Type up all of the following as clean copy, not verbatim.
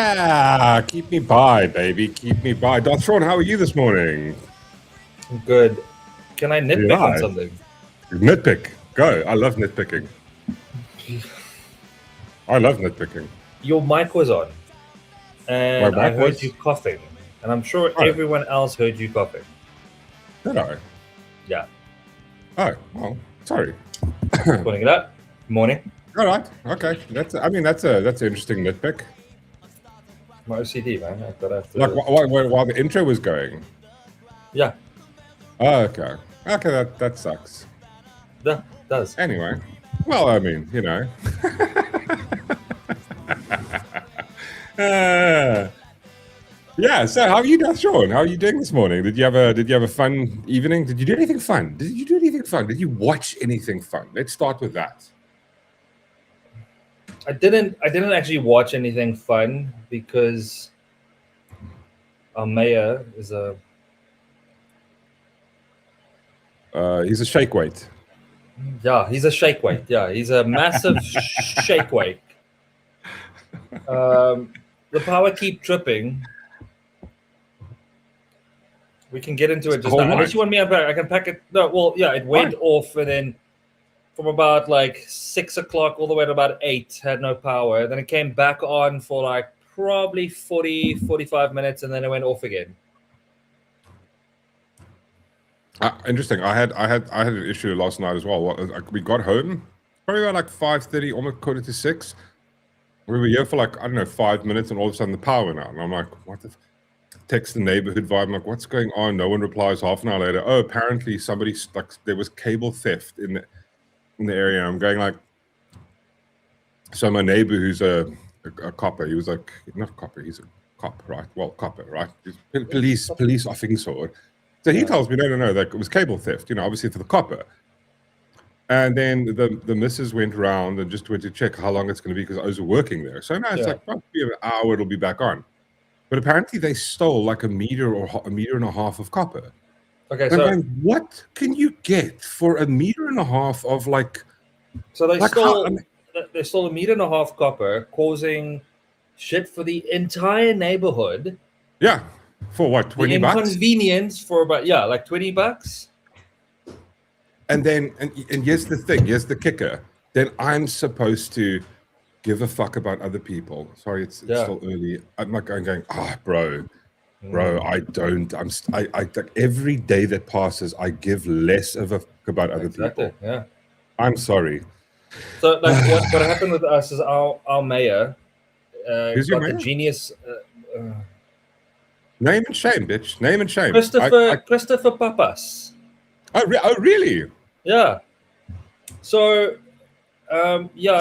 Yeah, keep me by, baby. Keep me by. Sean, how are you this morning? Good. Can I nitpick on something? Nitpick. Go. I love nitpicking. I love nitpicking. Your mic was on, and I heard you coughing, and I'm sure everyone else heard you coughing. Did I? Yeah. Oh, well, sorry. Putting it up. Morning. All right. Okay. That's an interesting nitpick. My OCD, man. I've got to have to... Like while the intro was going. Yeah. Oh, okay. Okay, that sucks. Yeah, it does. Anyway, well, I mean, you know. Yeah. So, how are you doing, Sean? How are you doing this morning? Did you have a fun evening? Did you do anything fun? Did you watch anything fun? Let's start with that. I didn't actually watch anything fun because our mayor is a... he's a shake weight. Yeah, he's a shake weight. Yeah, he's a massive shake weight. The power keep tripping. We can get into it just now. Unless you want me to unpack, I can pack it. No, well, yeah, it went off, and then from about like 6 o'clock all the way to about 8, had no power. Then it came back on for like probably 40, 45 minutes, and then it went off again. Interesting. I had an issue last night as well. We got home probably about like 5:30, almost 5:45. We were here for like, I don't know, 5 minutes, and all of a sudden the power went out. And I'm like, what the... Text the neighborhood vibe. I'm like, what's going on? No one replies. Half an hour later, oh, apparently somebody, like, there was cable theft in the area. I'm going like, so my neighbor who's a copper, he was like, not copper, he's a cop, right? Well, copper, right? Police officer. So he tells me, no, that it was cable theft, obviously for the copper. And then the missus went around and just went to check how long it's going to be because I was working there. So now it's like, probably an hour, it'll be back on. But apparently they stole like a meter or a meter and a half of copper. Okay, so then what can you get for a meter and a half of like? So they stole a meter and a half copper, causing shit for the entire neighborhood. Yeah, for what, $20? The inconvenience for about like $20. And then and here's the thing, here's the kicker. Then I'm supposed to give a fuck about other people. Sorry, it's still early. I'm not going, bro, I don't. I every day that passes, I give less of a fuck about other people. Yeah. I'm sorry. So like what happened with us is our mayor Who's your mayor? the genius name and shame, bitch. Name and shame. Christopher Papas. Oh, really? Yeah. So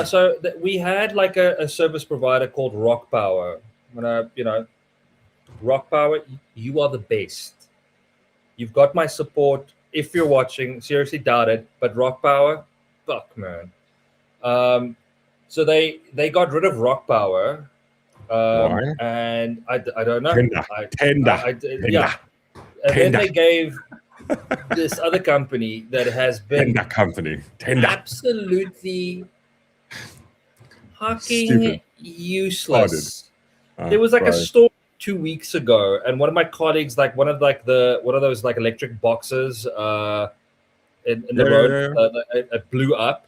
so we had like a service provider called Rock Power. Rock Power, you are the best. You've got my support. If you're watching, seriously doubt it, but Rock Power, fuck man. So they got rid of Rock Power. Why? And I don't know. Tender. Yeah. And then they gave this other company that has been absolutely fucking useless. There was like a story 2 weeks ago, and one of my colleagues, like one of those like electric boxes in the road, it blew up.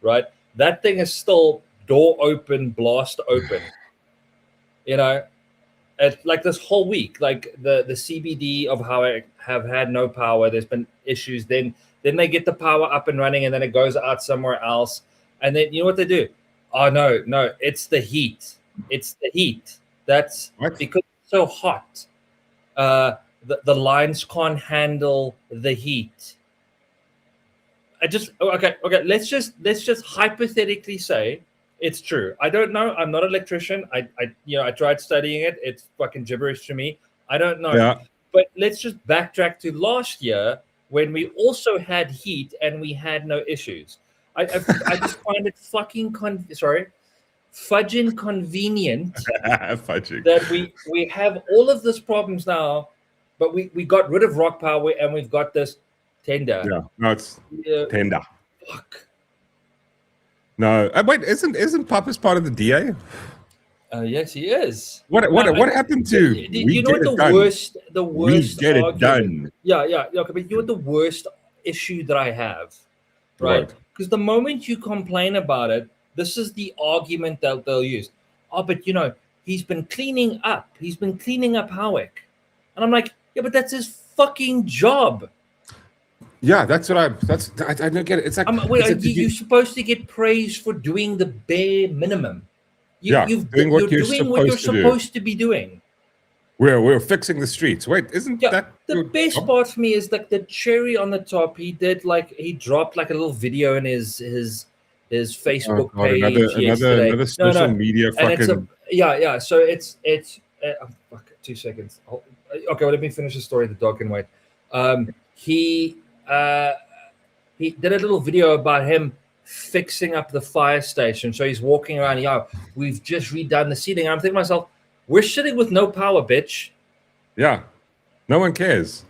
Right, that thing is still door open, blast open. Like this whole week, like the CBD of how I have had no power. There's been issues. Then they get the power up and running, and then it goes out somewhere else. And then you know what they do? Oh no, it's the heat. It's the heat. That's because it's so hot. The lines can't handle the heat. Okay. Let's just hypothetically say it's true. I don't know. I'm not an electrician. I tried studying it. It's fucking gibberish to me. I don't know. Yeah. But let's just backtrack to last year when we also had heat and we had no issues. I just find it fucking fudging convenient that we have all of these problems now, but we got rid of Rock Power and we've got this tender. Yeah, no, it's tender. Fuck. No, wait, isn't Papa's part of the DA? Yes, he is. What happened to You know what the worst get it argument? done? Yeah. But you know what the worst issue that I have, right? What? Because the moment you complain about it, this is the argument that they'll use. Oh, but he's been cleaning up. He's been cleaning up Howick, and I'm like, yeah, but that's his fucking job. Yeah, that's what I don't get it. It's like, you're supposed to get praise for doing the bare minimum. You're doing what you're supposed to be doing. We're fixing the streets. Wait, isn't that the best part for me is like the cherry on the top? He dropped like a little video in his Facebook page yesterday. Another social media fucking. So it's 2 seconds. Okay, well, let me finish the story. The dog can wait. He did a little video about him fixing up the fire station. So he's walking around. We've just redone the ceiling. I'm thinking to myself, we're sitting with no power, bitch. Yeah, no one cares.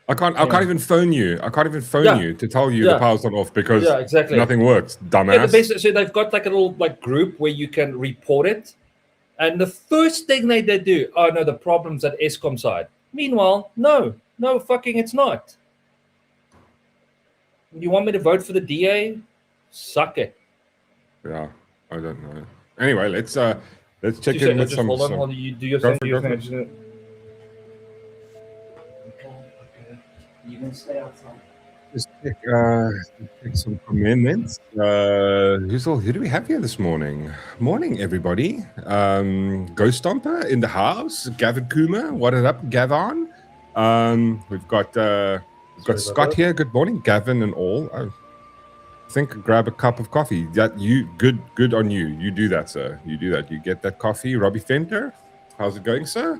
I can't even phone you. I can't even phone you to tell you the power's not off because nothing works, dumbass. So they've got like a little group where you can report it. And the first thing they do, oh no, the problem's at Eskom side. Meanwhile, no, fucking it's not. You want me to vote for the DA? Suck it. Yeah, I don't know. Anyway, let's check in with some. Hold on. You do your thing. Okay. You can stay outside. Just take some comments. Who do we have here this morning? Morning, everybody. Ghost Stomper in the house. Gavin Kuma, what is up, Gavin? We've got Scott here. Good morning, Gavin and all. I think grab a cup of coffee. Good on you. You do that, sir. You do that. You get that coffee. Robbie Fenter, how's it going, sir?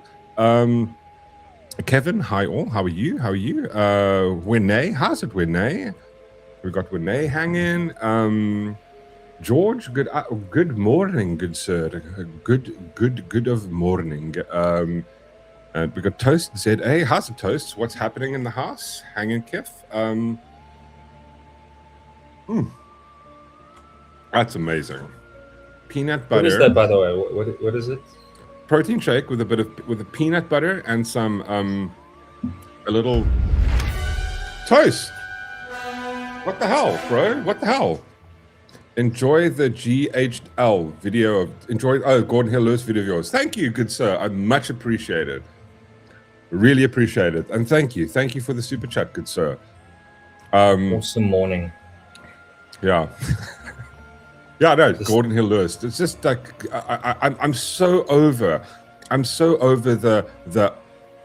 Kevin, hi all. How are you? Winay, how's it, Winay? We've got Winay hanging. George, good morning, good sir. Good of morning. And we got Toast ZA. How's it, Toast? What's happening in the house? Hanging Kif. That's amazing. Peanut butter. What is that, by the way? What is it? Protein shake with a peanut butter and some a little toast. What the hell, bro? What the hell? Enjoy the GHL video Gordon Hill Lewis video of yours. Thank you, good sir. I much appreciate it. Really appreciate it. And thank you for the super chat, good sir. Awesome morning. Yeah. Yeah, no, Gordon Hill Lewis. It's just like I'm so over the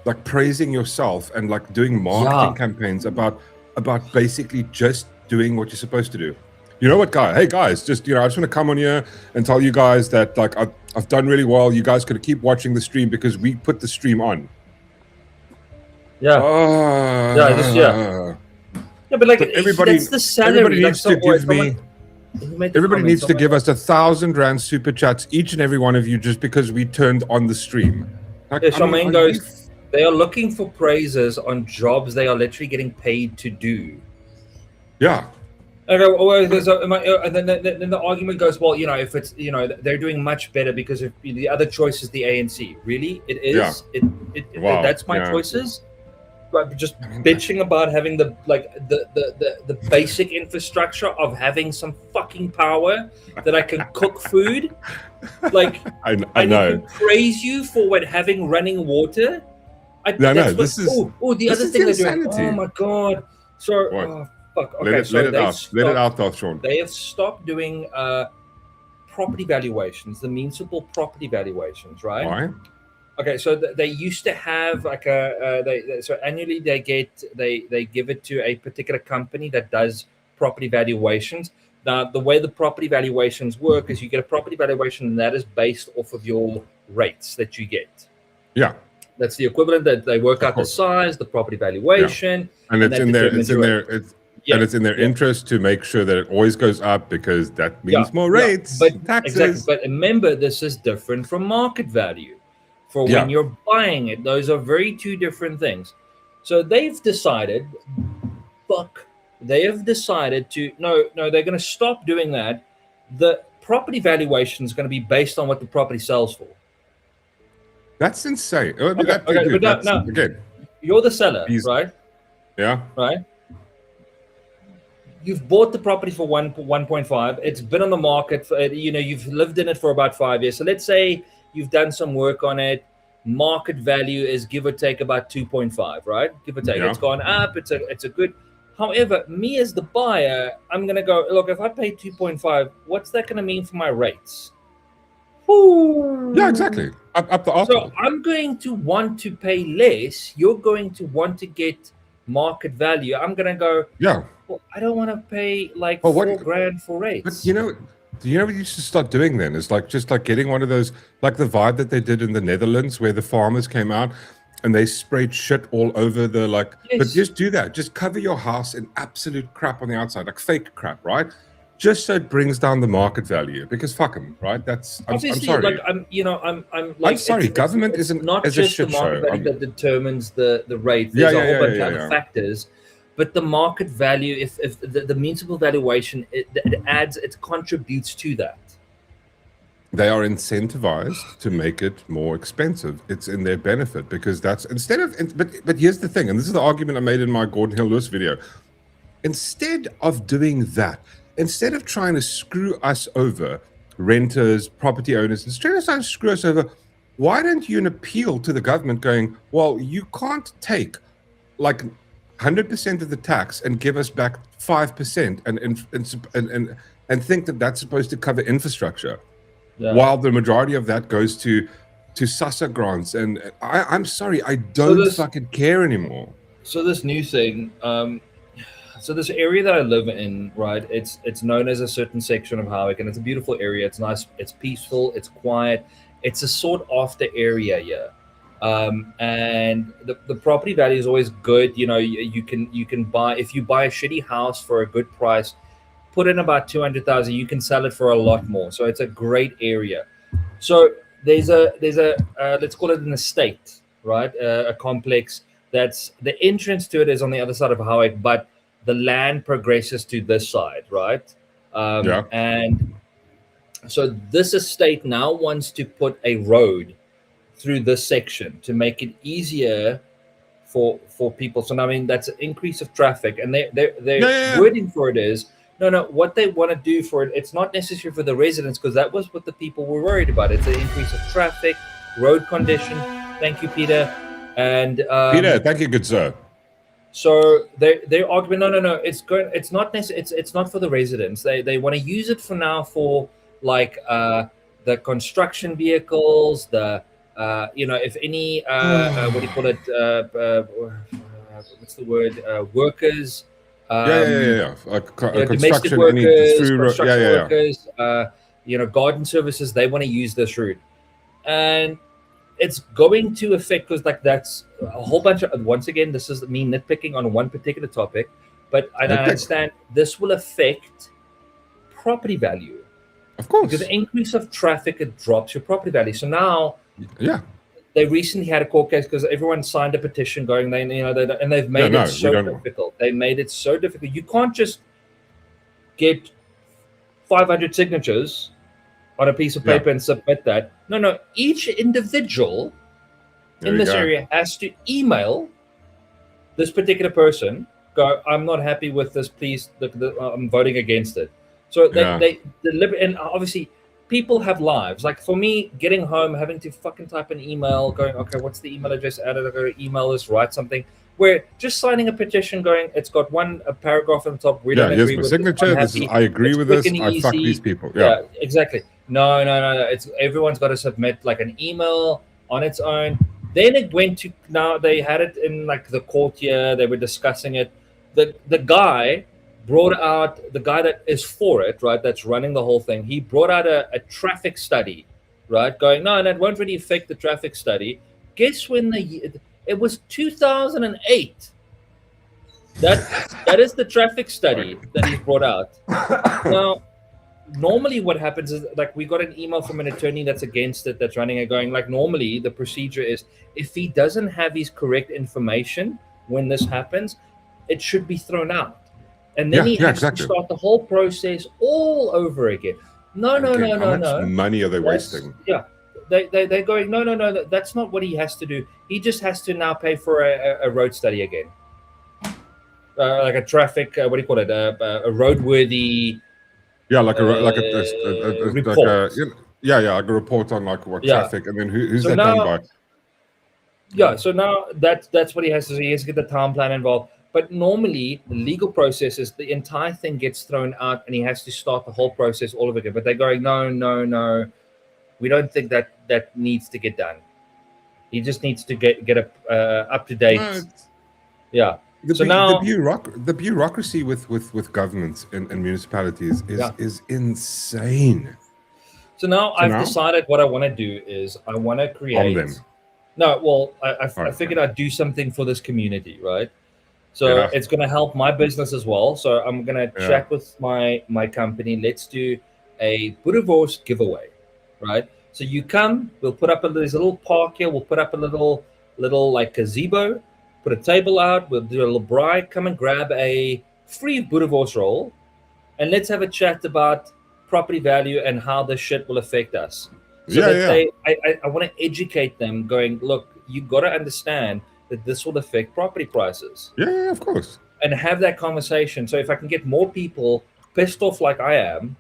like praising yourself and like doing marketing campaigns about basically just doing what you're supposed to do. You know what, guys? Hey guys, just I just want to come on here and tell you guys that like I've done really well. You guys could keep watching the stream because we put the stream on. Yeah. Yeah, but like that's the salary. Everybody needs to give me. Everybody needs to give us 1,000 rand super chats, each and every one of you, just because we turned on the stream. Like, Charmaine goes, they are looking for praises on jobs they are literally getting paid to do. Yeah. And then the argument goes, well, if it's, they're doing much better because of the other choice is the ANC. Really? It is? Wow. That's my choices? But just bitching about having the basic infrastructure of having some fucking power that I can cook food. Like I know. Need to praise you for having running water. The other thing they're doing. Oh my god! So fuck. Okay, let it out, though, Sean. They have stopped doing property valuations, the municipal property valuations, right? Why? Okay, so they used to have like so annually they give it to a particular company that does property valuations. Now the way the property valuations work is you get a property valuation and that is based off of your rates that you get. Yeah, that's the equivalent that they work out the size, the property valuation, and it's in their interest to make sure that it always goes up because that means more rates, taxes. Exactly. But remember, this is different from market value. For when you're buying it, those are two different things. So they've decided, to no, they're going to stop doing that. The property valuation is going to be based on what the property sells for. That's insane. Okay, but now, again, you're the seller, right? Yeah. Right. You've bought the property for 1.5. It's been on the market for, you've lived in it for about 5 years. So let's say you've done some work on it. Market value is give or take about 2.5, right? Give or take. Yeah. It's gone up. It's a good. However, me as the buyer, I'm gonna go, look, if I pay 2.5, what's that gonna mean for my rates? Ooh. Yeah, exactly. Up the arse. So I'm going to want to pay less. You're going to want to get market value. I'm gonna go, yeah. Well, I don't want to pay like $4,000 for rates. But what you should start doing then is just getting one of those, like the vibe that they did in the Netherlands where the farmers came out and they sprayed shit all over the yes. But just do that. Just cover your house in absolute crap on the outside, like fake crap, right? Just so it brings down the market value, because fuck them, right? That's I'm sorry. I'm sorry. Government isn't not just the market value that determines the rate. There's a whole bunch of other factors. But the market value, if the municipal valuation, it contributes to that. They are incentivized to make it more expensive. It's in their benefit, because that's but here's the thing, and this is the argument I made in my Gordon Hill Lewis video. Instead of doing that, instead of trying to screw us over, renters, property owners, instead of trying to screw us over, why don't you appeal to the government going, well, you can't take 100% of the tax and give us back 5% and think that that's supposed to cover infrastructure, while the majority of that goes to SASSA grants. And I'm sorry, I don't fucking care anymore. So this new thing, so this area that I live in, right? It's known as a certain section of Howick, and it's a beautiful area. It's nice. It's peaceful. It's quiet. It's a sought after area here. And the property value is always good. You can buy, if you buy a shitty house for a good price, put in about 200,000, you can sell it for a lot more. So it's a great area. So there's a let's call it an estate, right? A complex that's the entrance to it is on the other side of Howick, but the land progresses to this side, right? And so this estate now wants to put a road through this section to make it easier for people. So I mean, that's an increase of traffic, and their wording for it is no. What they want to do for it, it's not necessary for the residents, because that was what the people were worried about. It's an increase of traffic, road condition. Thank you, Peter. And Peter, thank you, good sir. So their argument, no, it's not necessary. It's not for the residents. They want to use it for now for the construction vehicles, if any, what do you call it? What's the word? Workers. Domestic workers, construction workers. Garden services. They want to use this route, and it's going to affect, because that's a whole bunch of. Once again, this is me nitpicking on one particular topic, but I understand this will affect property value. Of course, because the increase of traffic, it drops your property value. So now. Yeah, they recently had a court case because everyone signed a petition going, and they've made it so difficult. They made it so difficult. You can't just get 500 signatures on a piece of paper and submit that. No. Each individual in this area has to email this particular person. Go, I'm not happy with this. Please, I'm voting against it. So they deliver, and obviously. People have lives. Like for me, getting home, having to fucking type an email, going, okay, what's the email address? I gotta email this, write something. Where just signing a petition, going, it's got a paragraph on the top. We don't agree with signature. I agree with this. I fuck these people. Yeah, exactly. No. It's everyone's got to submit an email on its own. Then it went to, now they had it in the court here. They were discussing it. The guy brought out, the guy that is for it, right, that's running the whole thing, he brought out a traffic study, right, going, no, that won't really affect the traffic study. Guess when it was 2008. That is the traffic study that he's brought out. Now, normally what happens is, we got an email from an attorney that's against it, that's running it, going, normally the procedure is, if he doesn't have his correct information when this happens, it should be thrown out. And then he has to start the whole process all over again. No, no, Again, no, how no, much no. money are they That's- wasting? Yeah, they're going. No, no, no. That's not what he has to do. He just has to now pay for a road study again, like a traffic. What do you call it? A roadworthy Yeah, like a report. yeah, like a report on like what Yeah. traffic, and then who's So that done now, by? yeah. So now that's what he has to do. He has to get the town plan involved. But normally, the legal process is the entire thing gets thrown out, and he has to start the whole process all over again. But they're going, no, no, no. We don't think that needs to get done. He just needs to get up to date. No, Yeah. the, So bu- now, the bureaucracy with governments and municipalities Yeah. is insane. so now So I've now? decided what I want to do is I want to On create. them. No, well, I Right, figured I'd do something for this community, right? So Yeah. it's going to help my business as well. So I'm going to Yeah. chat with my company. Let's do a Boerewors giveaway, right? So you come, we'll put up there's a little park here. We'll put up a little like gazebo, put a table out. We'll do a little braai. Come and grab a free Boerewors roll, and let's have a chat about property value and how this shit will affect us. So Yeah, that yeah. I want to educate them, going, look, you got to understand that this will affect property prices, Yeah, of course. and have that conversation. So if I can get more people pissed off like I am,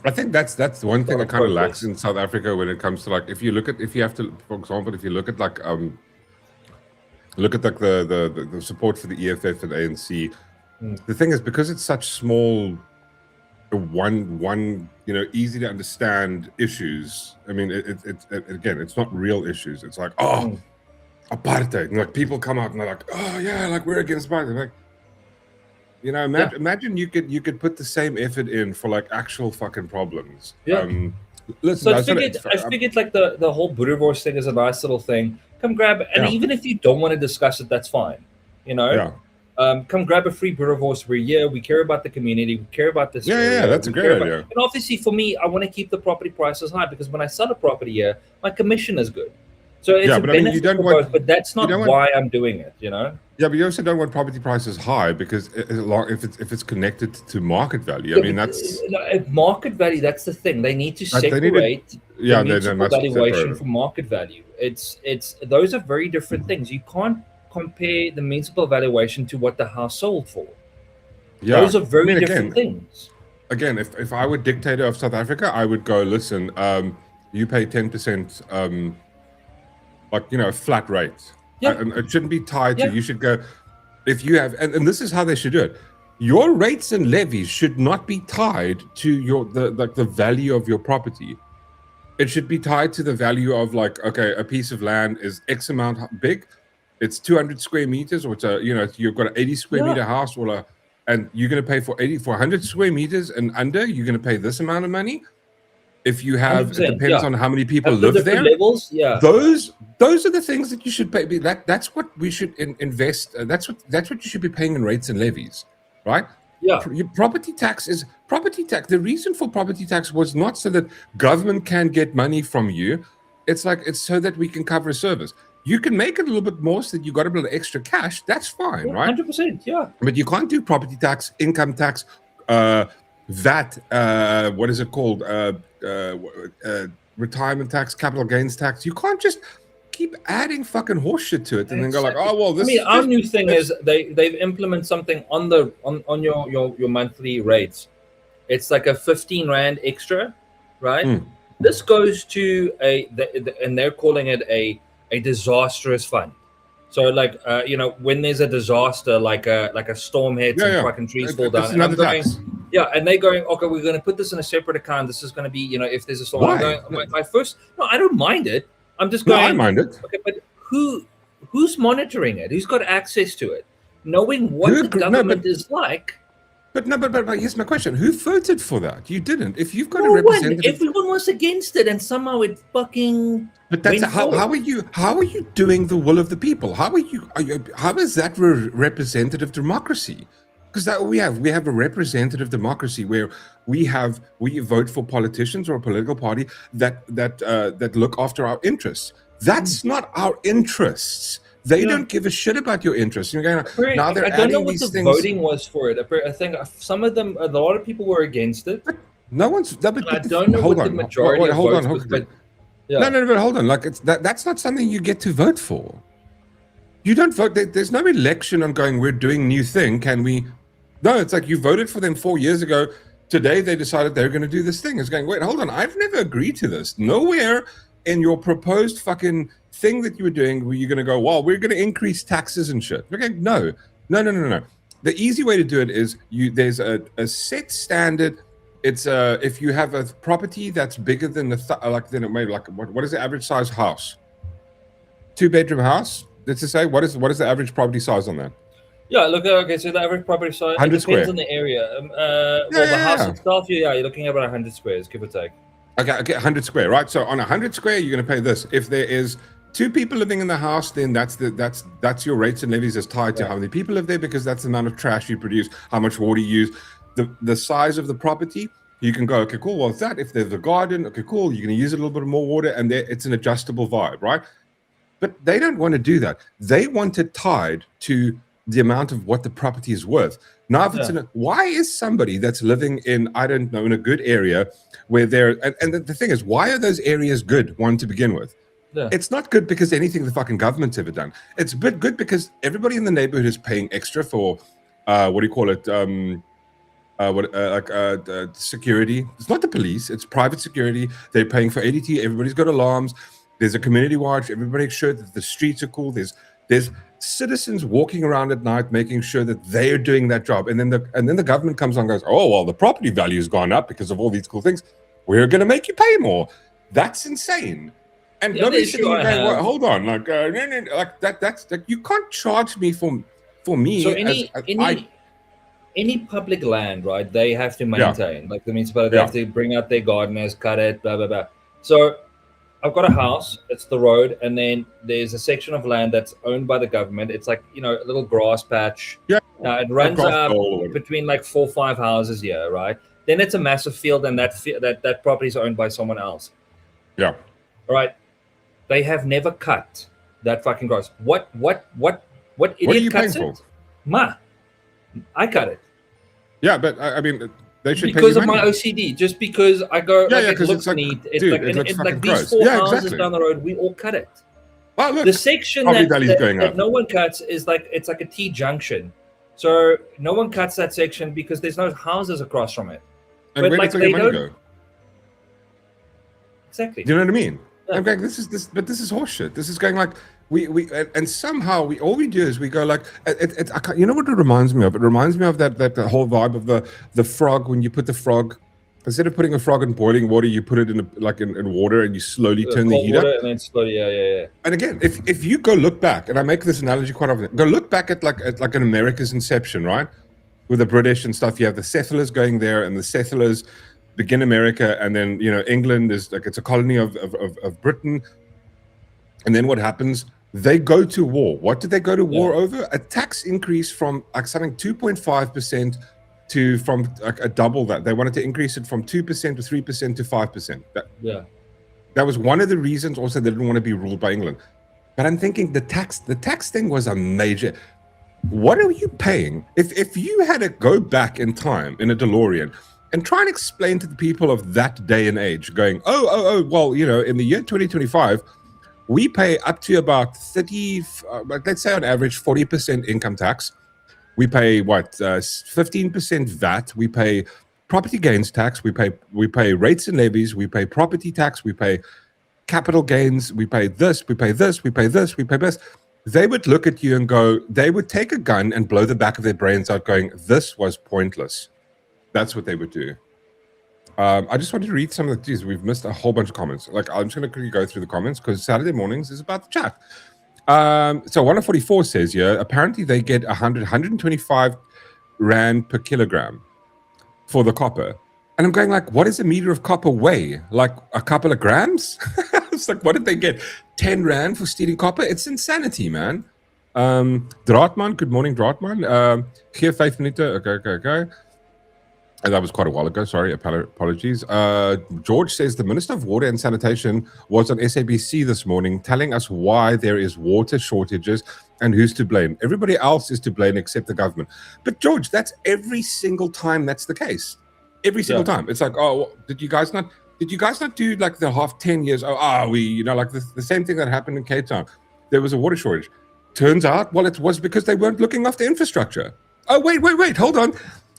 I think that's the one thing Lot that of kind of lacks progress. in South Africa when it comes to like if you have to, for example, if you look at like the support for the EFF and ANC, the thing is because it's such small one easy to understand issues. I mean again it's not real issues. It's like apartheid, and like people come out and they're like, oh yeah, like we're against apartheid. Like, imagine you could put the same effort in for like actual fucking problems. Yeah. Listen, So I figured like the whole Boerewors thing is a nice little thing. Come grab it, and Yeah. even if you don't want to discuss it, that's fine. Yeah. Come grab a free Boerewors. We're here. We care about the community. We care about this. Yeah, area. that's a We great care about- idea. And obviously, for me, I want to keep the property prices high because when I sell a property here, my commission is good. So it's Yeah, a but I mean, benefit you don't for want- both. But that's not don't want- why I'm doing it. Yeah, but you also don't want property prices high because if it's connected to market value. I Yeah, mean, but, that's if market value. That's the thing. They need to But they need to- separate yeah, the they municipal must valuation separate it. from market value. It's those are very different things. You can't compare the municipal valuation to what the house sold for. Yeah, Those are very I mean, different things. Again, if I were dictator of South Africa, I would go, listen, you pay 10%, flat rate. Yeah. And it shouldn't be tied to, Yeah. you should go, if you have, and this is how they should do it. Your rates and levies should not be tied to the value of your property. It should be tied to the value of like, okay, a piece of land is X amount big. It's 200 square meters, or it's you've got an 80 square meter house, and you're going to pay for 100 square meters and under, you're going to pay this amount of money. If you have, it 100%, depends yeah. on how many people Have the live different there. levels, yeah. Those are the things that you should pay. That's what we should invest. That's what you should be paying in rates and levies, right? Yeah. Your property tax. The reason for property tax was not so that government can get money from you. It's so that we can cover a service. You can make it a little bit more so that you got a bit of extra cash. That's fine, right? 100%, yeah. But you can't do property tax, income tax, VAT. What is it called? Retirement tax, capital gains tax. You can't just keep adding fucking horseshit to it and then go like, oh well, this. I mean, our new thing is they've implemented something on your monthly rates. It's like a 15 rand extra, right? This goes to and they're calling it a disastrous fund. So like when there's a disaster like a storm hits and fucking trees fall down. It's another tax. Yeah, and they're going, okay, we're going to put this in a separate account. This is going to be, if there's a storm. Why? I'm going, my first, no, I don't mind it. I'm just No, going. I mind it. Okay, but who's monitoring it? Who's got access to it? Knowing what the government is like. But here's my question: who voted for that? You didn't. If you've got a No one. representative, Everyone was against it, and somehow it fucking. but that's went how forward. are you doing the will of the people? How is that representative democracy? Because we have a representative democracy where we vote for politicians or a political party that look after our interests. That's not our interests. They don't give a shit about your interests. You're going, now they're I don't know adding what these the things. voting was for it. I think some of them, a lot of people were against it. No one's. No, but I don't know what the majority of votes was, but yeah. No, but hold on. Like that's not something you get to vote for. You don't vote. There's no election on going, we're doing new thing. Can we? No, it's like you voted for them 4 years ago. Today they decided they're going to do this thing. It's going, wait, hold on. I've never agreed to this. Nowhere in your proposed fucking thing that you were doing where you're going to go, well, we're going to increase taxes and shit. Okay, no. The easy way to do it is there's a set standard. It's if you have a property that's bigger than what is the average size house? 2-bedroom house. Let's just say what is the average property size on that? Yeah, look. Okay, so the average property size depends square. on the area. The house itself, you're looking at about 100 squares, give or take. Okay, 100 square, right? So on 100 square, you're going to pay this. If there is 2 people living in the house, then that's your rates and levies is tied to how many people live there, because that's the amount of trash you produce, how much water you use, the size of the property. You can go, okay, cool. Well, if there's a garden, okay, cool. You're going to use a little bit more water, and it's an adjustable vibe, right? But they don't want to do that. They want it tied to the amount of what the property is worth. Now, if it's why is somebody that's living in, I don't know, in a good area where and the thing is, why are those areas good, one, to begin with? Yeah. It's not good because anything the fucking government's ever done. It's good because everybody in the neighborhood is paying extra for, security. It's not the police, it's private security. They're paying for ADT. Everybody's got alarms. There's a community watch. Everybody's sure that the streets are cool. There's citizens walking around at night making sure that they are doing that job. And then the government comes on and goes, oh, well, the property value has gone up because of all these cool things. We're going to make you pay more. That's insane. And nobody's sitting there going, well, hold on, that's you can't charge me for me. So any public land, right? They have to maintain. Like the municipality, they have to bring out their gardeners, cut it, blah blah blah. So I've got a house, it's the road, and then there's a section of land that's owned by the government. It's like, a little grass patch. Yeah. It runs up between like 4 or 5 houses here, right? Then it's a massive field, and that property is owned by someone else. Yeah. All right. They have never cut that fucking grass. What idiot cuts it? I cut it. Yeah, but I mean, they should because pay of my OCD. Just because I go, it looks neat. It's like these 4 houses down the road, we all cut it. Well, look, the section that no one cuts is it's like a T junction. So no one cuts that section because there's no houses across from it. And where does your money go? Exactly. Do you know what I mean? Yeah. I'm going, this is horseshit. This is going like and somehow all we do is we go like you know what it reminds me of? It reminds me of that whole vibe of the frog. When you put the frog, instead of putting a frog in boiling water, you put it in water and you slowly turn the heat up. And then slowly, yeah. And again, if you go look back, and I make this analogy quite often, go look back at like an America's inception, right? With the British and stuff, you have the settlers going there, and the settlers begin America, and then England is like it's a colony of Britain. And then what happens? They go to war. What did they go to war over? A tax increase from like something 2.5% to from a double that. They wanted to increase it from 2% to 3% to 5%. That was one of the reasons. Also, they didn't want to be ruled by England. But I'm thinking the tax thing was a major. What are you paying? If you had to go back in time in a DeLorean and try and explain to the people of that day and age, going, well, in the year 2025, we pay up to about 30, let's say on average, 40% income tax. We pay 15% VAT. We pay property gains tax. We pay rates and levies. We pay property tax. We pay capital gains. We pay this. We pay this. We pay this. We pay this. They would look at you and go. They would take a gun and blow the back of their brains out, going, "This was pointless." That's what they would do. I just wanted to read some of the. Geez, we've missed a whole bunch of comments. Like I'm just going to quickly go through the comments because Saturday mornings is about the chat. So 144 says, apparently they get 125 rand per kilogram for the copper. And I'm going like, what does a meter of copper weigh? Like a couple of grams? It's like, what did they get? 10 rand for stealing copper? It's insanity, man. Draatman, good morning, Draatman. Geef 5 minuten. Okay. And that was quite a while ago. Sorry, apologies. George says the Minister of Water and Sanitation was on SABC this morning telling us why there is water shortages and who's to blame. Everybody else is to blame except the government. But George, that's every single time that's the case. Every single time. It's like, oh, did you guys not do like the half 10 years? We, like the same thing that happened in Cape Town. There was a water shortage. Turns out, well, it was because they weren't looking after infrastructure. Oh, wait, hold on.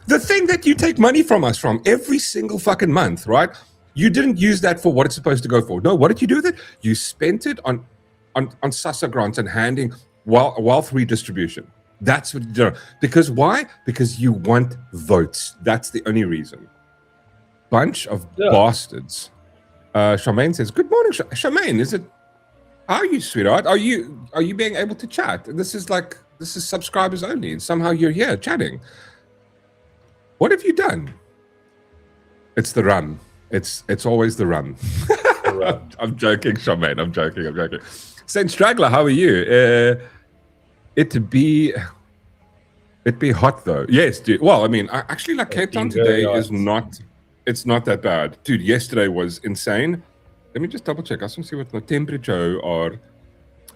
The thing that you take money from us from every single fucking month, right? You didn't use that for what it's supposed to go for. No, what did you do with it? You spent it on SASSA grants and handing wealth redistribution. That's what you do. Because why? Because you want votes. That's the only reason. Bunch of bastards. Charmaine says, "Good morning, Charmaine. How are you, sweetheart? Are you being able to chat? This is subscribers only, and somehow you're here chatting. What have you done?" It's the rum. It's always the rum. I'm joking, Charmaine. I'm joking. Saint Straggler, how are you? It'd be hot though. Yes, dude. Well, I mean, actually, like Cape Town today is not. It's not that bad, dude. Yesterday was insane. Let me just double check. I just want to see what the temperature are.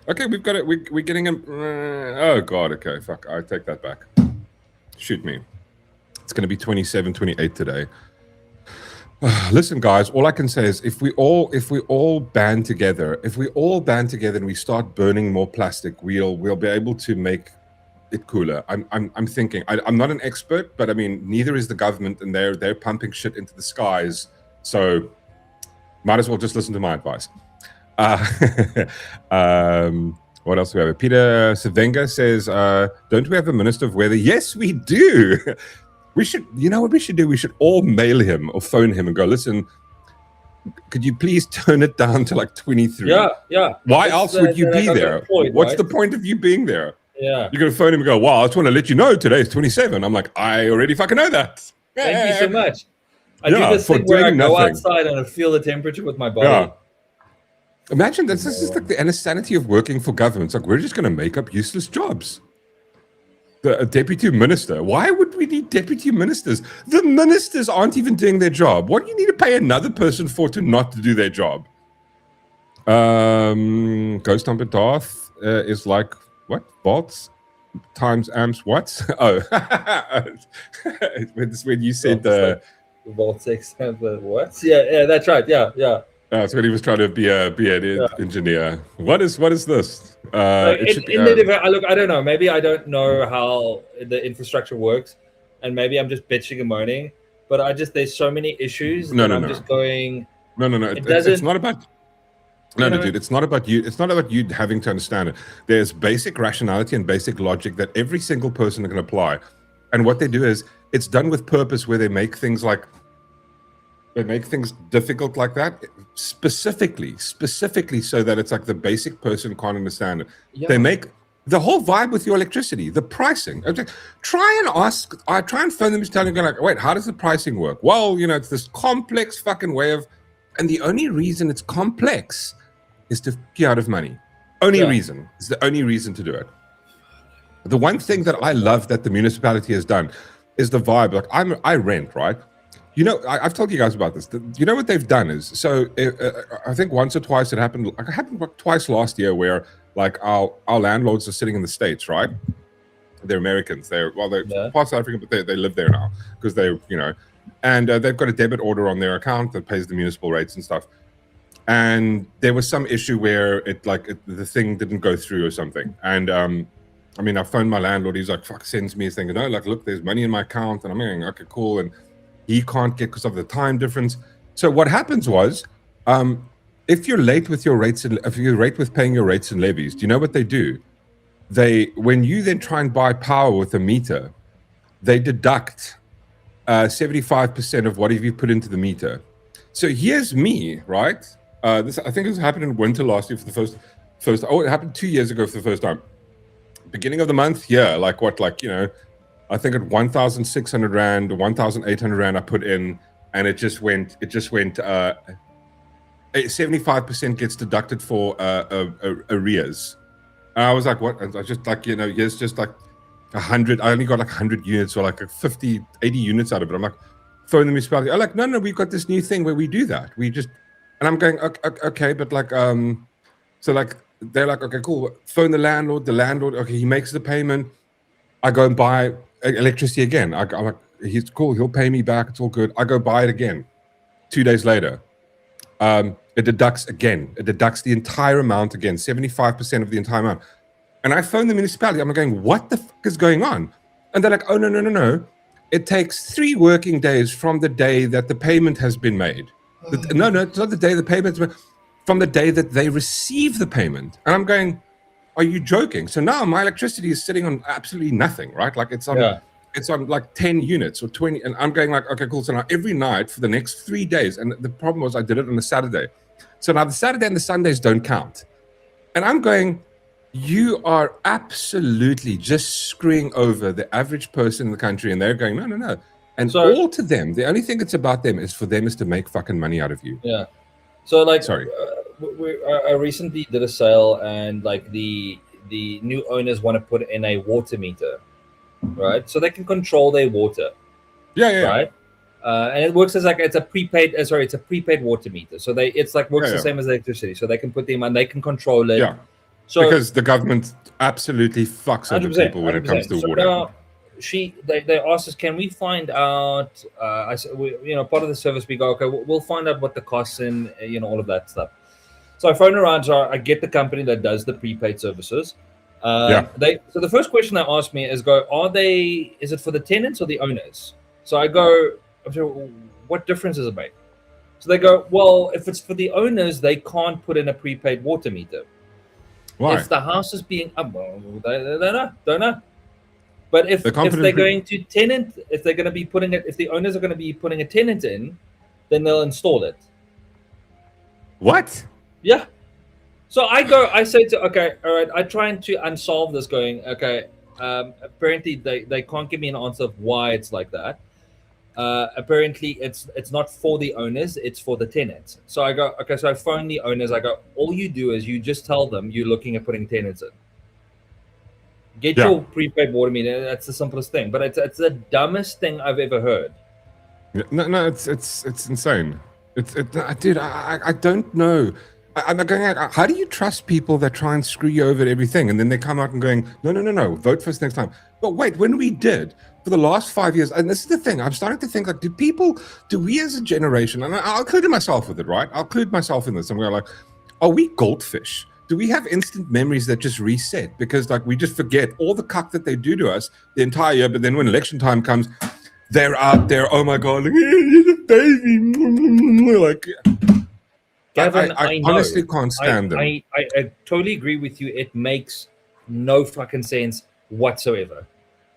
Okay, we've got it. We're getting a. Oh god. Okay, fuck. I take that back. Shoot me. It's going to be 27, 28 today. Listen, guys, all I can say is if we all band together and we start burning more plastic, we'll be able to make it cooler. I'm thinking. I'm not an expert, but I mean, neither is the government, and they're pumping shit into the skies. So might as well just listen to my advice. What else do we have? Peter Savenga says, don't we have a Minister of Weather? Yes, we do. We should, you know what we should do? We should all mail him or phone him and go, listen, could you please turn it down to like 23? Yeah. Why else would you be there? What's the point of you being there? Yeah. You're going to phone him and go, well, I just want to let you know today is 27. I'm like, I already fucking know that. Thank you so much. I do this thing where I go outside and I feel the temperature with my body. Yeah. Imagine this is like the insanity of working for governments. Like, we're just going to make up useless jobs. A deputy minister. Why would we need deputy ministers? The ministers aren't even doing their job. What do you need to pay another person for to not to do their job? Ghost Number Darth is like, what? Volts times amps what? Oh. It's when you said the... Volt 6 what? Yeah, that's right. Yeah. That's when he was trying to be an engineer. What is this? Look, I don't know. Maybe I don't know how the infrastructure works, and maybe I'm just bitching and moaning. But there's so many issues. Just going. No. It's not about. No, dude. It's not about you. It's not about you having to understand it. There's basic rationality and basic logic that every single person can apply, and what they do is it's done with purpose, where they make things difficult like that, specifically so that it's like the basic person can't understand it. Yeah. They make the whole vibe with your electricity, the pricing. Try and phone them and tell them, like, wait, how does the pricing work? Well, it's this complex fucking way of, and the only reason it's complex is to get out of money. Reason. It's the only reason to do it. The one thing that I love that the municipality has done is the vibe. Like I rent, right? I've told you guys about this. You know what they've done is, so I think once or twice it happened. Like, it happened twice last year, where like our landlords are sitting in the States, right? They're Americans. They're part of South Africa, but they live there now because and they've got a debit order on their account that pays the municipal rates and stuff. And there was some issue where the thing didn't go through or something. And I mean, I phoned my landlord. He's like, sends me a thing. Look, there's money in my account, and I'm going, okay, cool. And he can't get because of the time difference. So what happens was, if you're late with your rates and if you're late with paying your rates and levies, do you know what they do? When you then try and buy power with a meter, they deduct 75% of whatever you put into the meter. So here's me, right? I think this happened in winter last year for the first. Oh, it happened 2 years ago for the first time. Beginning of the month, I think at 1,600 Rand, 1,800 Rand I put in, and it just went 75% gets deducted for arrears. And I was like, what? And I was just like, here's just like 100. I only got like 100 units or like 50, 80 units out of it. I'm like, phone the municipality. I'm like, no, we've got this new thing where we do that. We just, and I'm going, okay, but like, so like, they're like, okay, cool. Phone the landlord. Okay, he makes the payment. I go and buy electricity again. I'm like, he's cool. He'll pay me back. It's all good. I go buy it again. 2 days later, it deducts again. It deducts the entire amount again, 75% of the entire amount. And I phone the municipality. I'm going, what the fuck is going on? And they're like, oh, no. It takes 3 working days from the day that the payment has been made. No, it's not the day the payment's been, from the day that they receive the payment. And I'm going, are you joking? So now my electricity is sitting on absolutely nothing, right? Like it's on like 10 units or 20. And I'm going like, okay, cool. So now every night for the next 3 days. And the problem was I did it on a Saturday. So now the Saturday and the Sundays don't count. And I'm going, you are absolutely just screwing over the average person in the country. And they're going, no. And so, all to them, the only thing it's about them is for them is to make fucking money out of you. Yeah. So like, sorry. I recently did a sale, and like the new owners want to put in a water meter, right? So they can control their water. Yeah. Right. And it works as like it's a prepaid water meter. So works the same as electricity. So they can put them on, they can control it. Yeah. So because the government absolutely fucks over people when 100%. It comes to water. Now, they asked us, can we find out? I said, part of the service we go, okay, we'll find out what the costs and all of that stuff. So I phone around. So I get the company that does the prepaid services. So the first question they asked me is, is it for the tenants or the owners? So I go, what difference does it make? So they go, well, if it's for the owners, they can't put in a prepaid water meter. Why? If the house is being don't know. But if they're going to tenant, if they're going to be putting it, if the owners are going to be putting a tenant in, then they'll install it. What? Yeah. So I say okay, all right. I trying to unsolve this. Going, okay. Apparently they can't give me an answer of why it's like that. Apparently it's not for the owners, it's for the tenants. So I go, okay, so I phone the owners. I go, all you do is you just tell them you're looking at putting tenants in. Get your prepaid water meter. That's the simplest thing, but it's the dumbest thing I've ever heard. No, it's insane. Dude, I don't know. I'm going, how do you trust people that try and screw you over at everything, and then they come out and going, no, vote for us next time. But wait, when we did for the last 5 years, and this is the thing, I'm starting to think like, do we as a generation, and I'll include myself with it, right? I'll include myself in this. I'm going like, are we goldfish? Do we have instant memories that just reset? Because like we just forget all the cuck that they do to us the entire year, but then when election time comes, they're out there, oh my God, like, he's a baby. Like, Gavin, I honestly can't stand them. I totally agree with you. It makes no fucking sense whatsoever.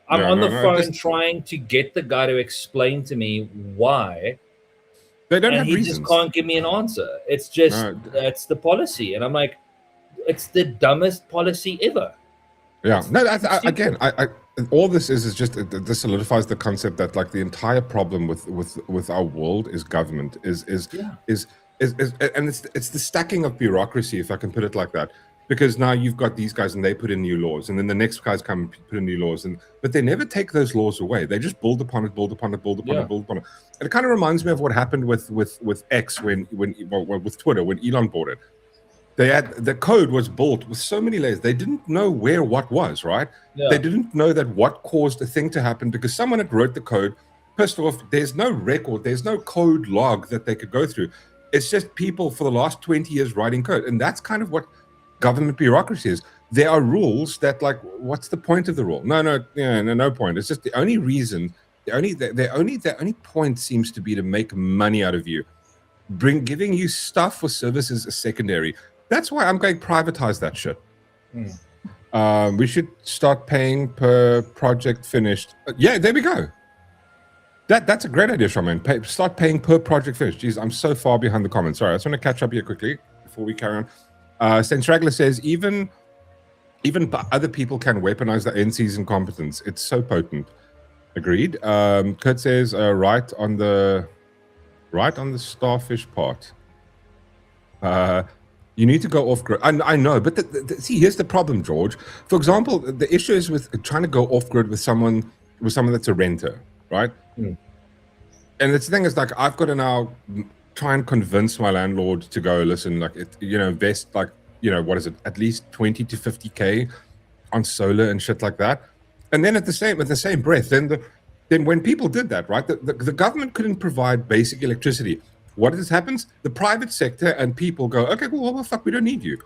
I'm on the phone trying to get the guy to explain to me why. They don't have he reasons. Just can't give me an answer. It's just that's the policy, and I'm like, it's the dumbest policy ever. Yeah. No. Again, all this is just this solidifies the concept that like the entire problem with our world is government is and it's the stacking of bureaucracy, if I can put it like that. Because now you've got these guys and they put in new laws, and then the next guys come and put in new laws, but they never take those laws away. They just build upon it. And it kind of reminds me of what happened with X when with Twitter when Elon bought it. The code was built with so many layers. They didn't know where what was, right? Yeah. They didn't know that what caused a thing to happen because someone had wrote the code, pissed off. There's no record. There's no code log that they could go through. It's just people for the last 20 years writing code. And that's kind of what government bureaucracy is. There are rules that like, what's the point of the rule? No point. It's just the only reason, the only point seems to be to make money out of you. Giving you stuff for services is secondary. That's why I'm going to privatize that shit. We should start paying per project finished. Yeah, there we go. That's a great idea, Shaman. Start paying per project finished. Jeez, I'm so far behind the comments. Sorry, I just want to catch up here quickly before we carry on. Sense Ragler says, even other people can weaponize the NC's incompetence. It's so potent. Agreed. Kurt says, right on the starfish part. You need to go off grid. I know, but see, here's the problem, George. For example, the issue is with trying to go off grid with someone that's a renter, right? And the thing is, like, I've got to now try and convince my landlord to go, listen, like, invest, like, what is it, at least 20 to 50K on solar and shit like that. And then at the same breath, then when people did that, right, the government couldn't provide basic electricity. What happens? The private sector and people go, okay, well, fuck, we don't need you.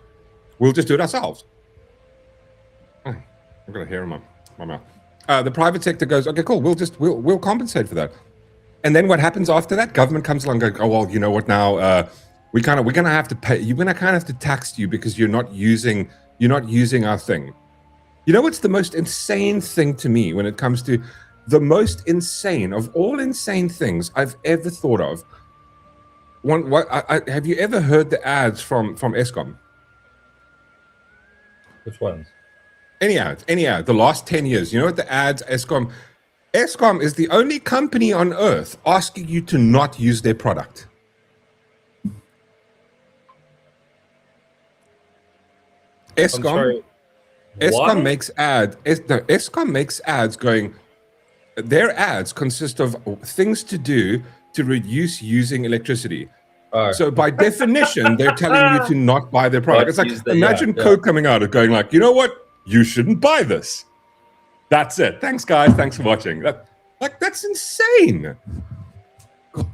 We'll just do it ourselves. Oh, I've got a hair in my mouth. The private sector goes, okay, cool, we'll compensate for that. And then what happens after that? Government comes along and goes, oh, well, you know what now? We're gonna have to pay. You're gonna kind of have to tax you because you're not using our thing. You know what's the most insane thing to me when it comes to the most insane of all insane things I've ever thought of? Have you ever heard the ads from Eskom? Which ones? Any ad. The last 10 years. You know what the ads, Eskom is the only company on earth asking you to not use their product. Eskom makes Eskom makes ads going, their ads consist of things to do to reduce using electricity. So by definition, they're telling you to not buy their product. It's like, imagine Coke coming out and going like, you know what? You shouldn't buy this. That's it. Thanks, guys. Thanks for watching. That's insane.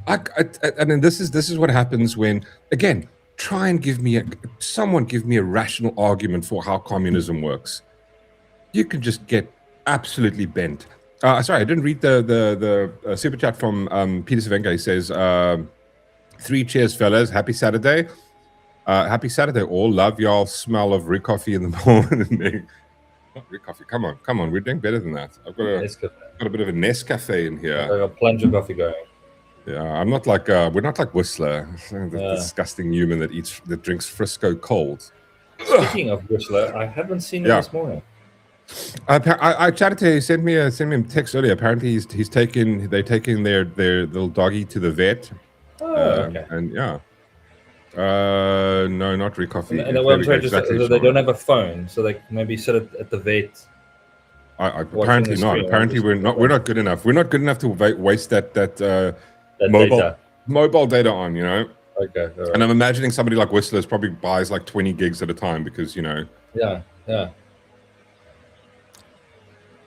And then this is what happens when, again, try and someone give me a rational argument for how communism works. You can just get absolutely bent. Sorry, I didn't read the super chat from Peter Savenga. He says, 3 cheers, fellas. Happy Saturday. Happy Saturday, all. Love y'all. Smell of Rick coffee in the morning. Not Rick coffee. Come on. We're doing better than that. I've got a bit of a Nescafe in here. I got a plunge of coffee going. Yeah, I'm not like we're not like Whistler, the disgusting human that drinks Frisco cold. Speaking of Whistler, I haven't seen him this morning. I chatted to him. Sent me a text earlier. Apparently, they're taking their little doggy to the vet. Oh, okay. And no, not Rick coffee. And what I'm trying to say, they don't have a phone, so they maybe sit at the vet. Apparently not. Apparently we're not good enough. We're not good enough to waste that mobile data on, Okay. Right. And I'm imagining somebody like Whistler's probably buys like 20 gigs at a time because Yeah.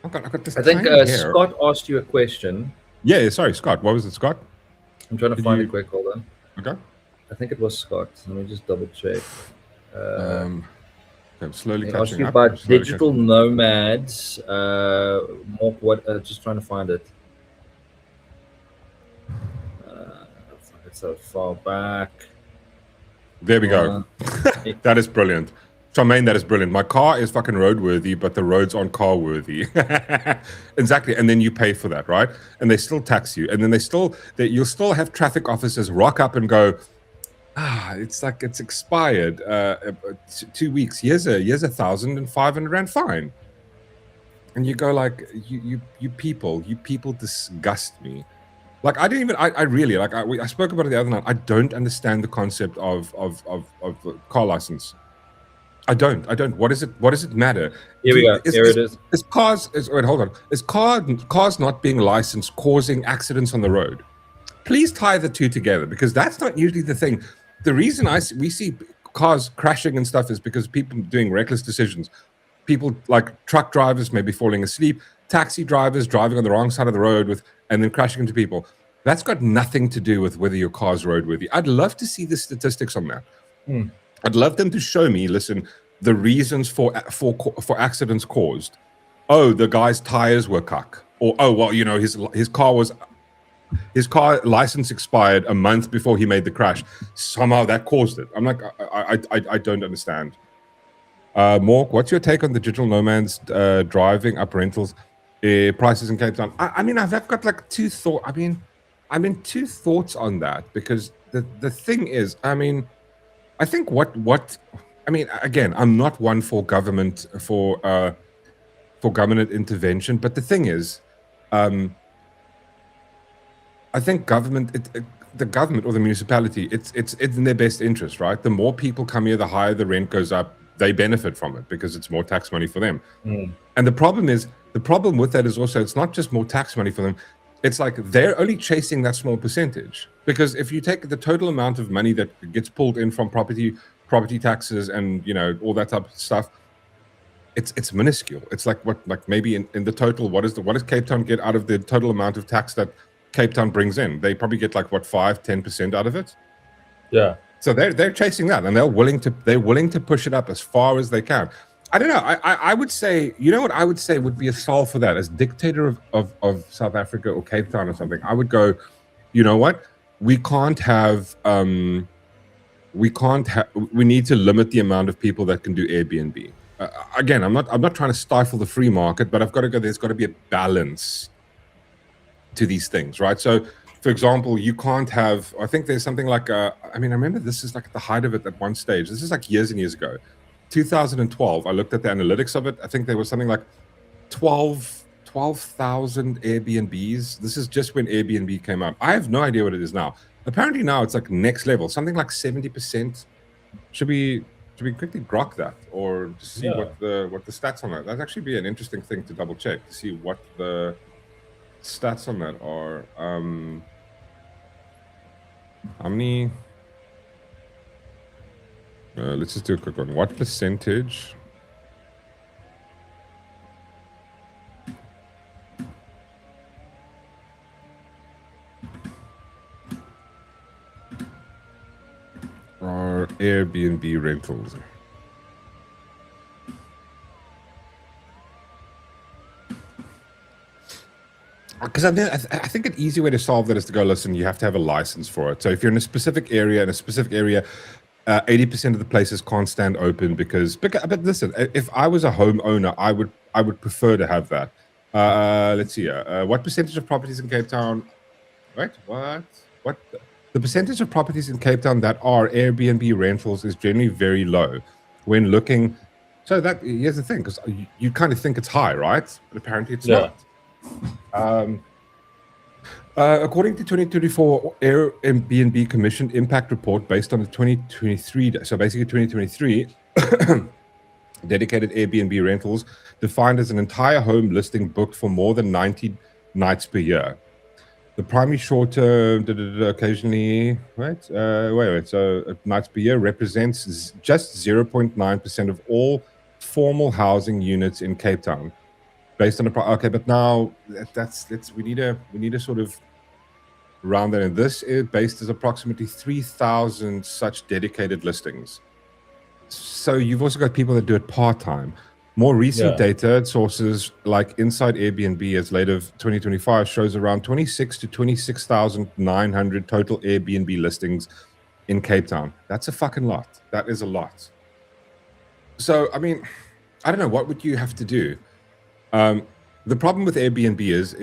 I've got this. I think Scott asked you a question. Yeah, sorry, Scott. What was it, Scott? I'm trying to find it quick. Hold on. Okay. I think it was Scott. Let me just double check. I'm slowly catching up. Asked you about digital nomads. Mork, what? Just trying to find it. It's so far back. There we go. That is brilliant. Charmaine, that is brilliant. My car is fucking roadworthy, but the roads aren't car worthy. Exactly. And then you pay for that, right? And they still tax you. And then you'll still have traffic officers rock up and go, it's like it's expired 2 weeks. Here's 1,500 rand fine. And you go like, you people disgust me. Like I really I spoke about it the other night. I don't understand the concept of car license. I don't. What does it matter? Here we go. Here it is. Wait, hold on. Is cars not being licensed causing accidents on the road? Please tie the two together, because that's not usually the thing. The reason we see cars crashing and stuff is because people doing reckless decisions. People like truck drivers maybe falling asleep, taxi drivers driving on the wrong side of the road and then crashing into people. That's got nothing to do with whether your car's roadworthy. I'd love to see the statistics on that. I'd love them to show me, listen, the reasons for accidents caused. Oh, the guy's tires were cuck. Or, oh, well, his car license expired a month before he made the crash. Somehow that caused it. I'm like, I don't understand. Mork, what's your take on the digital nomads driving up rentals prices in Cape Town? I mean, I've got like two thoughts. I'm in two thoughts on that, because the thing is, I think again, I'm not one for government government intervention, but the thing is, I think the government or the municipality, it's in their best interest, right? The more people come here, the higher the rent goes up. They benefit from it because it's more tax money for them. And the problem with that is also, it's not just more tax money for them. it's like they're only chasing that small percentage, because if you take the total amount of money that gets pulled in from property taxes and all that type of stuff, it's minuscule. It's like maybe in the total, what does Cape Town get out of the total amount of tax that Cape Town brings in? They probably get like 5-10% out of it. Yeah. So they're chasing that, and they're willing to push it up as far as they can. I don't know. I would say, what I would say would be a solve for that as dictator of South Africa or Cape Town or something. I would go, you know what? We need to limit the amount of people that can do Airbnb. Again, I'm not trying to stifle the free market, but I've got to go. There's got to be a balance to these things, right? So, for example, you can't have. I think there's something like. I remember this is like at the height of it at one stage. This is like years and years ago, 2012. I looked at the analytics of it. I think there was something like 12,000 Airbnbs. This is just when Airbnb came out. I have no idea what it is now. Apparently now it's like next level, something like 70%. Should we quickly grok that or just see what the stats on that? That'd actually be an interesting thing to double check to see what the stats on that are. How many? Let's just do a quick one. What percentage? Are Airbnb rentals? Because I think an easy way to solve that is to go, listen, you have to have a license for it. So if you're in a specific area, 80% of the places can't stand open because. But listen, if I was a homeowner, I would prefer to have that. Let's see. What percentage of properties in Cape Town? Right? What? The percentage of properties in Cape Town that are Airbnb rentals is generally very low. When looking, so that here's the thing, because you kind of think it's high, right? But apparently it's not. According to 2024 Airbnb Commission Impact Report, based on the 2023, so basically 2023, dedicated Airbnb rentals defined as an entire home listing booked for more than 90 nights per year. The primary short-term, occasionally, wait, so nights per year represents just 0.9% of all formal housing units in Cape Town. Based on okay, but now we need to sort of round that in. This is based as approximately 3,000 such dedicated listings. So you've also got people that do it part-time. More recent data sources like Inside Airbnb as late of 2025 shows around 26 to 26,900 total Airbnb listings in Cape Town. That's a fucking lot. That is a lot. So, I mean, I don't know. What would you have to do? The problem with Airbnb is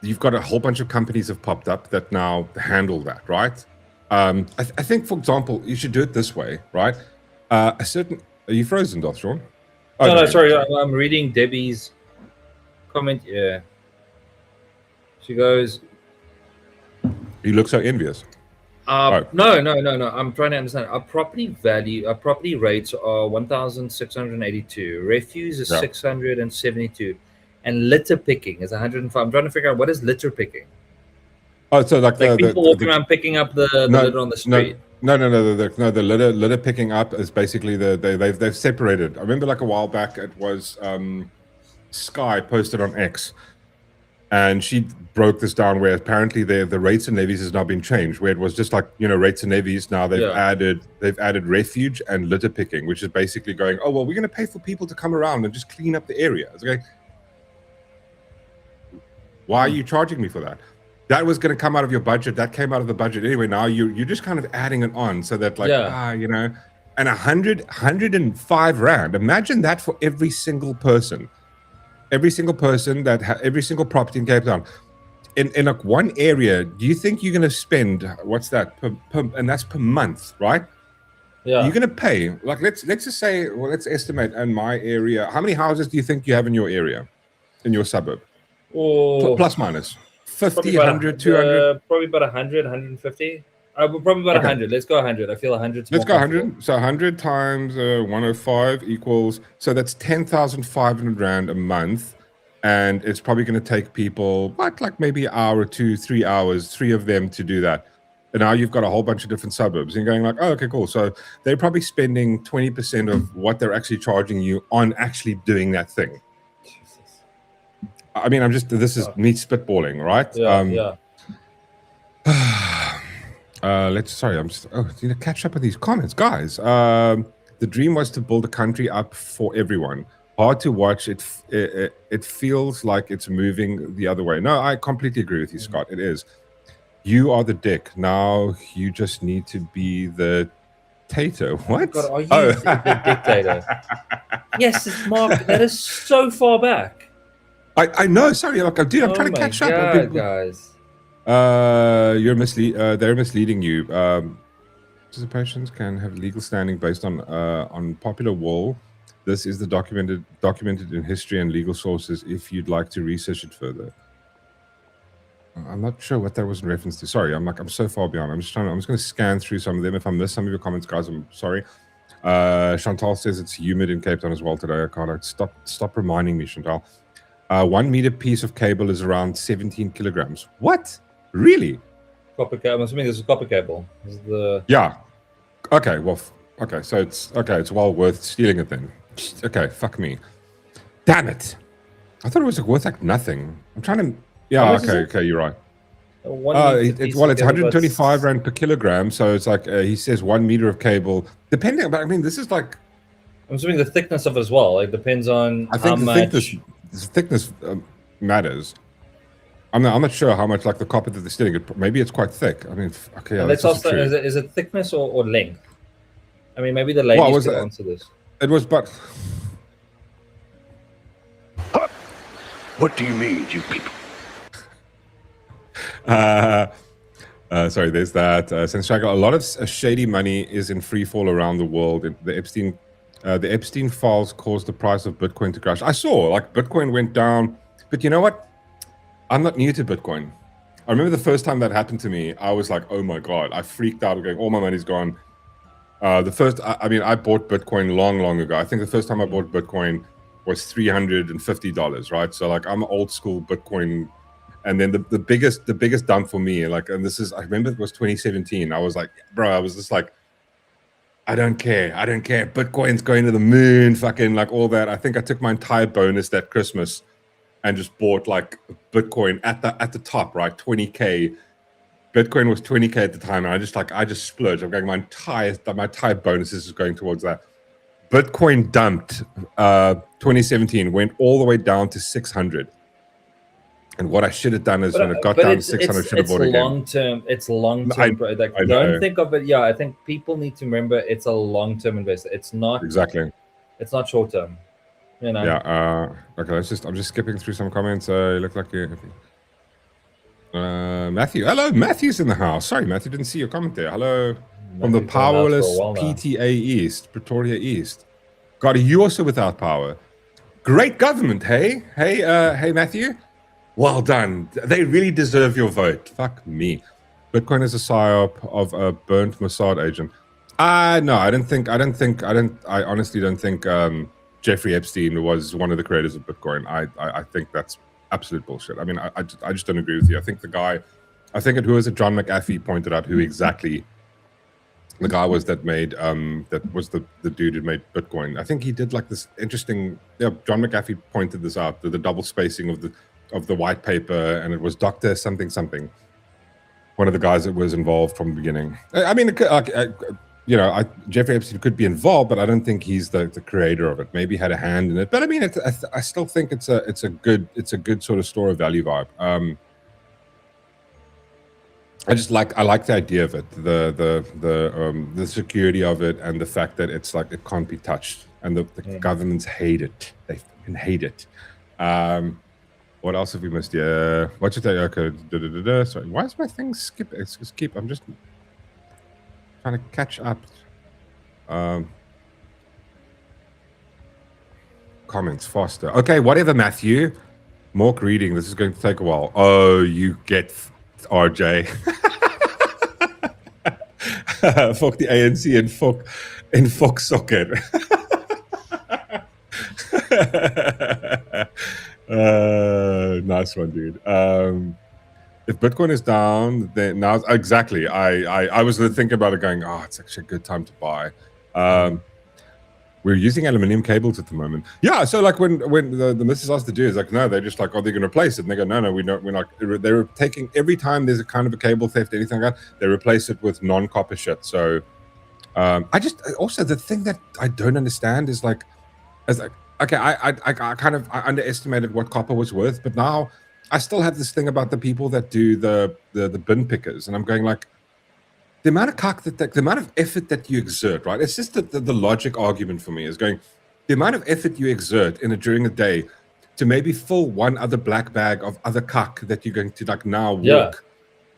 you've got a whole bunch of companies have popped up that now handle that, right? I think, for example, you should do it this way, right? Are you frozen, Sean? Oh, no, sorry. I'm reading Debbie's comment. Yeah. She goes, You look so envious. No. I'm trying to understand. Our property rates are 1,682. Refuse is 672. And litter picking is 105. I'm trying to figure out what is litter picking. Oh, so like people walking around picking up the litter on the street. No. The litter picking up is basically they've separated. I remember like a while back it was Sky posted on X, and she broke this down where apparently the rates and levies has now been changed. Where it was just like rates and levies, now they've added refuge and litter picking, which is basically going, oh well, we're going to pay for people to come around and just clean up the area. It's like, why are you charging me for that? That was going to come out of your budget. That came out of the budget anyway. Now you're just kind of adding it on so that and 105 rand. Imagine that for every single person every single property in Cape Town. In like one area, do you think you're going to spend what's that and that's per month, right? Yeah. You're going to pay like let's just say, well, let's estimate in my area. How many houses do you think you have in your area, in your suburb? Plus minus 50, 100, 200. Probably about 100, 150. Probably about 100. Let's go 100. I feel 100. Let's go 100. So 100 times 105 equals. So that's 10,500 rand a month, and it's probably going to take people like maybe an hour or 2, 3 hours, 3 of them to do that. And now you've got a whole bunch of different suburbs, and you're going like, oh, okay, cool. So they're probably spending 20% of what they're actually charging you on actually doing that thing. Jesus. I mean, this is me spitballing, right? Yeah. You know, catch up with these comments, guys. The dream was to build a country up for everyone. Hard to watch. It feels like it's moving the other way. No, I completely agree with you, Scott. It is. You are the dick. Now you just need to be the tater. What? God, are you the dictator? Yes, it's Mark. That is so far back. I know. Sorry, like, dude, I'm trying to catch up. God, guys. They're misleading you. Participations can have legal standing based on popular will. This is the documented in history and legal sources. If you'd like to research it further, I'm not sure what that was in reference to. Sorry, I'm so far behind. I'm just going to scan through some of them. If I miss some of your comments, guys, I'm sorry. Chantal says it's humid in Cape Town as well today. I can't stop reminding me, Chantal. 1 meter piece of cable is around 17 kilograms. What? Really? Copper cable. I'm assuming this is copper cable. Yeah. Okay. Well. Okay. So it's well worth stealing it then. Okay. Fuck me. Damn it. I thought it was worth like nothing. I'm trying to. Yeah. Okay. You're right. It's 125 rand per kilogram. So it's like he says 1 meter of cable. Depending, but I mean, this is like. I'm assuming the thickness of it as well. It depends on how much. The thickness matters. I'm not sure how much like the copper that they're stealing. Maybe it's quite thick. I mean, okay. Yeah, let's also is it thickness or length? I mean, maybe the ladies could answer this. It was, but. What do you mean, you people? Sorry, there's that. Since a lot of shady money is in free fall around the world. The Epstein files caused the price of Bitcoin to crash. I saw like Bitcoin went down, but you know what? I'm not new to Bitcoin. I remember the first time that happened to me, I was like, oh my God, I freaked out going, all my money's gone. I bought Bitcoin long ago. I think the first time I bought Bitcoin was $350, right? So like I'm old school Bitcoin. And then the biggest dump for me, like, and this is, I remember it was 2017. I was like, bro, I was just like, I don't care. Bitcoin's going to the moon, fucking like all that. I think I took my entire bonus that Christmas and just bought like Bitcoin at the top, right? 20K. Bitcoin was 20K at the time, and I just splurged. I'm going, my entire bonuses is going towards that. Bitcoin dumped 2017, went all the way down to 600. And what I should have done is when it got down to 600, should have bought again. It's long term. Don't think of it. Yeah, I think people need to remember it's a long term investment. It's not exactly. It's not short term. You know. Yeah. Okay. I'm just skipping through some comments. You look like you. Matthew. Hello, Matthew's in the house. Sorry, Matthew, didn't see your comment there. Hello from the powerless PTA East, Pretoria East. God, are you also without power? Great government, hey, Matthew. Well done. They really deserve your vote. Fuck me. Bitcoin is a psyop of a burnt Mossad agent. No, I honestly don't think Jeffrey Epstein was one of the creators of Bitcoin. I think that's absolute bullshit. I mean, I just don't agree with you. I think who was it? John McAfee pointed out who exactly the guy was that made that was the dude who made Bitcoin. I think he did like this interesting. Yeah, John McAfee pointed this out. The double spacing of the white paper, and it was Dr. something. One of the guys that was involved from the beginning. I mean, Jeffrey Epstein could be involved, but I don't think he's the creator of it. Maybe he had a hand in it, but I mean, I still think it's a good sort of store of value vibe. I like the idea of it, the security of it, and the fact that it's like it can't be touched, and the governments hate it. They fucking hate it. What else have we missed? Yeah, what's your take? Okay, sorry, why is my thing skip? I'm just trying to catch up. Comments faster. Okay, whatever, Matthew. Mork reading. This is going to take a while. Oh, you get RJ. Fuck the ANC and fuck soccer. Nice one, dude. If Bitcoin is down, then now exactly. I was thinking about it, going, oh, it's actually a good time to buy. We're using aluminium cables at the moment. Yeah, so like when the missus asked to do is like, no, they're just like, oh, they're going to replace it. And they go, no, we're not. They're taking every time there's a kind of a cable theft, anything like that, they replace it with non-copper shit. So also the thing that I don't understand is like, okay, I underestimated what copper was worth, but now I still have this thing about the people that do the bin pickers, and I'm going like, the amount of the amount of effort that you exert, right? It's just the logic argument for me is going, the amount of effort you exert during a day to maybe fill one other black bag of other cuck that you're going to like now walk.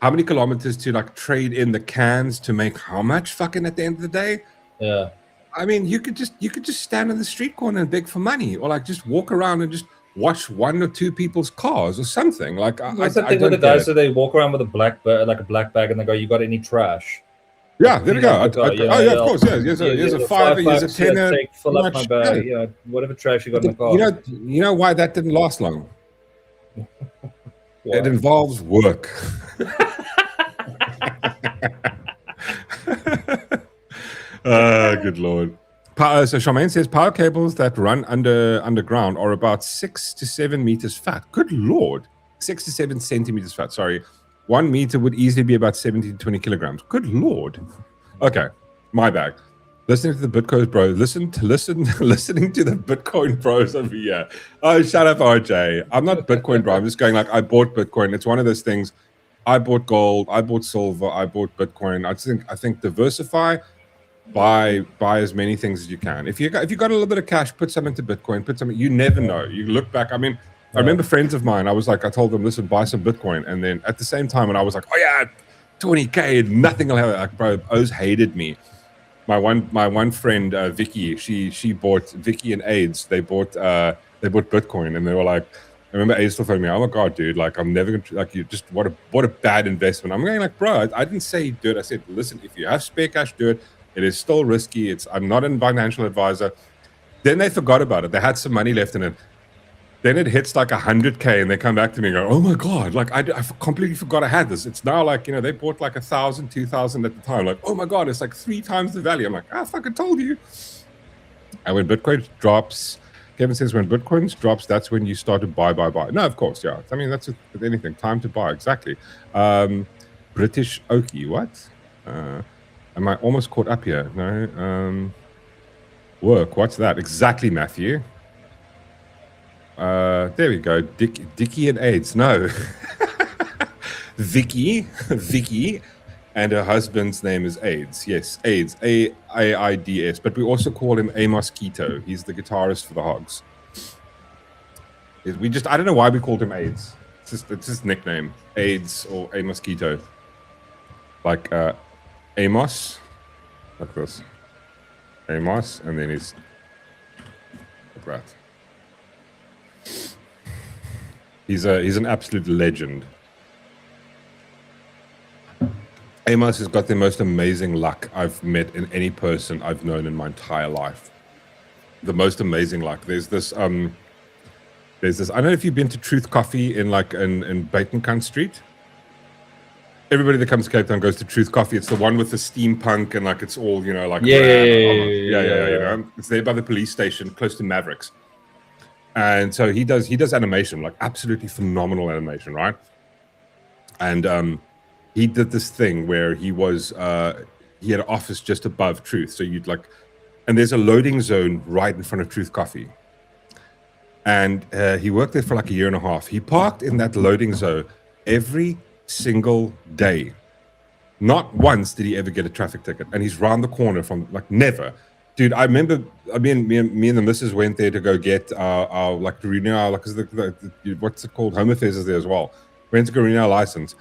How many kilometers to like trade in the cans to make how much fucking at the end of the day? Yeah. I mean, you could just stand on the street corner and beg for money, or like just walk around and just watch one or two people's cars or something. Like what's the thing with the guys that they walk around with a black bag and they go, "You got any trash?" Yeah, there we go. Of course. Yeah, here's a $5, here's a $10. Fill up my bag. You know, whatever trash you got in the car. You know why that didn't last long? It involves work. Good lord. So Charmaine says power cables that run underground are about 6 to 7 meters fat. Good lord. 6 to 7 centimeters fat. Sorry. 1 meter would easily be about 70 to 20 kilograms. Good lord. Okay. My bag. Listening to the Bitcoin bros. Listening to the Bitcoin bros over here. Oh, shut up, RJ. I'm not Bitcoin bro. I'm just going like, I bought Bitcoin. It's one of those things. I bought gold. I bought silver. I bought Bitcoin. I think diversify. Buy as many things as you can. If you got a little bit of cash, put some into Bitcoin. Put some. You never know. You look back. I mean, I remember friends of mine. I was like, I told them, listen, buy some Bitcoin, and then at the same time, and I was like, oh yeah, 20K, nothing will have. Like, bro, O's hated me. My one friend, Vicky, she bought Vicky and AIDS. They bought Bitcoin, and they were like, I remember AIDS still phoned me. Oh my god, dude! Like I'm never gonna like you. Just what a bad investment. I'm going like, bro, I didn't say do it. I said, listen, if you have spare cash, do it. It is still risky. I'm not a financial advisor. Then they forgot about it. They had some money left in it. Then it hits like 100K, and they come back to me and go, "Oh my god! Like I completely forgot I had this." It's now like they bought like 1,000, 2,000 at the time. Like, oh my god, it's like 3 times the value. I'm like, I fucking told you. And when Bitcoin drops, Kevin says, when Bitcoin drops, that's when you start to buy. No, of course, yeah. I mean, that's with anything. Time to buy, exactly. British Okie, what? Am I almost caught up here? No. Work. What's that? Exactly, Matthew. There we go. Dickie and AIDS. No. Vicky, and her husband's name is AIDS. Yes, AIDS. AIDS. But we also call him A Mosquito. He's the guitarist for the Hogs. I don't know why we called him AIDS. It's his nickname. AIDS or A Mosquito. Like Amos, like this. Amos, and then he's like that. He's an absolute legend. Amos has got the most amazing luck I've met in any person I've known in my entire life. The most amazing luck. There's this. I don't know if you've been to Truth Coffee in Batencant Street. Everybody that comes to Cape Town goes to Truth Coffee. It's the one with the steampunk and like it's all like yeah. It's there by the police station, close to Mavericks. And so he does animation, like absolutely phenomenal animation, right? And he did this thing where he had an office just above Truth. So and there's a loading zone right in front of Truth Coffee. And he worked there for like a year and a half. He parked in that loading zone every single day. Not once did he ever get a traffic ticket, and he's round the corner from never. Dude, I remember me and the missus went there to go get our renew our what's it called, Home Affairs is there as well. Went to go renew our license.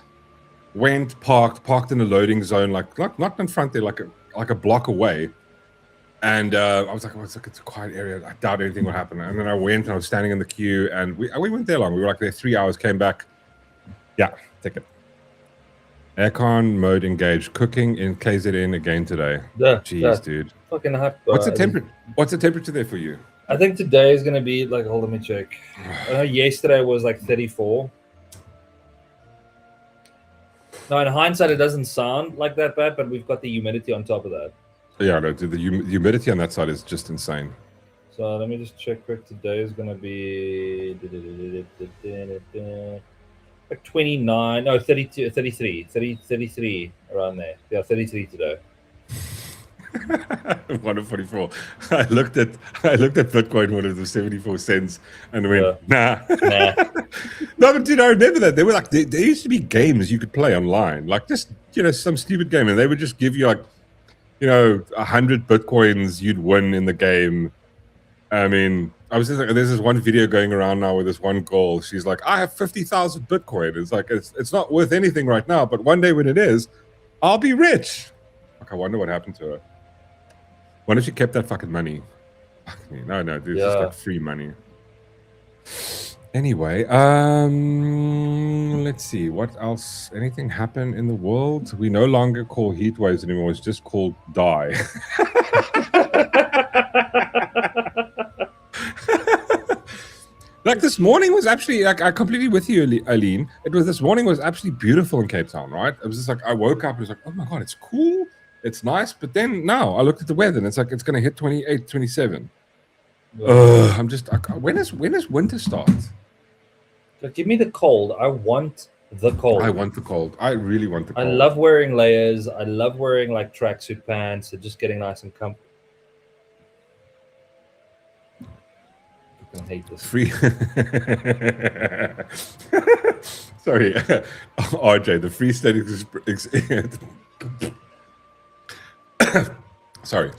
Went parked in a loading zone, not in front there, like a block away. And I was like, it's a quiet area. I doubt anything will happen. And then I went and I was standing in the queue, and we went there long. We were like there 3 hours. Came back. Yeah, ticket. Aircon mode engaged. Cooking in KZN again today. Yeah, jeez, dude. Fucking hot. What's the temperature there for you? I think today is gonna be hold on, let me check. I know yesterday was like 34. No, in hindsight, it doesn't sound like that bad, but we've got the humidity on top of that. Yeah, no, the humidity on that side is just insane. So let me just check quick. Today is going to be like 29, no, 32, 33, 33 around there. Yeah, 33 today. 144. I looked at Bitcoin when it was 74 cents and went, nah. No, but dude, I remember that. They were like, there used to be games you could play online, like just, some stupid game, and they would just give you like, 100 Bitcoins you'd win in the game. I mean, I was just like, there's this one video going around now with this one girl. She's like, I have 50,000 Bitcoin. It's like, it's not worth anything right now, but one day when it is, I'll be rich. Like, I wonder what happened to her. Wonder if she kept that fucking money. Fuck me. No, dude, it's just like free money. Anyway, let's see. What else? Anything happen in the world? We no longer call heat waves anymore. It's just called die. Like this morning was actually, like, I completely with you, Eileen. This morning was actually beautiful in Cape Town, right? It was just like, I woke up and was like, oh my God, it's cool. It's nice. But then now I looked at the weather and it's like, it's going to hit 28, 27. I'm just, when does winter start? Give me the cold. I want the cold. I want the cold. I really want the cold. I love wearing layers. I love wearing like tracksuit pants and just getting nice and comfy. I hate this. Free. Sorry, RJ. The free state sorry.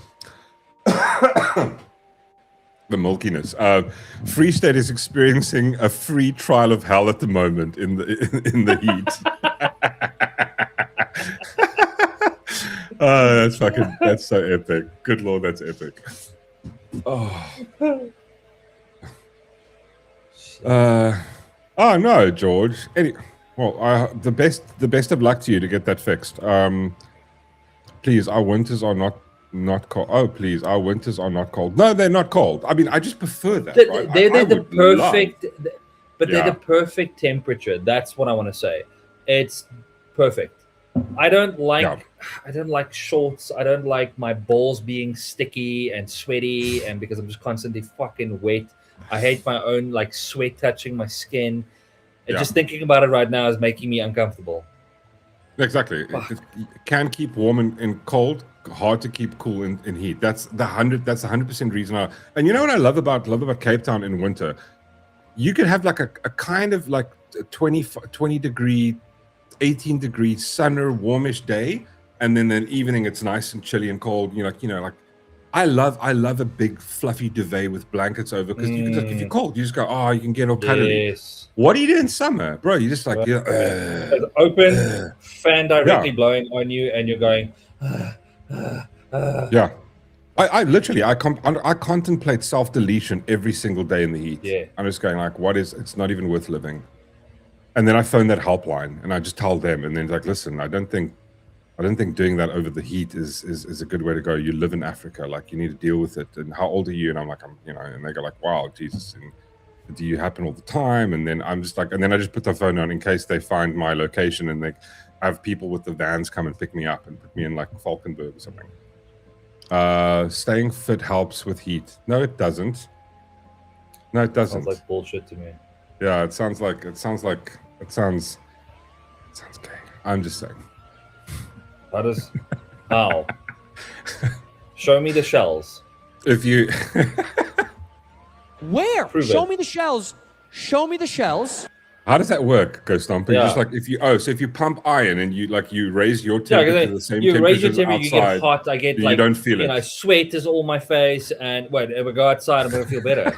The milkiness. Free State is experiencing a free trial of hell at the moment in the heat. That's so epic. Good Lord, that's epic. Oh. Oh no, George. The best of luck to you to get that fixed. Please, our winters are not cold. Oh, please, our winters are not cold. No, they're not cold. I mean, I just prefer that. Right? They're the perfect, they're the perfect temperature. That's what I want to say. It's perfect. I don't like shorts. I don't like my balls being sticky and sweaty, and because I'm just constantly fucking wet. I hate my own like sweat touching my skin. And just thinking about it right now is making me uncomfortable. Exactly. It can keep warm and cold. Hard to keep cool in heat. That's the 100% reason. And you know what I love about Cape Town in winter? You could have like a kind of like 20 degree, 18 degree sunner warmish day, and then in the evening it's nice and chilly and cold. I love a big fluffy duvet with blankets over, because you can just, if you're cold, you just go, you can get all cuddly. Yes. What do you do in summer, bro? You just like open fan directly blowing on you, and you're going. Yeah, I literally I contemplate self-deletion every single day in the heat. Yeah, I'm just going like, it's not even worth living. And then I phone that helpline and I just tell them, and then it's like, listen, I don't think doing that over the heat is a good way to go. You live in Africa, like you need to deal with it. And how old are you? And I'm like, and they go like, wow, Jesus, and do you happen all the time? And then I'm just like, and then I just put the phone on in case they find my location, and they have people with the vans come and pick me up and put me in like Falkenberg or something. Staying fit helps with heat. No, it doesn't. No, it doesn't. Sounds like bullshit to me. Yeah, it sounds gay. I'm just saying. How? Show me the shells. If you Where? Show me the shells. Show me the shells. How does that work, Ghost Stomper? Just like if you pump iron and you raise your temperature to the same temperature. You raise your temperature, you get hot. I get you don't feel it. Sweat is all my face, and if we go outside, I'm gonna feel better.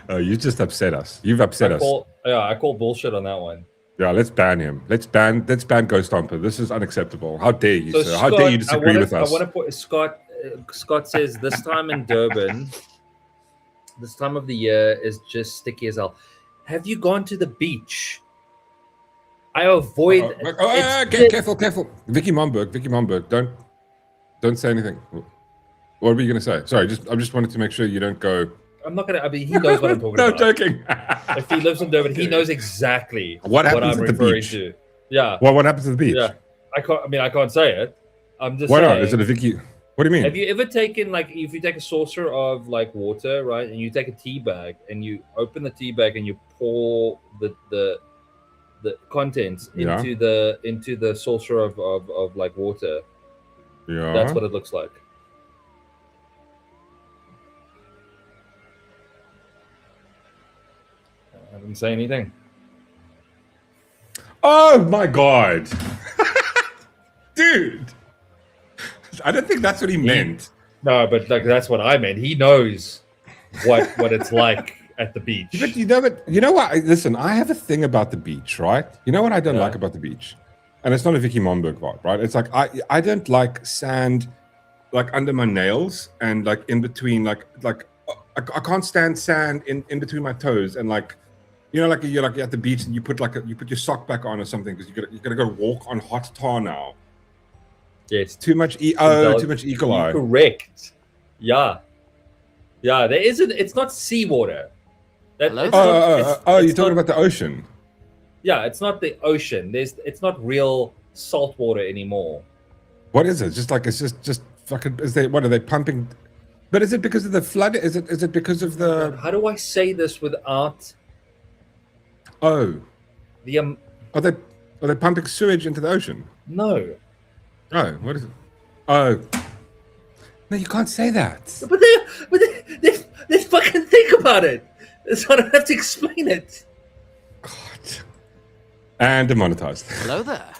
Oh, you just upset us. You've upset us. I call bullshit on that one. Yeah, let's ban him. Let's ban Ghost Stomper. This is unacceptable. How dare you, sir? How dare you disagree with us? I want to put Scott says this time in Durban, this time of the year is just sticky as hell. Have you gone to the beach? I avoid. Careful. Vicky Momberg, don't say anything. What were you going to say? Sorry, I just wanted to make sure you don't go. I'm not gonna. I mean, he knows what I'm talking No, about. joking. If he lives in Durban, he knows exactly What happens I'm at the referring beach? to. Yeah. Well, what happens at the beach? Yeah. I can't. I mean, I can't say it. I'm just Why saying. not? Is it a Vicky? What do you mean? Have you ever taken like if you take a saucer of like water, right, and you take a tea bag and you open the tea bag and you pour the contents Yeah. into the saucer of like water? Yeah. That's what it looks like. I didn't say anything. Oh my god, dude! I don't think that's what he meant. No, but like that's what I meant. He knows what it's like at the beach. But you know what? Listen, I have a thing about the beach, right? You know what I don't like about the beach, and it's not a Vicky Momberg vibe, right? It's like I don't like sand, like under my nails and like in between, like I can't stand sand in between my toes and like. You know, like you're like at the beach and you put your sock back on or something because you gotta go walk on hot tar now. Yes, Too much too much eagle eye. Correct. Yeah. There isn't. It's not seawater. Hello? You're talking about the ocean. Yeah, it's not the ocean. It's not real salt water anymore. What is it? It's just fucking. What are they pumping? But is it because of the flood? Is it because of the? How do I say this without? Oh, The are they pumping sewage into the ocean? no, Oh, what is it? Oh, no, you can't say that. but they fucking think about it. So I don't have to explain it. God. And demonetized. Hello there.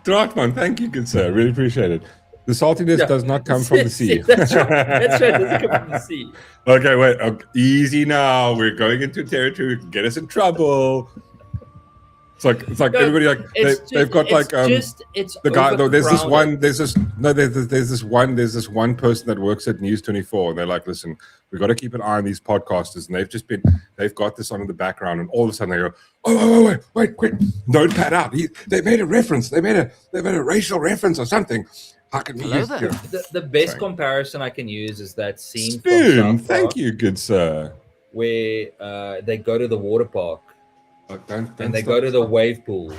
Drachtman, thank you, good sir. Really appreciate it. The saltiness does not come from the sea. That's right. That's right. It doesn't come from the sea. Okay, wait. Easy now. We're going into territory. We can get us in trouble. It's like No, everybody like they've got it's like it's the guy. Though there's this overcrowded. one. There's this one person that works at News 24, and they're like, listen, we got to keep an eye on these podcasters, and they've got this on in the background, and all of a sudden they go, oh wait, quick, notepad out. They made a reference. They made a racial reference or something. How can we use The best comparison I can use is that scene Spoon? from South Thank Park you, good sir. where they go to the water park Don't and they stop. go to the wave pool.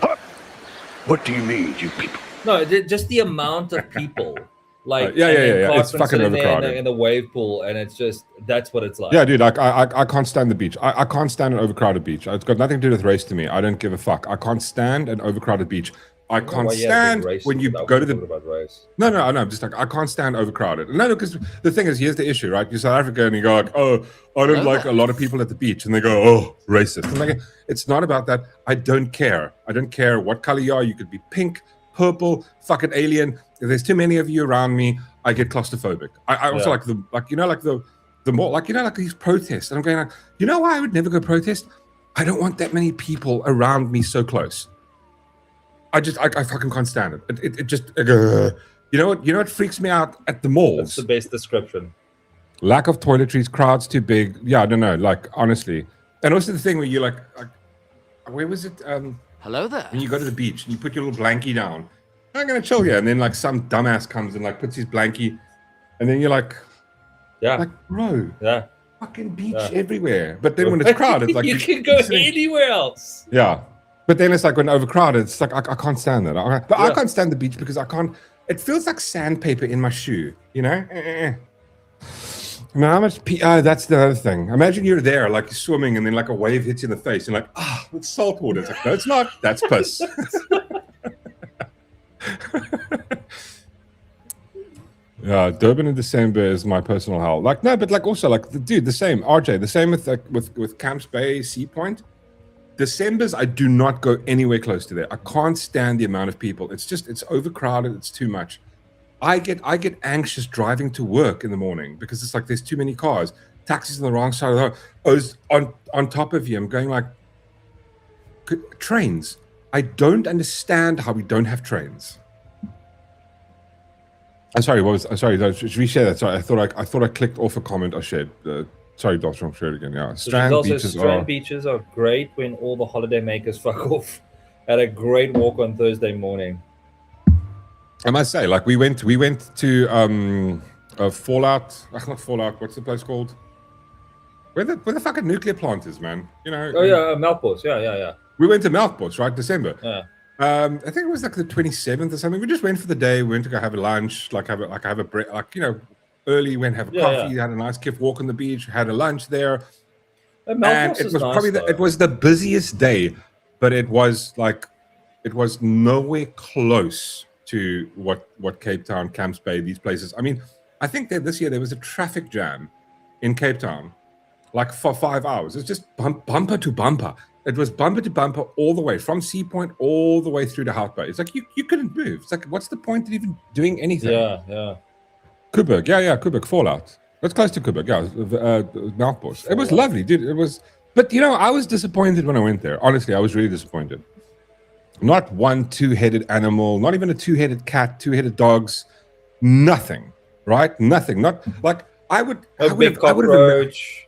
What do you mean, you people? No, just the amount of people. Like Yeah. and then It's Cartman fucking sitting there overcrowded. in the wave pool, and it's just that's what it's like. Yeah, dude, like I can't stand the beach. I can't stand an overcrowded beach. It's got nothing to do with race to me. I don't give a fuck. I can't stand an overcrowded beach. I don't know can't why you have big stand race when you without go to talking the. about race. No, I'm just like I can't stand overcrowded. No, because the thing is, here's the issue, right? You're South Africa and you go like, oh, I don't like a lot of people at the beach, and they go, oh, racist. I'm like, it's not about that. I don't care. I don't care what color you are. You could be pink, purple, fucking alien. If there's too many of you around me, I get claustrophobic. I also like the more like these protests, and I'm going like, you know why I would never go protest? I don't want that many people around me so close. I fucking can't stand it. It just you know what freaks me out at the malls? That's the best description. Lack of toiletries, crowds too big. Yeah, I don't know. Like honestly, and also the thing where you're like where was it? Hello there. When you go to the beach and you put your little blankie down, I'm gonna chill here, and then like some dumbass comes and like puts his blankie, and then you're like, bro, fucking beach everywhere. But then when it's crowded, it's like you can go anywhere else. Yeah. But then it's like when overcrowded, it's like I can't stand that. I can't stand the beach because I can't. It feels like sandpaper in my shoe, you know. I mean, how much? That's the other thing. Imagine you're there, like you're swimming, and then like a wave hits you in the face, and like, it's salt water. It's like, no, it's not. That's piss. Yeah, Durban in December is my personal hell. Like no, but like also like the same RJ, the same with like with Camps Bay, Sea Point. December's, I do not go anywhere close to there. I can't stand the amount of people. It's overcrowded. It's too much. I get anxious driving to work in the morning because it's like there's too many cars. Taxis on the wrong side of the road. On top of you. I'm going like trains. I don't understand how we don't have trains. I'm sorry. Sorry. Should we share that? Sorry. I thought I clicked off a comment I shared. Sorry, Doctor, I'm sure again. Yeah, Strand beaches are great when all the holiday makers fuck off. Had a great walk on Thursday morning. I must say, like we went to Fallout. Not Fallout. What's the place called? Where the fucking nuclear plant is, man. You know. Oh yeah, Melkbos. Yeah. We went to Melkbos, right? December. Yeah. I think it was like the 27th or something. We just went for the day. We went to go have a lunch, have a break, early. Went have a coffee. Had a nice kiff walk on the beach. Had a lunch there. And it was probably it was the busiest day, but it was nowhere close to what Cape Town, Camps Bay, these places. I mean, I think that this year there was a traffic jam in Cape Town, like for 5 hours. It's just bumper to bumper. It was bumper to bumper all the way from Sea Point all the way through to Hout Bay. It's like you couldn't move. It's like, what's the point of even doing anything? Yeah. Kuburg, Kuburg, Fallout. That's close to Kuburg, Melkbos. It was lovely, dude. It was, but I was disappointed when I went there. Honestly, I was really disappointed. Not one two-headed animal, not even a two-headed cat, two-headed dogs, nothing, right? Nothing. Not like I would have cockroach.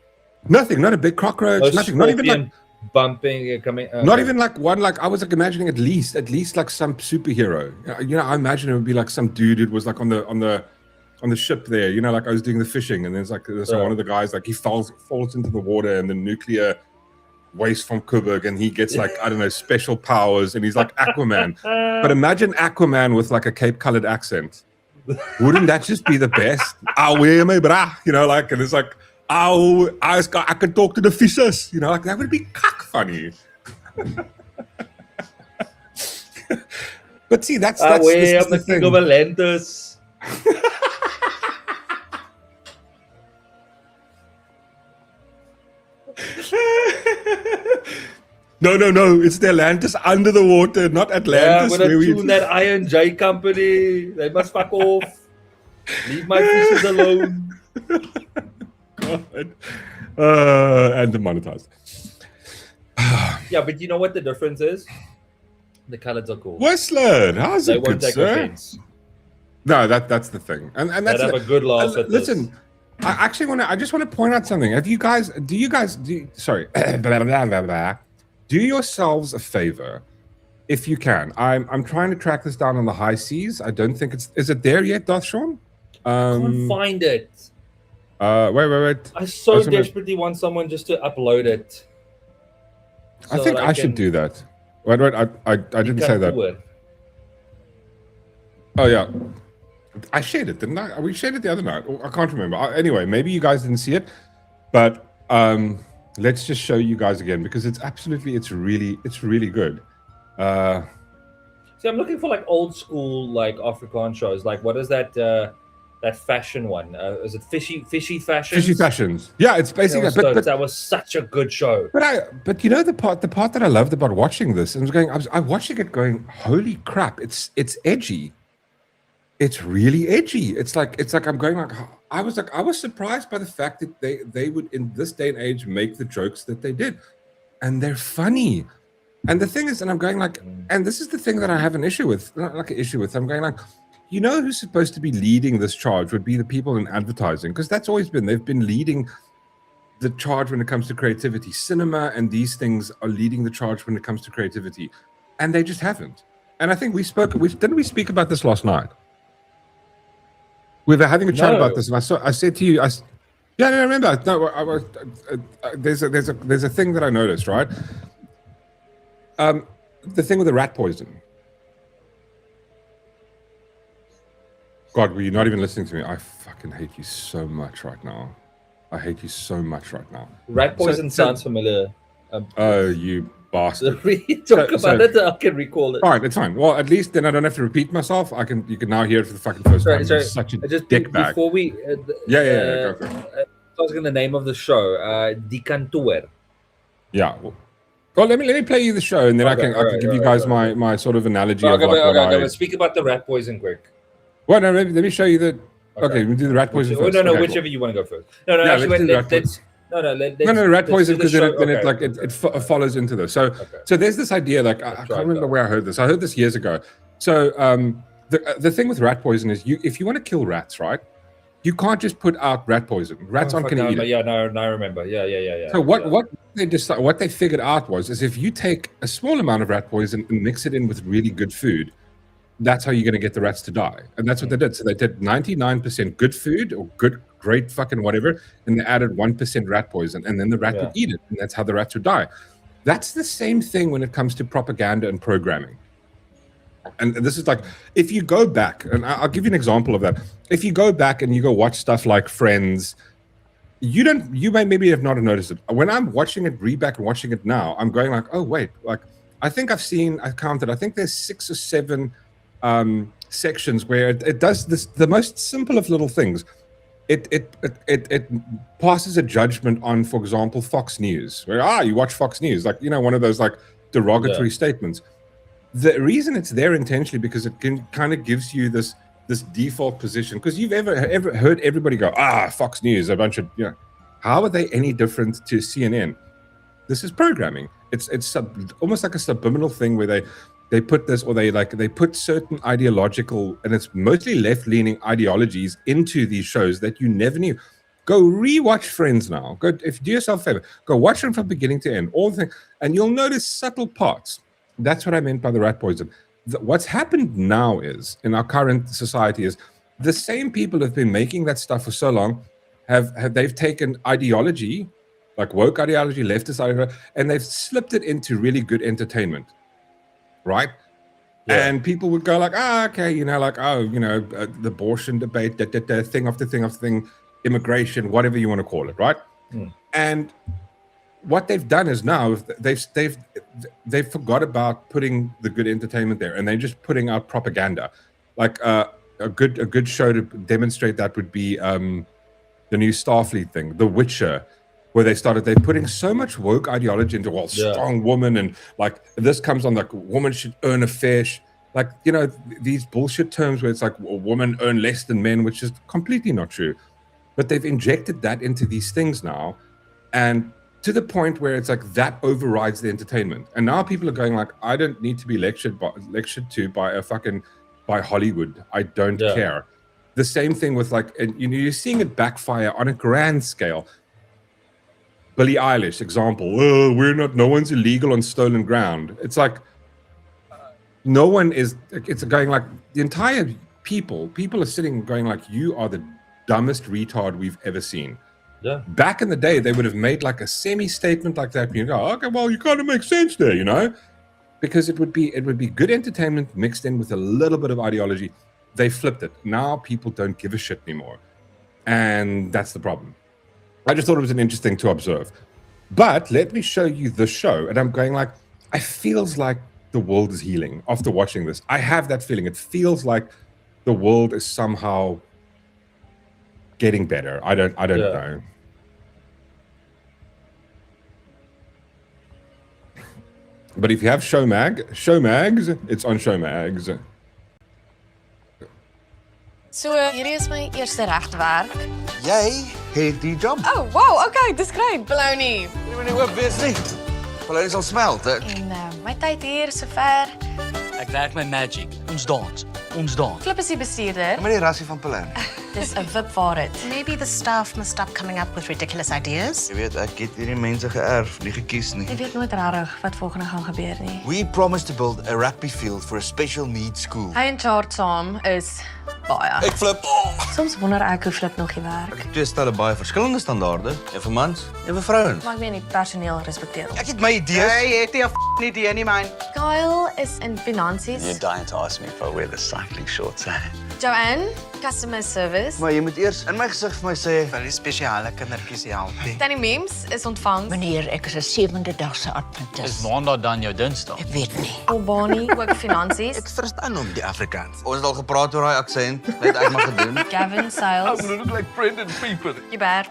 Nothing. Not a big cockroach. Nothing. Not even like bumping coming. Okay. Not even like one. Like I was like imagining at least like some superhero. I imagine it would be like some dude who was like on the ship there. Like I was doing the fishing, and there's one of the guys like he falls into the water, and the nuclear waste from Kuburg, and he gets like I don't know special powers, and he's like Aquaman. But imagine Aquaman with like a Cape colored accent. Wouldn't that just be the best? Away, my bra, and it's like. Oh, I could talk to the fishes, like that would be cock funny. But see, that's I'm the the thing. king of Atlantis. No, it's the Atlantis under the water, not Atlantis. I'm gonna tune that Iron J company. They must fuck off. Leave my fishes alone. And demonetized. Yeah, but you know what the difference is? The colors are cool. Whistler, how's They it won't good, take sir? offense. No, that's the thing, and that's They'd have a good laugh at listen. this. I just want to point out something. Do you guys do yourselves a favor if you can? I'm trying to track this down on the high seas. I don't think is it there yet, Darth Sean? I can't find it. Wait. I so desperately want someone just to upload it. I think I should do that. Wait, I didn't say that. Oh yeah, I shared it, didn't I? We shared it the other night. I can't remember. Anyway, maybe you guys didn't see it, but let's just show you guys again because it's really good. See, I'm looking for like old school like Afrikaans shows. Like what is that? That fashion one. Is it fishy fashion? Fishy fashions. Yeah, it's basically. But that was such a good show. But the part that I loved about watching this, and I'm watching it going, holy crap! It's edgy. It's really edgy. It's like I'm going like I was surprised by the fact that they would in this day and age make the jokes that they did, and they're funny. And the thing is, and I'm going like, and this is the thing that I have an issue with, not like an issue with. I'm going like. Who's supposed to be leading this charge would be the people in advertising, because that's always been, they've been leading the charge when it comes to creativity. Cinema and these things are leading the charge when it comes to creativity, and they just haven't. And I think didn't we speak about this last night? We were having a chat about this, and I said to you, I remember. No, there's a thing that I noticed, right? The thing with the rat poison. God, were you not even listening to me? I fucking hate you so much right now. I hate you so much right now. Rat poison sounds familiar. Oh, you bastard. We talk about it, I can recall it. Fine, it's fine. Well, at least then I don't have to repeat myself. You can now hear it for the fucking first time. Sorry. Such a just dick bag. Before we... Yeah, go for it. I was going the name of the show. Die Kantoor. Yeah. Well, let me play you the show, and then I can give you guys my sort of analogy of Okay, speak about the rat poison quick. Well, no, let me show you the. Okay, we do the rat poison first. No, okay, whichever you want to go first. No, yeah, actually, let's rat poison because it follows into this. So there's this idea, like I can't remember where I heard this. I heard this years ago. So the thing with rat poison is if you want to kill rats, right? You can't just put out rat poison. Rats aren't going to eat it. Yeah, no, I remember. Yeah. So what they figured out is if you take a small amount of rat poison and mix it in with really good food, that's how you're going to get the rats to die. And that's what they did. So they did 99% good food or great fucking whatever, and they added 1% rat poison, and then the rat would eat it, and that's how the rats would die. That's the same thing when it comes to propaganda and programming. And this is like, if you go back, and I'll give you an example of that. If you go back and you go watch stuff like Friends, you may maybe have not noticed it. When I'm watching it, back and watching it now, I'm going like, oh wait, like I think I counted, I think there's 6 or 7 sections where it does this, the most simple of little things. It passes a judgment on, for example, Fox News, where you watch Fox News, like, you know, one of those like derogatory statements. The reason it's there intentionally because it kind of gives you this default position, because you've ever heard everybody go, Fox News, a bunch of, you know, how are they any different to CNN? This is programming. It's almost like a subliminal thing where they put this, or they put certain ideological, and it's mostly left-leaning ideologies into these shows that you never knew. Go rewatch Friends now. Do yourself a favor. Go watch them from beginning to end, all the things, and you'll notice subtle parts. That's what I meant by the rat poison. What's happened now is, in our current society, is the same people who've been making that stuff for so long they've taken ideology, like woke ideology, leftist ideology, and they've slipped it into really good entertainment. Right? Yeah. And people would go like, okay, you know, like, the abortion debate, thing after thing after thing, immigration, whatever you want to call it, right? And what they've done is now they've forgot about putting the good entertainment there, and they're just putting out propaganda. Like a good show to demonstrate that would be the new Starfleet thing, The Witcher, where they're putting so much woke ideology into strong woman, and like this comes on like woman should earn a fair like, you know, these bullshit terms where it's like women earn less than men, which is completely not true. But they've injected that into these things now, and to the point where it's like that overrides the entertainment. And now people are going like, I don't need to be lectured to by Hollywood. I don't care. The same thing with like, and you know, you're seeing it backfire on a grand scale. Billie Eilish example. No one's illegal on stolen ground. It's like no one is. It's going like the entire people are sitting going like, you are the dumbest retard we've ever seen. Yeah. Back in the day, they would have made like a semi-statement like that. And you go, okay, well, you kind of make sense there, you know, because it would be good entertainment mixed in with a little bit of ideology. They flipped it. Now people don't give a shit anymore, and that's the problem. I just thought it was an interesting to observe. But let me show you the show. And I'm going like, I feels like the world is healing after watching this. I have that feeling. It feels like the world is somehow getting better. I don't know. But if you have Showmags, it's on Showmags. So, hierdie is my eerste regte werk. Jy het die job. Oh, wow, okay, dis great. Bologna. Jy moet nie oop wees nie. Bologna sal smelt, hè. En my tyd hier is sover. Ek werk my magic. Ons dans. Flip is die bestuurder. Met die rassie van Bologna. Dis 'n wip waar dit. Maybe the staff must stop coming up with ridiculous ideas. Jy weet, ek het hierdie mense geërf, nie gekies nie. Jy weet nooit regtig wat volgende gaan gebeur nie. We promised to build a rugby field for a special needs school. Hy en Chart saam is baie. Ek flip. Soms wonder ek hoe flip nog die werk. Ek het 2 stelle baie verskillende standaarde. Een vir mans, een vir vrouens. Maar ek meen die personeel respekteer ons. Ek het my idees. Jy het nie 'n idee nie, man. Kyle is in finansies. You're dying to ask me if I wear the cycling shorts. Joanne, customer service. Maar jy moet eers in my gesig vir my sê, Vir die spesiale kindertjies help. Tannie Mems is ontvangs. Meneer, ek is 'n 7de dagse adventis. Is maandag dan jou dinsdag? Ek weet nie. Albani ook finansies. Ek verstaan hom die Afrikaans. ons het al gepraat oor daai aksent, net ek maar gedoen. Gavin sales. look like Brendan Pieper. Jyber.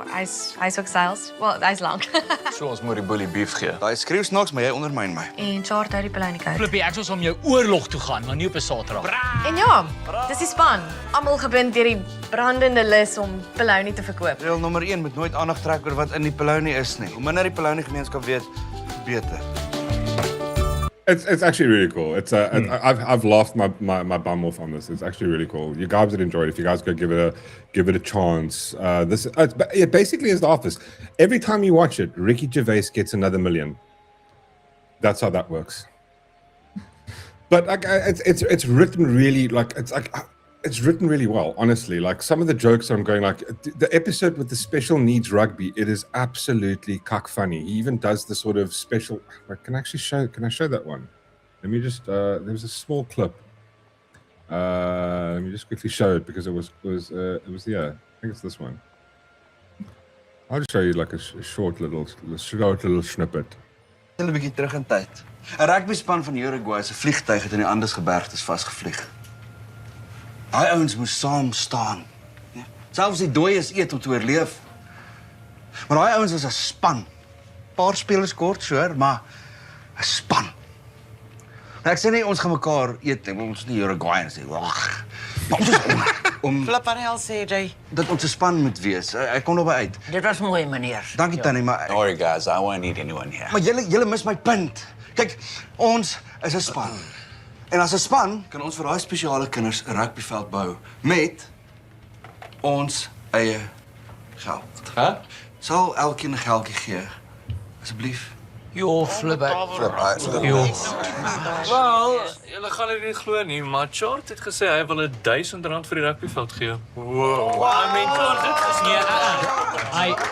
Hy's ook sales. Well, hy's lank. So ons moet die bully beef gee. Daai skreeu snaaks, maar jy ondermyn my. En Chart hou die Bologna uit. Flippie, ek was om jou oorlog toe gaan, maar nie op 'n Saterdag. En ja, dis die span. Almal gebind deur die brandende lus om Bologna te verkoop. Reël nommer 1 moet nooit aandag trek oor wat in die Bologna is nie. Hoe minder die Bologna gemeenskap weet, beter. It's actually really cool. It's I've laughed my bum off on this. It's actually really cool. You guys would enjoy it if you guys go give it a chance. It basically is The Office. Every time you watch it, Ricky Gervais gets another $1 million. That's how that works. But like, it's written really like it's written really well. Honestly, like some of the jokes I'm going like the episode with the special needs rugby. It is absolutely cuck funny. He even does the sort of special. Can I show that one? Let me just. There's a small clip. Let me just quickly show it because it was yeah. I think it's this one. I'll just show you like a short little snippet. 'n bietjie terug in tyd. 'n Rugby span van Uruguay se vliegtuig het in die Andesgebergtes vasgevlieg. Daai ouens moes saam staan. Ja. Selfs die dooies eet om te oorleef. Maar daai ouens was 'n span. Paar spelers kort, sure, maar 'n span. Nou, ek sê nie ons gaan mekaar eet nie, ons is nie Uruguayans nie. Wag. Maar ons is om Flip aan hel sê jy. dat ons 'n span moet wees. Ek kom nog by uit. Dit was mooi, meneer. Dankie Tannie, maar Don't worry, guys. I won't need anyone here. maar julle mis my punt. Kyk, ons is 'n span. En as 'n span kan ons vir daai spesiale kinders 'n rugbyveld bou met ons eie geld. Huh? Sal elkeen 'n geldjie gee? Asseblief. Jo, flip uit. Jo. Wel, julle gaan dit nie glo nie, maar Chart het gesê hy wil R1000 vir die rugbyveld gee. Wow. I mean, Chart het gesê.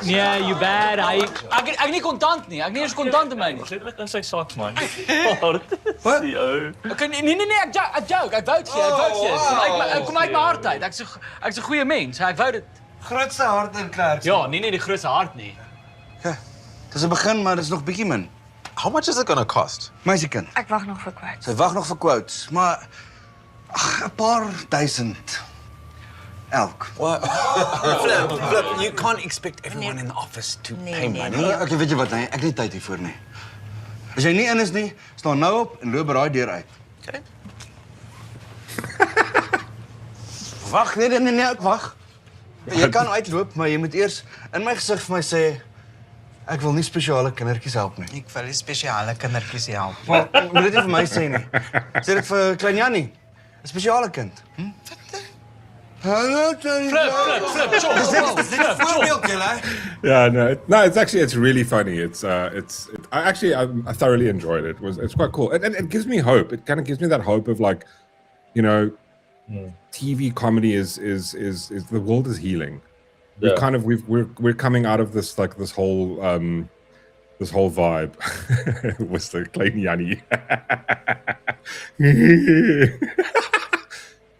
Nee, you bad. Ek nie kontant nie. Ek nie eens kontant in my nie. Sit dit in sy sak, man. Wat? Okay, nee, ek joke. Ek wou dit gee. Kom uit my hart uit. Ek's 'n goeie mens. Ek wou dit. Grootste hart in Klerk. Ja, nie die grootste hart nie. Dis 'n begin, maar dis nog bietjie min. How much is it gonna cost? Meisiekind, Ek wag nog vir quotes. sy wag nog vir quotes, maar ag, 'n paar duisend elk. What? Flip, you can't expect everyone in the office to pay money. Okay, weet jy wat, nee, ek het nie tyd hiervoor nie. As jy nie in is nie, staan nou op en loop by daai deur uit. Okay. Wag, nee, ek wag. Jy kan uitloop, maar jy moet eers in my gesig vir my sê ek wil nie spesiale kindertjies help nie. Ek wil nie spesiale kindertjies help. Maar moet dit nie vir my sê nie. Sê dit vir klein Jannie, 'n spesiale kind. Hallo, Yeah, no, it's really funny. I thoroughly enjoyed it. It's quite cool, and it gives me hope. It kind of gives me that hope of like, you know, TV comedy is the world is healing. Yeah. We're coming out of this like this whole vibe with the klein Jannie.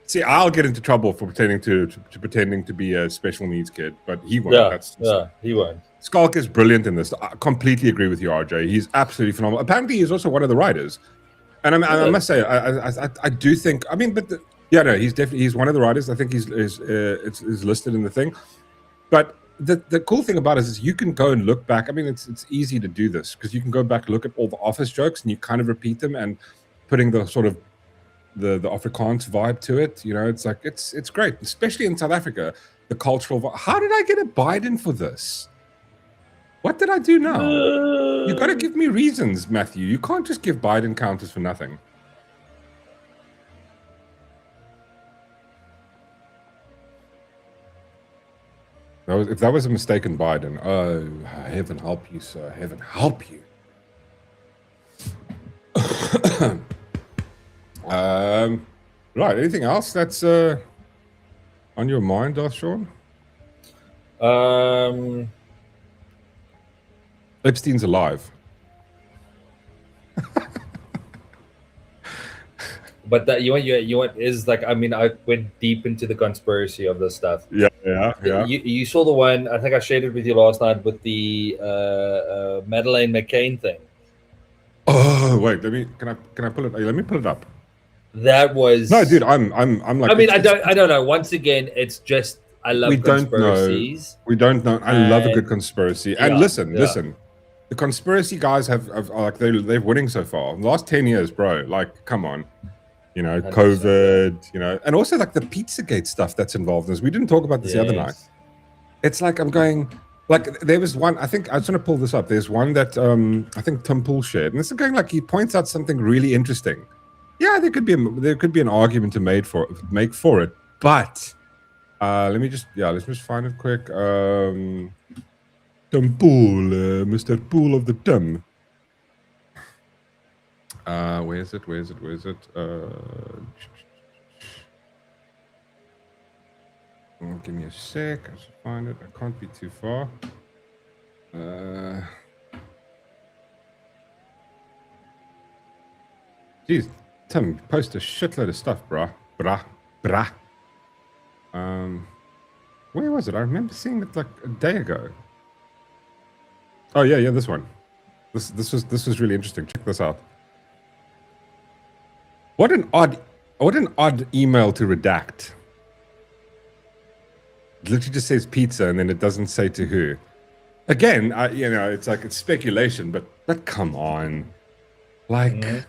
See, I'll get into trouble for pretending to be a special needs kid, but he won't. He won't. Skalk is brilliant in this. I completely agree with you, RJ. He's absolutely phenomenal. Apparently, he's also one of the writers, and I must say, I do think. I mean, but he's one of the writers. I think he's listed in the thing. But the cool thing about it is you can go and look back. I mean, it's easy to do this because you can go back and look at all the Office jokes and you kind of repeat them and putting the sort of the Afrikaans vibe to it. You know, it's like it's great, especially in South Africa. The cultural vibe. How did I get a Biden for this? What did I do now? You got to give me reasons, Matthew. You can't just give Biden counters for nothing. If that was a mistaken Biden, oh, heaven help you, sir. Heaven help you. Right, anything else that's on your mind, Sean? Epstein's alive. But that you want is like, I mean, I went deep into the conspiracy of this stuff. Yeah. You saw the one, I think I shared it with you last night with the Madeleine McCain thing. Oh wait, can I pull it? Let me pull it up. That was no, dude. I'm like. I mean, I don't know. Once again, it's just I love conspiracies. We don't know. I love a good conspiracy. And listen, the conspiracy guys have like they're winning so far. The last 10 years, bro. Like, come on. You know, 100%. COVID, you know, and also like the Pizzagate stuff that's involved in this. We didn't talk about this the other night. It's like I'm going, like there was one, I think, I just want to pull this up. There's one that I think Tim Pool shared. And it's going like he points out something really interesting. Yeah, there could be an argument to make for it. But let's just find it quick. Tim Pool, Mr. Pool of the Tim. Where is it? Give me a sec. I should find it. I can't be too far. Geez, Tim, post a shitload of stuff, brah. Where was it? I remember seeing it like a day ago. Oh yeah, this one. This was really interesting. Check this out. What an odd email to redact. It literally just says pizza and then it doesn't say to who. Again, it's like it's speculation, but come on, like,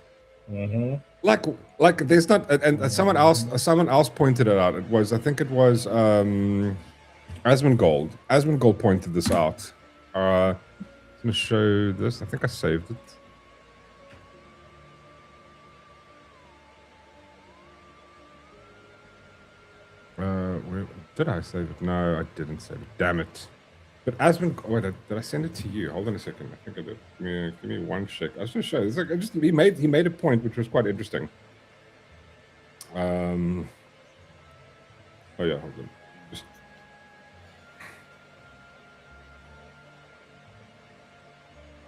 like there's not. And someone else pointed it out. I think it was Asmongold. Asmongold pointed this out. I'm gonna show this. I think I saved it. Where did I save it? No, I didn't save it. Damn it. But wait, did I send it to you? Hold on a second. I think I did. Give me one check. I was going to show you. It's like he made a point which was quite interesting. Oh yeah, hold on.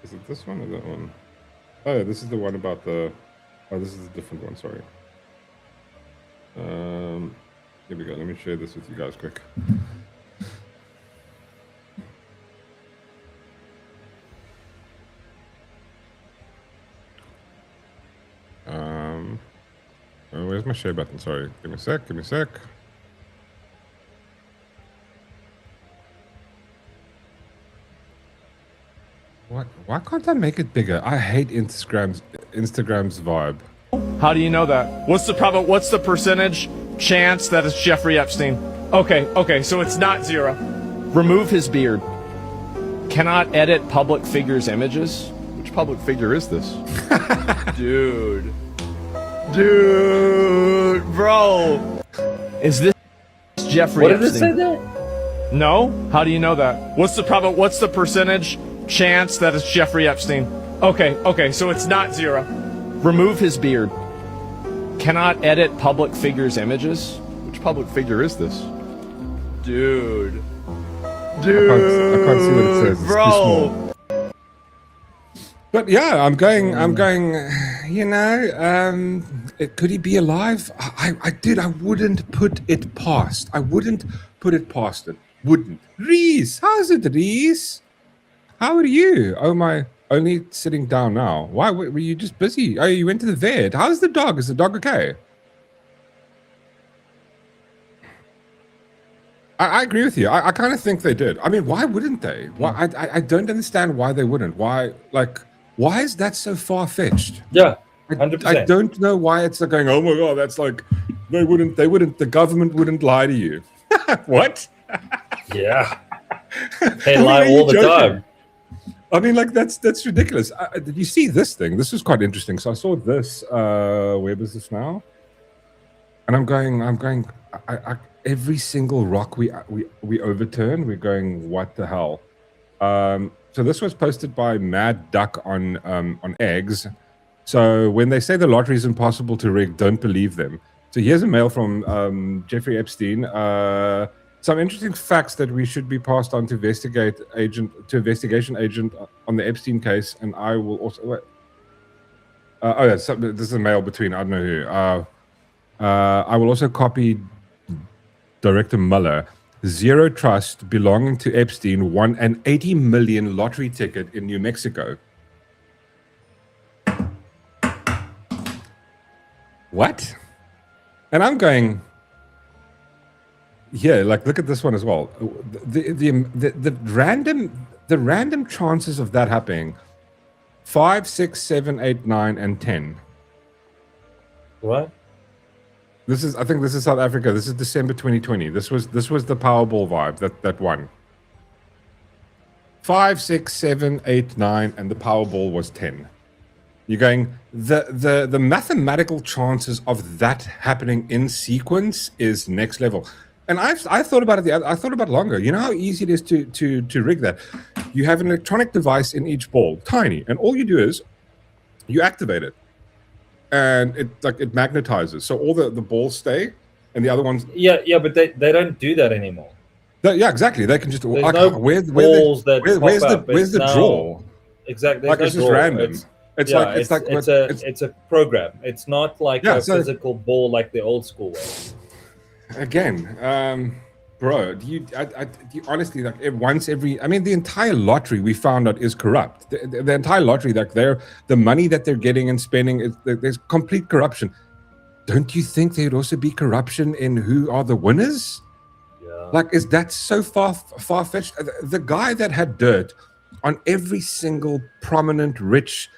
Is it this one or that one? Oh yeah, this is the one about the. Oh, this is a different one. Sorry. Here we go. Let me share this with you guys quick. Where's my share button? Sorry. Give me a sec. What? Why can't I make it bigger? I hate Instagram's vibe. How do you know that? What's the percentage chance that it's Jeffrey Epstein? Okay, so it's not 0. Remove his beard. Cannot edit public figures' images. Which public figure is this? Dude, bro. Is this Jeffrey What did it Epstein? say there? No? How do you know that? What's the percentage chance that it's Jeffrey Epstein? Okay, so it's not 0. Remove his beard. Cannot edit public figures' images. Which public figure is this? Dude, I can't see what it says. It's too small. But yeah, I'm going. Could he be alive? I wouldn't put it past. Wouldn't. Reese, how's it, Reese? How are you? Oh my, only sitting down now. Why were you just busy? Oh, you went to the vet. How's the dog? Is the dog okay? I agree with you. I kind of think they did. I mean, why wouldn't they? Why? I don't understand why they wouldn't. Why is that so far-fetched? Yeah, 100%. I don't know why it's like going, oh my God, that's like, they wouldn't, the government wouldn't lie to you. What? Yeah. They lie all the time. I mean, like, that's ridiculous. Did you see this thing? This was quite interesting. So I saw this, where was this now? And I'm going, every single rock we overturn, we're going, what the hell? So this was posted by Mad Duck on Eggs. So when they say the lottery is impossible to rig, don't believe them. So here's a mail from Jeffrey Epstein. Some interesting facts that we should be passed on to investigation agent on the Epstein case, and I will also. Wait. This is a mail between I don't know who. I will also copy Director Mueller. Zero Trust belonging to Epstein won an 80 million lottery ticket in New Mexico. What? And I'm going, yeah, like look at this one as well. The random chances of that happening, 5, 6, 7, 8, 9, and 10. What? I think this is South Africa. This is December 2020. This was the Powerball vibe that won. 5, 6, 7, 8, 9, and the Powerball was 10. You're going, the mathematical chances of that happening in sequence is next level. And I thought about it. I thought about it longer. You know how easy it is to rig that. You have an electronic device in each ball, tiny, and all you do is you activate it. and it magnetizes. So all the balls stay, and the other ones. Yeah, but they don't do that anymore. Yeah, exactly. They can just. There's no balls that where's pop up. where's the It's draw? now- Exactly. Like there's it's no just draw. random. It's a program. It's not like Yeah, a so- physical ball like the old school way. Again, bro, do you honestly like once every? I mean, the entire lottery we found out is corrupt. The entire lottery, like the money that they're getting and spending, there's complete corruption. Don't you think there'd also be corruption in who are the winners? Yeah. Like, is that so far-fetched? The guy that had dirt on every single prominent rich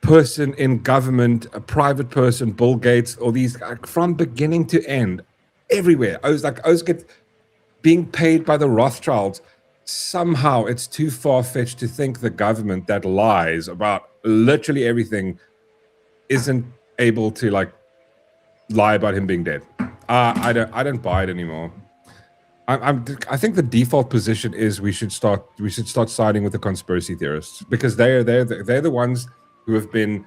person in government, a private person, Bill Gates, all these, from beginning to end, everywhere. I was being paid by the Rothschilds. Somehow it's too far-fetched to think the government that lies about literally everything isn't able to like lie about him being dead. I don't buy it anymore. I think the default position is we should start siding with the conspiracy theorists, because they're the ones who have been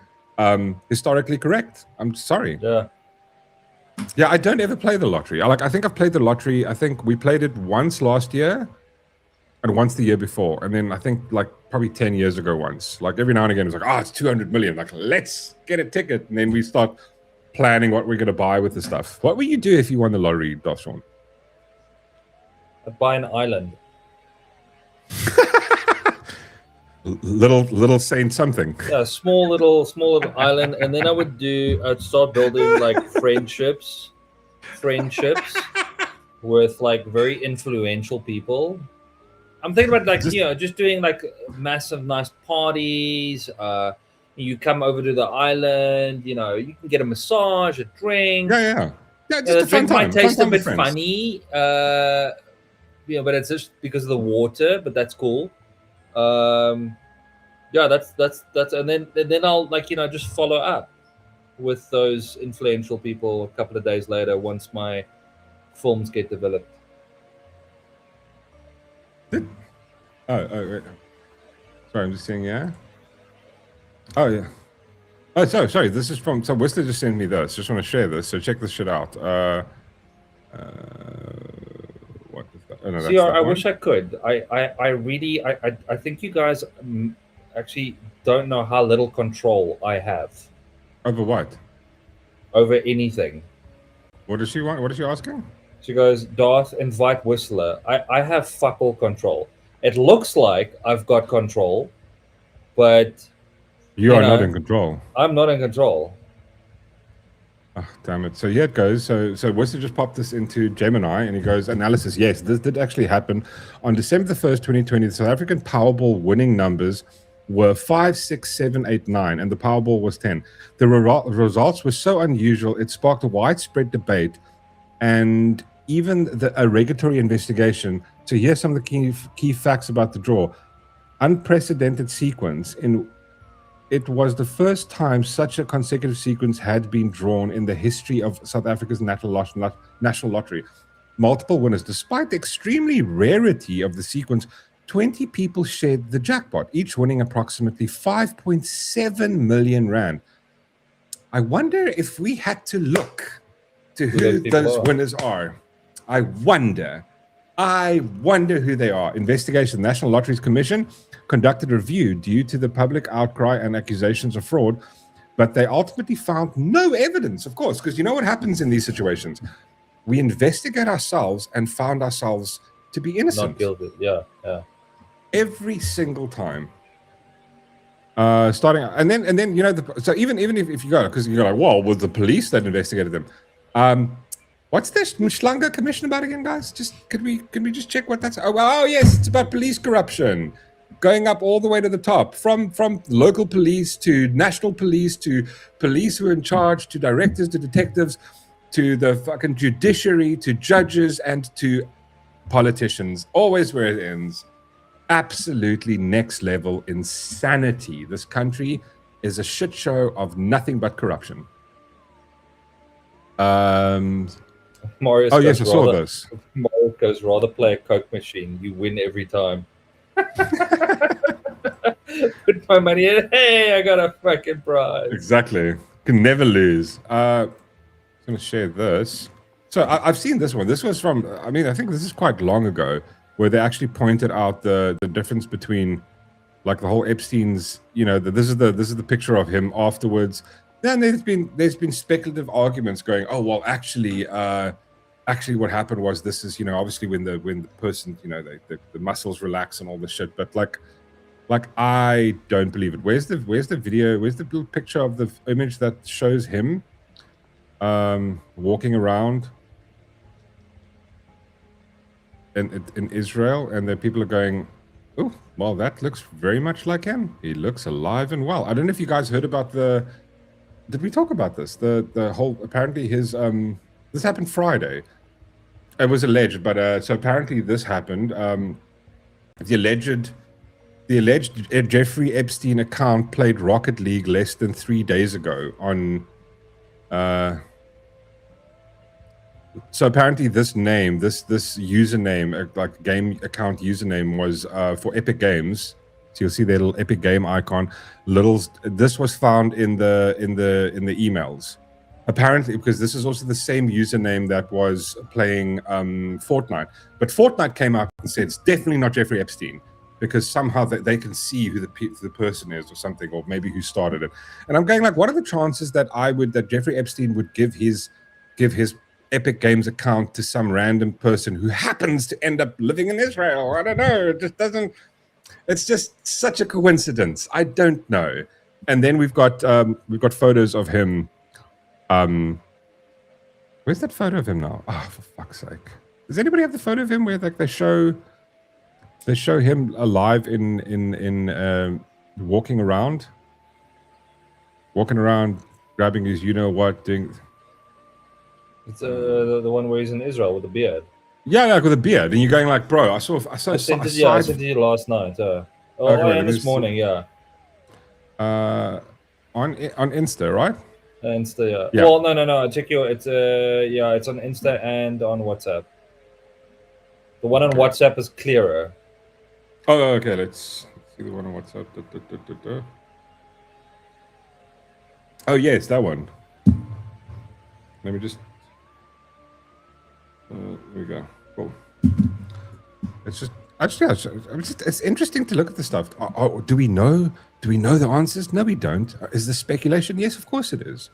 historically correct. I'm sorry. Yeah, I don't ever play the lottery. I think I've played the lottery. I think we played it once last year and once the year before. And then I think like probably 10 years ago once. Like every now and again it's like, it's 200 million. Like, let's get a ticket. And then we start planning what we're going to buy with the stuff. What would you do if you won the lottery, Sean? I'd buy an island. Little Saint something. Yeah, small little island, and then I'd start building like friendships with like very influential people. I'm thinking about like just doing like massive nice parties. You come over to the island, you can get a massage, a drink. Yeah, just the a fun drink might time. taste Fun a time bit with friends. funny, but it's just because of the water. But that's cool. That's and then I'll just follow up with those influential people a couple of days later once my films get developed. Oh, wait. Sorry, I'm just saying, yeah. Oh, yeah. Oh, sorry. This is from. So Whistler just sent me this. Just want to share this. So check this shit out. What is that? Oh, no, See, I wish I could. I really think you guys actually don't know how little control I have. Over what? Over anything. What does she want? What is she asking? She goes, Darth, invite Whistler. I have fuck all control. It looks like I've got control, but you are not in control. I'm not in control. Oh, damn it. So here it goes. So Whistler just popped this into Gemini and he goes, analysis. Yes, this did actually happen. On December the 1st, 2020, the South African Powerball winning numbers were 5, 6, 7, 8, 9, and the Powerball was 10. The results were so unusual, it sparked a widespread debate and even a regulatory investigation. So here's some of the key facts about the draw. Unprecedented sequence. It was the first time such a consecutive sequence had been drawn in the history of South Africa's national lottery. Multiple winners. Despite the extremely rarity of the sequence, 20 people shared the jackpot, each winning approximately 5.7 million rand. I wonder if we had to look to who those winners are. I wonder who they are. Investigation. The National Lotteries Commission conducted a review due to the public outcry and accusations of fraud, but they ultimately found no evidence, of course, because you know what happens in these situations? We investigate ourselves and found ourselves to be innocent. Not guilty. Yeah. Every single time. Starting and then so even if you go, because you're like, well, was the police that investigated them? What's this Mshlanga commission about again, guys? Can we just check what that's? Oh yes, it's about police corruption, going up all the way to the top, from local police to national police to police who are in charge to directors to detectives to the fucking judiciary to judges and to politicians. Always where it ends. Absolutely next level insanity. This country is a shit show of nothing but corruption. Marius yes, I saw this. Mork goes, rather play a Coke machine. You win every time. Put my money in. Hey, I got a fucking prize. Exactly. Can never lose. I'm going to share this. So I've seen this one. This was from, I mean, I think this is quite long ago, where they actually pointed out the difference between, like, the whole Epstein's, you know, this is the picture of him afterwards. Then there's been speculative arguments going, oh well, actually what happened was this is, you know, obviously when the person, you know, the muscles relax and all this shit, but like I don't believe it. Where's the video? Where's the little picture of the image that shows him walking around in Israel, and the people are going, oh, well, that looks very much like him. He looks alive and well. I don't know if you guys heard about did we talk about this? The whole, apparently his this happened Friday. It was alleged, but so apparently this happened. The alleged Jeffrey Epstein account played Rocket League less than 3 days ago on so apparently this username, like game account username, was for Epic Games. So you'll see their little Epic Game icon. This was found in the emails. Apparently, because this is also the same username that was playing Fortnite. But Fortnite came out and said it's definitely not Jeffrey Epstein, because somehow they can see who the person is or something, or maybe who started it. And I'm going like, what are the chances that Jeffrey Epstein would give his Epic Games account to some random person who happens to end up living in Israel? I don't know. It just doesn't. It's just such a coincidence. I don't know. And then we've got photos of him. Where's that photo of him now? Oh, for fuck's sake! Does anybody have the photo of him where like they show him alive in walking around, grabbing his doing. It's the one where he's in Israel with the beard. Yeah, like with a beard, and you're going like, bro, I sent it to you last night. And this morning, yeah. On Insta, right? Insta, yeah. Well, no. Check it's it's on Insta and on WhatsApp. The one on WhatsApp is clearer. Oh, okay. Let's see the one on WhatsApp. Oh, yes, that one. Let me just. Here we go. Cool. It's interesting to look at this stuff. Do we know? Do we know the answers? No, we don't. Is this speculation? Yes, of course it is.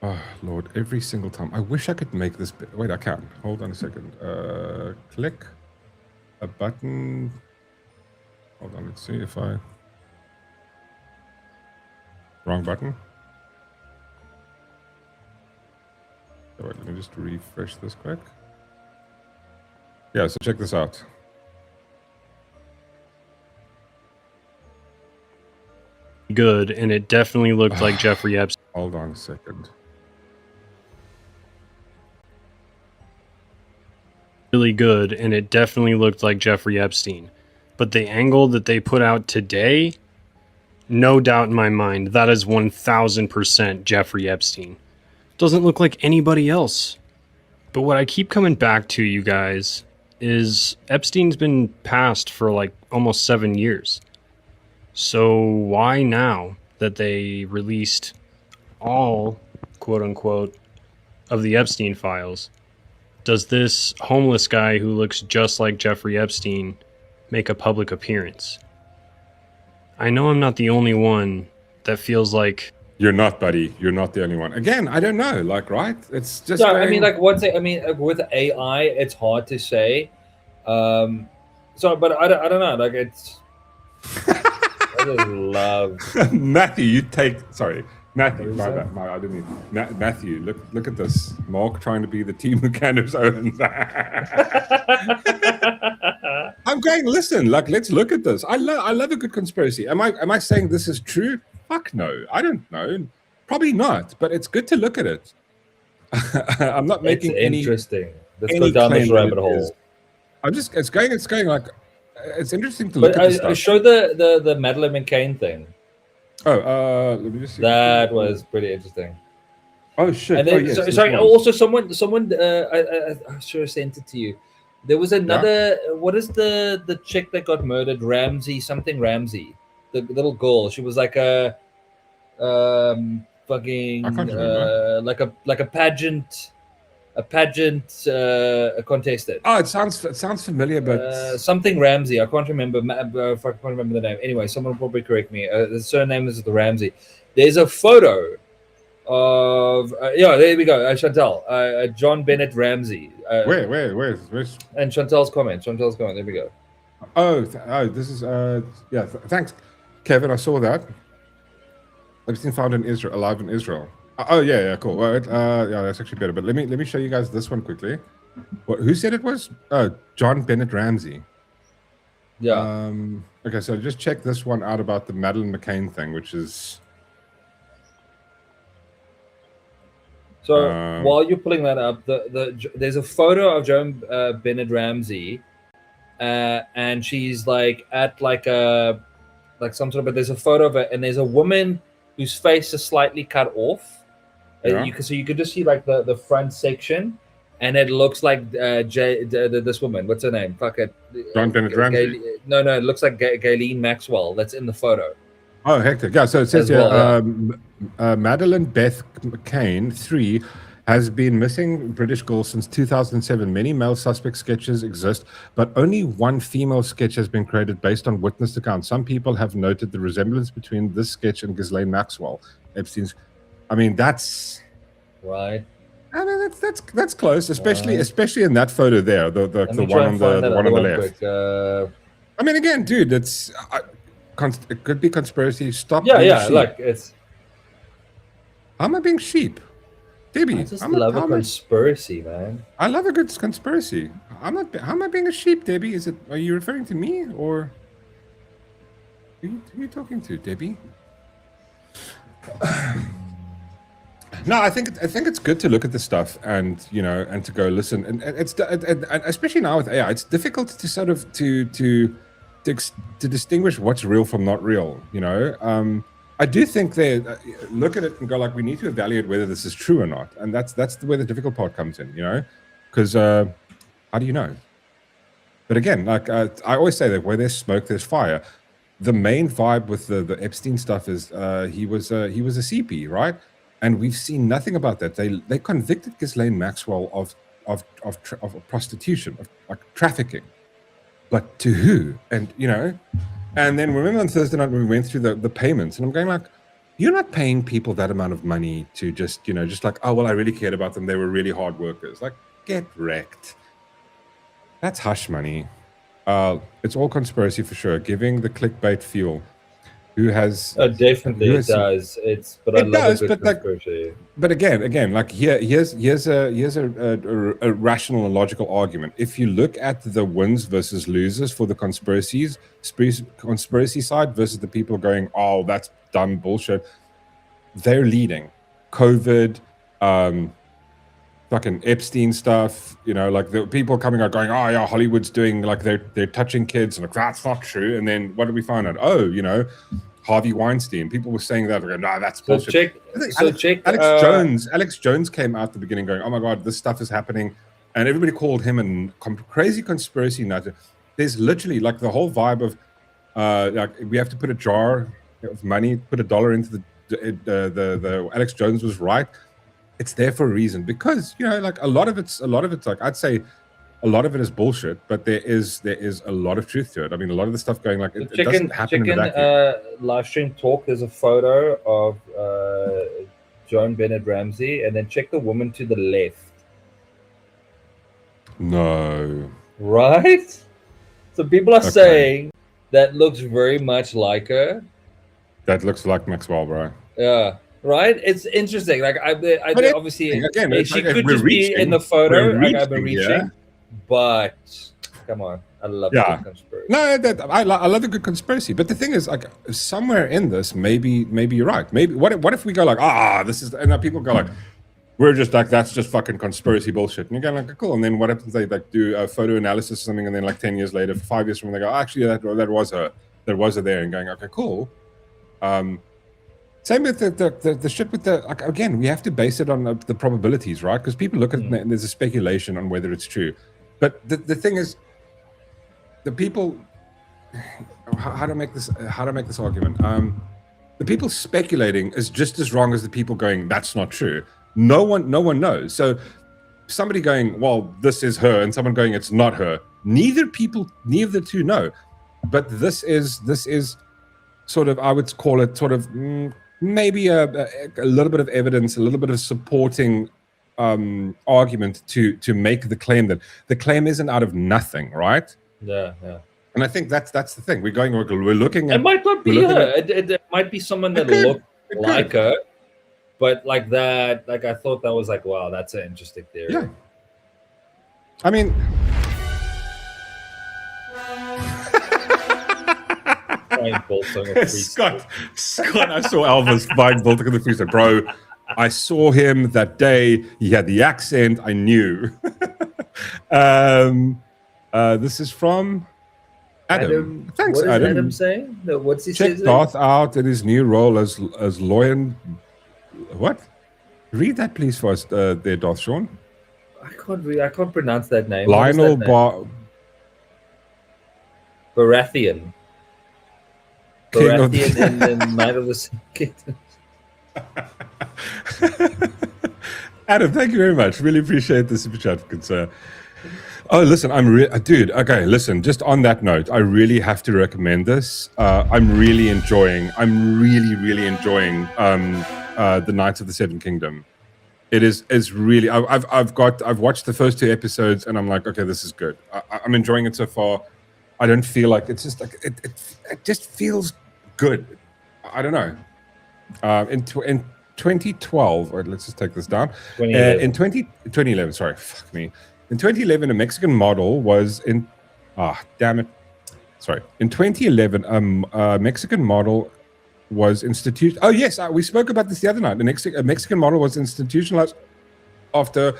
Oh, Lord, every single time. I wish I could make this bit. Wait, I can. Hold on a second. Click a button. Hold on, let's see if I... Wrong button. Wait, let me just refresh this quick. Yeah, so check this out. Good, and it definitely looked like Jeffrey Epstein. Hold on a second. Really good, and it definitely looked like Jeffrey Epstein. But the angle that they put out today, no doubt in my mind, that is 1000% Jeffrey Epstein. Doesn't look like anybody else. But what I keep coming back to, you guys, is Epstein's been passed for like almost 7 years. So why now that they released all, quote unquote, of the Epstein files, does this homeless guy who looks just like Jeffrey Epstein make a public appearance? I know I'm not the only one that feels like... You're not, buddy. You're not the only one. Again, I don't know. Like, right? It's just... Yeah, I mean, like, with AI, it's hard to say. But I don't know. Like, it's... I just love... Matthew, you take... Sorry. Matthew, my bad. I didn't mean... Matthew, look at this. Mork trying to be the team who can his own. I'm going, listen, like, let's look at this. I love a good conspiracy. Am I saying this is true? Fuck no. I don't know. Probably not, but it's good to look at it. I'm not making any... interesting. Let's go down this rabbit hole. It's going like... It's interesting to look at this stuff. I showed the Madeleine McCain thing. Oh, let me just see. That was pretty interesting. Oh shit! And then, yes, sorry. Also, someone, I should have sent it to you. There was another. Yeah. What is the chick that got murdered? Ramsey. The the little girl. She was like a fucking I can't remember. like a pageant a contestant. Oh, it sounds familiar, but something Ramsey. I can't remember. If I can't remember the name. Anyway, someone will probably correct me. The surname is the Ramsey. There's a photo of there we go. Chantal, John Bennett Ramsey. Where's and Chantal's comment. There we go. This is thanks, Kevin. I saw that. Epstein found in Israel, alive in Israel. Cool. Well, that's actually better. But let me show you guys this one quickly. Who said it was? John Bennett Ramsey. Yeah. Okay, so just check this one out about the Madeleine McCain thing, which is. So while you're pulling that up, there's a photo of Joan Bennett Ramsey, and she's like at like some sort of. But there's a photo of it, and there's a woman whose face is slightly cut off. Yeah. You could just see like the front section, and it looks like this woman. What's her name? Fuck it. John Bennett Ramsey. No, it looks like Ghislaine Maxwell. That's in the photo. Oh, hectic. Yeah, so it says here, Madeleine Beth McCain, 3, has been missing British girl since 2007. Many male suspect sketches exist, but only one female sketch has been created based on witness accounts. Some people have noted the resemblance between this sketch and Ghislaine Maxwell, Epstein's. I mean, that's right. I mean, that's close, especially in that photo there, the one on the left. I mean, again, dude, it's it could be conspiracy. Stop. Yeah. Sheep. Like it's. How am I being sheep? Debbie, I just love a conspiracy, man. I love a good conspiracy. I'm not. How am I being a sheep, Debbie? Are you referring to me or who are you talking to, Debbie? No, I think it's good to look at the stuff and to go listen, and it's especially now with AI, it's difficult to sort of to distinguish what's real from not real. I do think they look at it and go like, we need to evaluate whether this is true or not, and that's where the difficult part comes in, because how do you know? But again, like I always say that where there's smoke, there's fire. The main vibe with the Epstein stuff is he was a CP, right? And we've seen nothing about that. They convicted Ghislaine Maxwell of prostitution, of like trafficking, but to who? And and then remember on Thursday night when we went through the payments, and I'm going like, you're not paying people that amount of money to just like, oh well, I really cared about them. They were really hard workers. Like, get wrecked. That's hush money. It's all conspiracy for sure. Giving the clickbait fuel. Who has? Definitely it does. I love a good conspiracy. But again, like here's a rational and logical argument. If you look at the wins versus losers for the conspiracy side versus the people going, oh, that's dumb bullshit, they're leading. COVID, fucking Epstein stuff, like the people coming out going, oh yeah, Hollywood's doing like they're touching kids, and like that's not true. And then what did we find out? Oh, Harvey Weinstein. People were saying that. Nah, that's bullshit. Alex Jones came out at the beginning going, oh my God, this stuff is happening. And everybody called him a crazy conspiracy nut. There's literally like the whole vibe of like we have to put a jar of money, put $1 into the Alex Jones was right. It's there for a reason because, like a lot of it's like, I'd say a lot of it is bullshit, but there is a lot of truth to it. I mean, a lot of the stuff going like it doesn't happen in the vacuum. Live stream talk. There's a photo of Joan Bennett Ramsey, and then check the woman to the left. No. Right. So people are saying that looks very much like her. That looks like Maxwell, bro. Yeah. Right. It's interesting. Like I obviously again, she could just be in the photo. Like I've been reaching. Yeah. But come on, I love a good conspiracy. No, I love a good conspiracy. But the thing is, like, somewhere in this, maybe you're right. Maybe what if we go like, this is, and then people go like, we're just like, that's just fucking conspiracy bullshit. And you're going like, cool. And then what happens? They like do a photo analysis or something, and then like 10 years later, 5 years from, they go, actually, that was her there, and going, okay, cool. Same with the shit with like, again, we have to base it on the probabilities, right? Because people look at it and there's a speculation on whether it's true. But the thing is, the people how to make this argument. The people speculating is just as wrong as the people going, that's not true. No one knows. So somebody going, well, this is her, and someone going, it's not her. Neither the two know. But this is sort of, I would call it sort of maybe a little bit of evidence, a little bit of supporting argument to make the claim that the claim isn't out of nothing, right? Yeah. And I think that's the thing. We're looking at. It might not be her. It might be someone that looked like her, but like that. Like I thought that was like, wow, that's an interesting theory. Yeah. I mean. Scott, I saw Elvis buying Bolton on the freezer. Bro, I saw him that day. He had the accent. I knew. This is from Adam. Thanks, what is Adam. Adam saying? What's he Check saying? Darth out in his new role as Loyan. What? Read that, please, for us, there, Darth Sean. I can't read. I can't pronounce that name. Lionel Baratheon. Baratheon in Night of the Seven Kingdoms. Adam, thank you very much. Really appreciate the super chat, good sir. Oh, listen, dude. Okay, listen. Just on that note, I really have to recommend this. I'm really enjoying the Knights of the Seven Kingdom. It's really. I've watched the first 2 episodes, and I'm like, okay, this is good. I'm enjoying it so far. I don't feel like it's just like it just feels good. I don't know. In 2012, or let's just take this down. In 2011, sorry, fuck me. In 2011, a Mexican model was in. Damn it. Sorry. In 2011, a Mexican model was instituted. Oh yes, we spoke about this the other night. A Mexican model was institutionalized after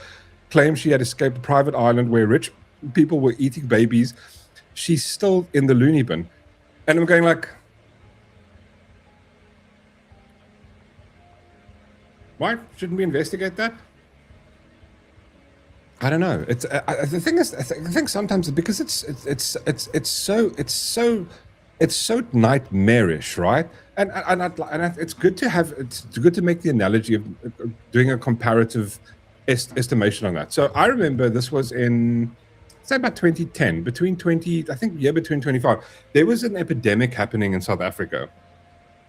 claims she had escaped a private island where rich people were eating babies. She's still in the loony bin, and I'm going like, why shouldn't we investigate that? I don't know. It's the thing is, I think sometimes because it's so nightmarish, right? And it's good to make the analogy of doing a comparative estimation on that. So I remember this was in, say, about 2010, between 25. There was an epidemic happening in South Africa.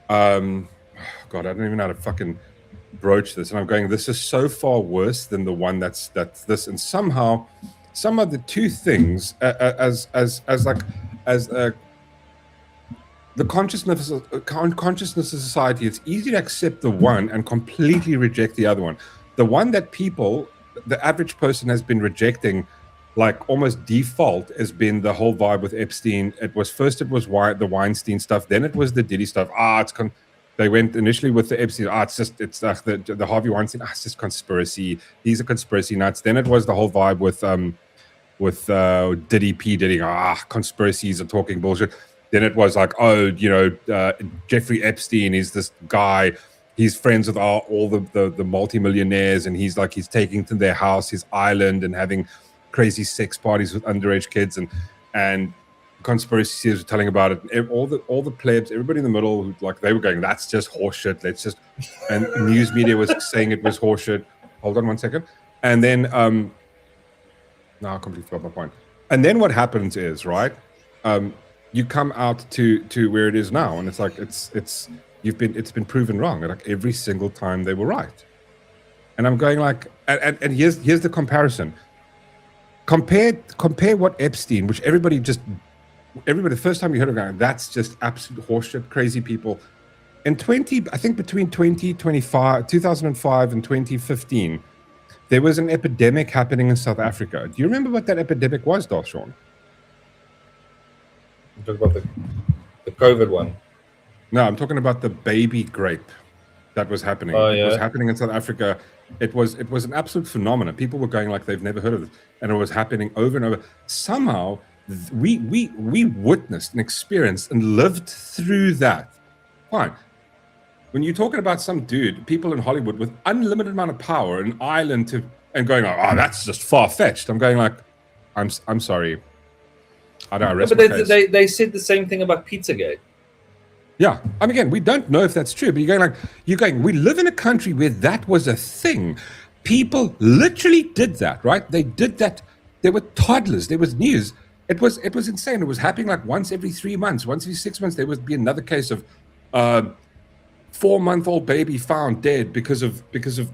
God, I don't even know how to fucking broach this, and I'm going, this is so far worse than the one that's this, and somehow some of the two things as the consciousness of society, it's easy to accept the one and completely reject the other one. The one that the average person has been rejecting like almost default has been the whole vibe with Epstein. It was the Weinstein stuff, then it was the Diddy stuff. They went initially with the Epstein. It's the Harvey Weinstein. It's just conspiracy. These are conspiracy nuts. Then it was the whole vibe with Diddy P Diddy. Conspiracies and talking bullshit. Then it was like, Jeffrey Epstein is this guy. He's friends with all the multimillionaires, and he's taking to their house, his island, and having crazy sex parties with underage kids, and conspiracy theories were telling about it. All the plebs, everybody in the middle, they were going, that's just horseshit. And news media was saying it was horseshit. Hold on one second. And then no, I completely forgot my point. And then what happens is, right, you come out to where it is now, and it's like it's been proven wrong. Like every single time they were right. And I'm going like, and here's the comparison. Compare what Epstein, which everybody the first time you heard of it, that's just absolute horseshit, crazy people. In between 2005 and 2015, there was an epidemic happening in South Africa. Do you remember what that epidemic was, Darshawn? You talking about the COVID one? No, I'm talking about the baby grape that was happening. Oh, yeah. It was happening in South Africa. It was an absolute phenomenon. People were going like they've never heard of it, and it was happening over and over. Somehow, we witnessed and experienced and lived through that. Fine. When you're talking about some dude, people in Hollywood with unlimited amount of power, an island and going, oh, that's just far fetched. I'm going like, I'm sorry. I don't Yeah, rest but my case. they said the same thing about Pizzagate. Yeah, I mean, again, we don't know if that's true, but you're going, we live in a country where that was a thing. People literally did that, right? They did that. There were toddlers. There was news. It was insane. It was happening like once every 3 months, once every 6 months. There would be another case of 4-month-old baby found dead because of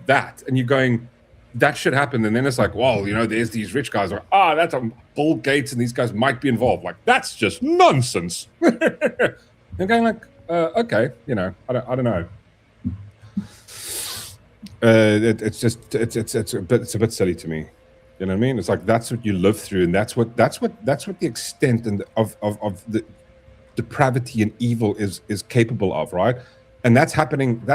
that. And you're going, that should happen. And then it's like, well, there's these rich guys are, that's a Bill Gates and these guys might be involved. Like, that's just nonsense. I'm going like, okay, I don't know. It's a bit silly to me. You know what I mean? It's like that's what you live through, and that's what the extent and of the depravity and evil is capable of, right? And that's happening in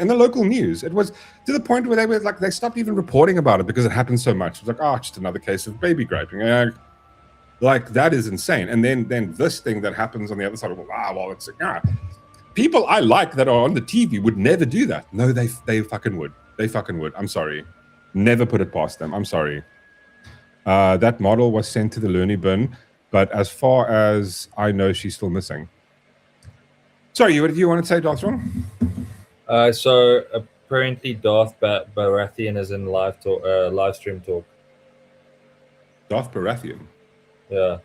the local news. It was to the point where they stopped even reporting about it because it happened so much. It was like, just another case of baby raping. Like that is insane. And then this thing that happens on the other side of it's like, people I like that are on the TV would never do that. No, they fucking would. They fucking would. I'm sorry. Never put it past them. I'm sorry. That model was sent to the loony bin, but as far as I know, she's still missing. Sorry, what did you want to say, Darthron? So apparently Darth Baratheon is in live stream talk. Darth Baratheon? Yeah.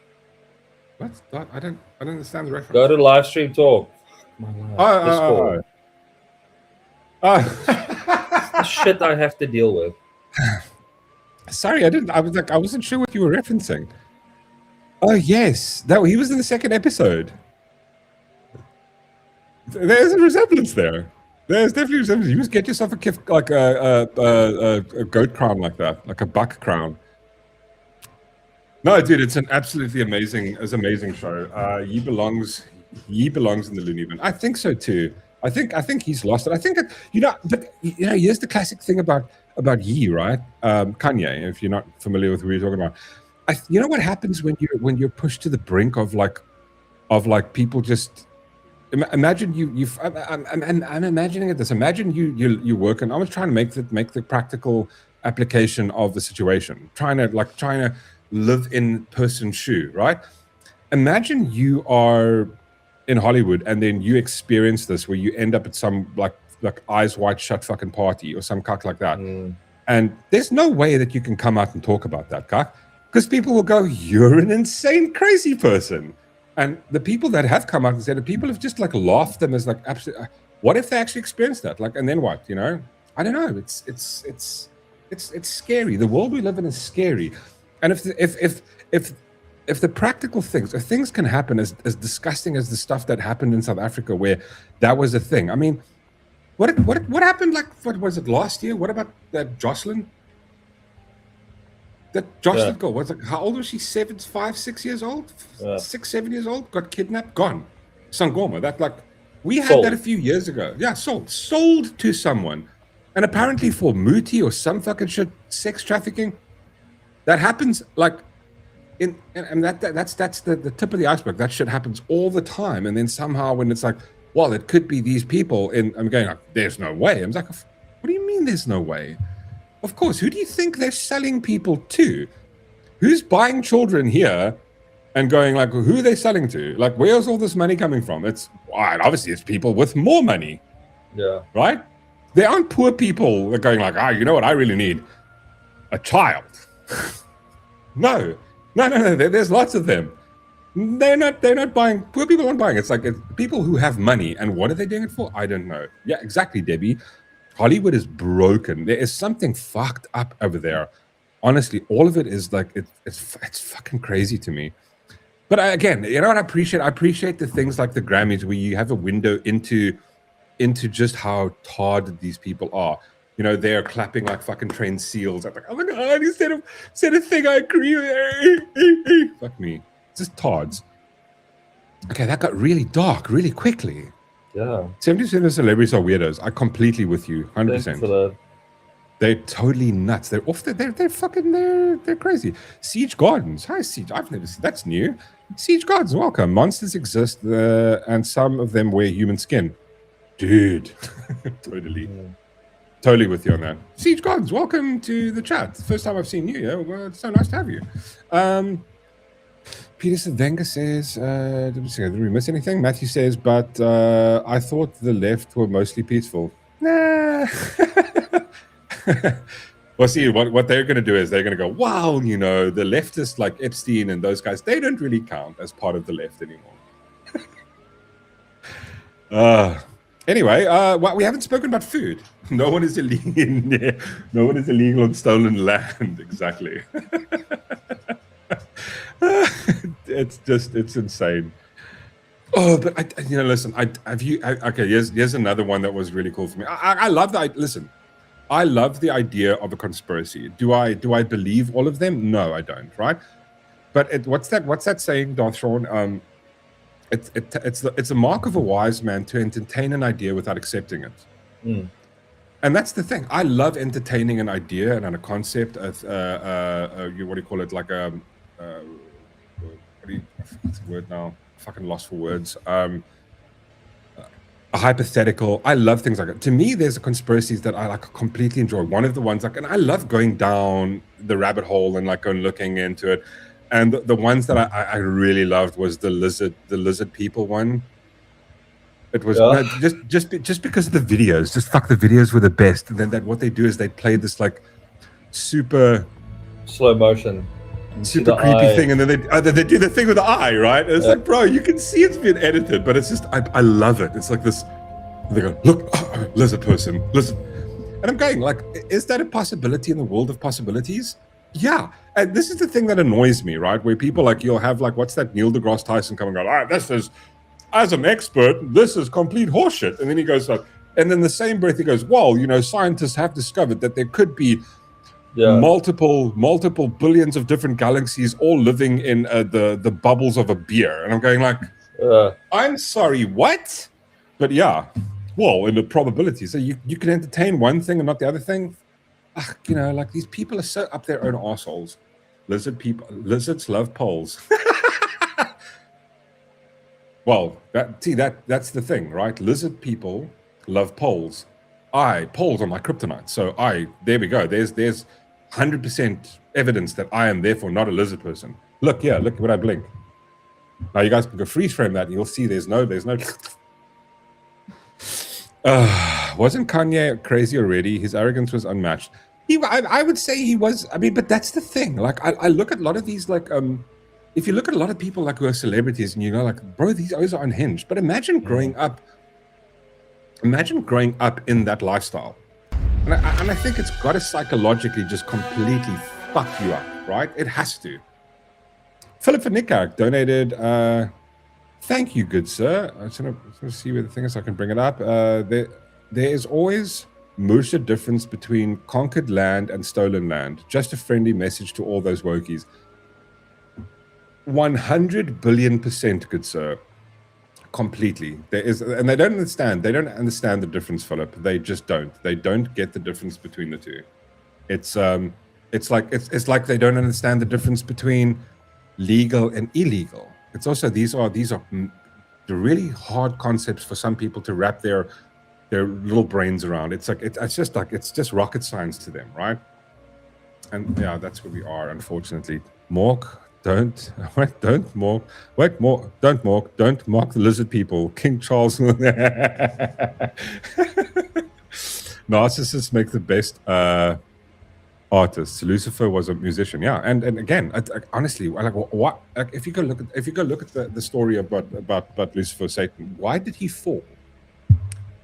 What? I don't understand the reference. Go to live stream talk. The shit I have to deal with. Sorry, I wasn't sure what you were referencing. Oh yes, he was in the second episode. There's a resemblance there. There's definitely a resemblance. You must get yourself a goat crown like that, like a buck crown. No, dude, it's an absolutely amazing show. He belongs in the loony bin. I think so too. I think he's lost it. I think but here's the classic thing about Yi, right? Kanye, if you're not familiar with who you're talking about. You know what happens when you're pushed to the brink of people just imagine I'm imagining it this. Imagine you work, and I was trying to make the practical application of the situation, trying to live in person's shoe, right? Imagine you are in Hollywood and then you experience this where you end up at some like eyes wide shut fucking party or some cuck like that. And there's no way that you can come out and talk about that cuck because people will go, you're an insane crazy person. And the people that have come out and said it, people have just laughed them as absolutely, what if they actually experienced that? And then what, I don't know. It's scary. The world we live in is scary. And if the practical things, if things can happen as disgusting as the stuff that happened in South Africa, where that was a thing. I mean, what happened? What was it last year? What about that Jocelyn? That Jocelyn girl was how old was she? 6 years old, 6, 7 years old. Got kidnapped, gone. Sangoma. That we had that a few years ago. Yeah, sold to someone, and apparently for muti or some fucking shit, sex trafficking. That happens and that's the tip of the iceberg. That shit happens all the time. And then somehow when it's well, it could be these people, and I'm going there's no way. I'm like, what do you mean there's no way? Of course, who do you think they're selling people to? Who's buying children here and going who are they selling to? Where's all this money coming from? It's obviously it's people with more money. Yeah. Right? They aren't poor people that are going you know what I really need? A child. No. There's lots of them. They're not buying. Poor people aren't buying. It's people who have money, and what are they doing it for? I don't know. Yeah, exactly, Debbie. Hollywood is broken. There is something fucked up over there. Honestly, all of it is it's fucking crazy to me. But again, you know what I appreciate? I appreciate the things like the Grammys where you have a window into just how tarded these people are. They're clapping like fucking trained seals. I'm like, oh my god, he said a thing I agree with. Fuck me. It's just tards. Okay, that got really dark really quickly. Yeah. 70% of celebrities are weirdos. I completely with you. 100%. They're totally nuts. They're off. They're fucking. They're crazy. Siege Gardens. Hi, Siege. I've never seen. That's new. Siege Gardens. Welcome. Monsters exist, and some of them wear human skin. Dude, totally. Totally with you on that. Siege Gardens, welcome to the chat. First time I've seen you. Yeah, well, it's so nice to have you. Peterson Wenger says, did we miss anything? Matthew says, but I thought the left were mostly peaceful. Nah. Well, see, what they're going to do is they're going to go, wow, you know, the leftists like Epstein and those guys, they don't really count as part of the left anymore. Anyway, well, we haven't spoken about food. No one is illegal. No one is illegal on stolen land. Exactly. It's insane. Oh, but listen. Okay. Here's another one that was really cool for me. I love that. Listen, I love the idea of a conspiracy. Do I believe all of them? No, I don't. Right? But what's that saying, Darth Sean? It's a mark of a wise man to entertain an idea without accepting it. Mm. And that's the thing. I love entertaining an idea and a concept. What do you call it? Like what's the word now? Fucking lost for words. A hypothetical. I love things like that. To me, there's conspiracies that I like completely enjoy. One of the ones and I love going down the rabbit hole and like going looking into it. And the ones that I really loved was the lizard people one. It was just because of the videos. Just the videos were the best. And then what they do is they play this like super slow motion, super creepy thing, and then they do the thing with the eye, right? And it's like, bro, you can see it's been edited, but it's just I love it. It's like this. They go, look, lizard person, lizard, and I'm going like, is that a possibility in the world of possibilities? Yeah. And this is the thing that annoys me, right? Where people like, you'll have like, what's that, Neil deGrasse Tyson coming and go, all right, this is, as an expert, this is complete horseshit. And then he goes like, and then the same breath he goes, well, you know, scientists have discovered that there could be multiple billions of different galaxies all living in the bubbles of a beer. And I'm going like, I'm sorry, what? But yeah, well, in the probability. So you can entertain one thing and not the other thing. You know, like these people are so up their own assholes. Lizards love poles. Well, that's the thing, right? Lizard people love poles. Poles are my kryptonite. So there we go. There's 100% evidence that I am therefore not a lizard person. Look when I blink. Now you guys can go freeze frame that and you'll see there's no wasn't Kanye crazy already? His arrogance was unmatched. I would say he was. I mean, but that's the thing. Like, I look at a lot of these, like, if you look at a lot of people like who are celebrities, and you go, like, bro, these guys are unhinged. But imagine growing up in that lifestyle, and I think it's got to psychologically just completely fuck you up, right? It has to. Philip van Nickak donated. Thank you, good sir. I'm just gonna see where the thing is so I can bring it up. There is always most a difference between conquered land and stolen land. Just a friendly message to all those wokies. 100 billion%, good sir. Completely. There is, and they don't understand. They don't understand the difference, Philip. They just don't. They don't get the difference between the two. It's like they don't understand the difference between legal and illegal. It's also these are the really hard concepts for some people to wrap their little brains around. It's just rocket science to them, right? And yeah, that's where we are, unfortunately. Mork, don't mock the lizard people. King Charles. Narcissists make the best artists. Lucifer was a musician, yeah. And again, honestly, like what? Like, if you go look at the story about Lucifer, Satan, why did he fall?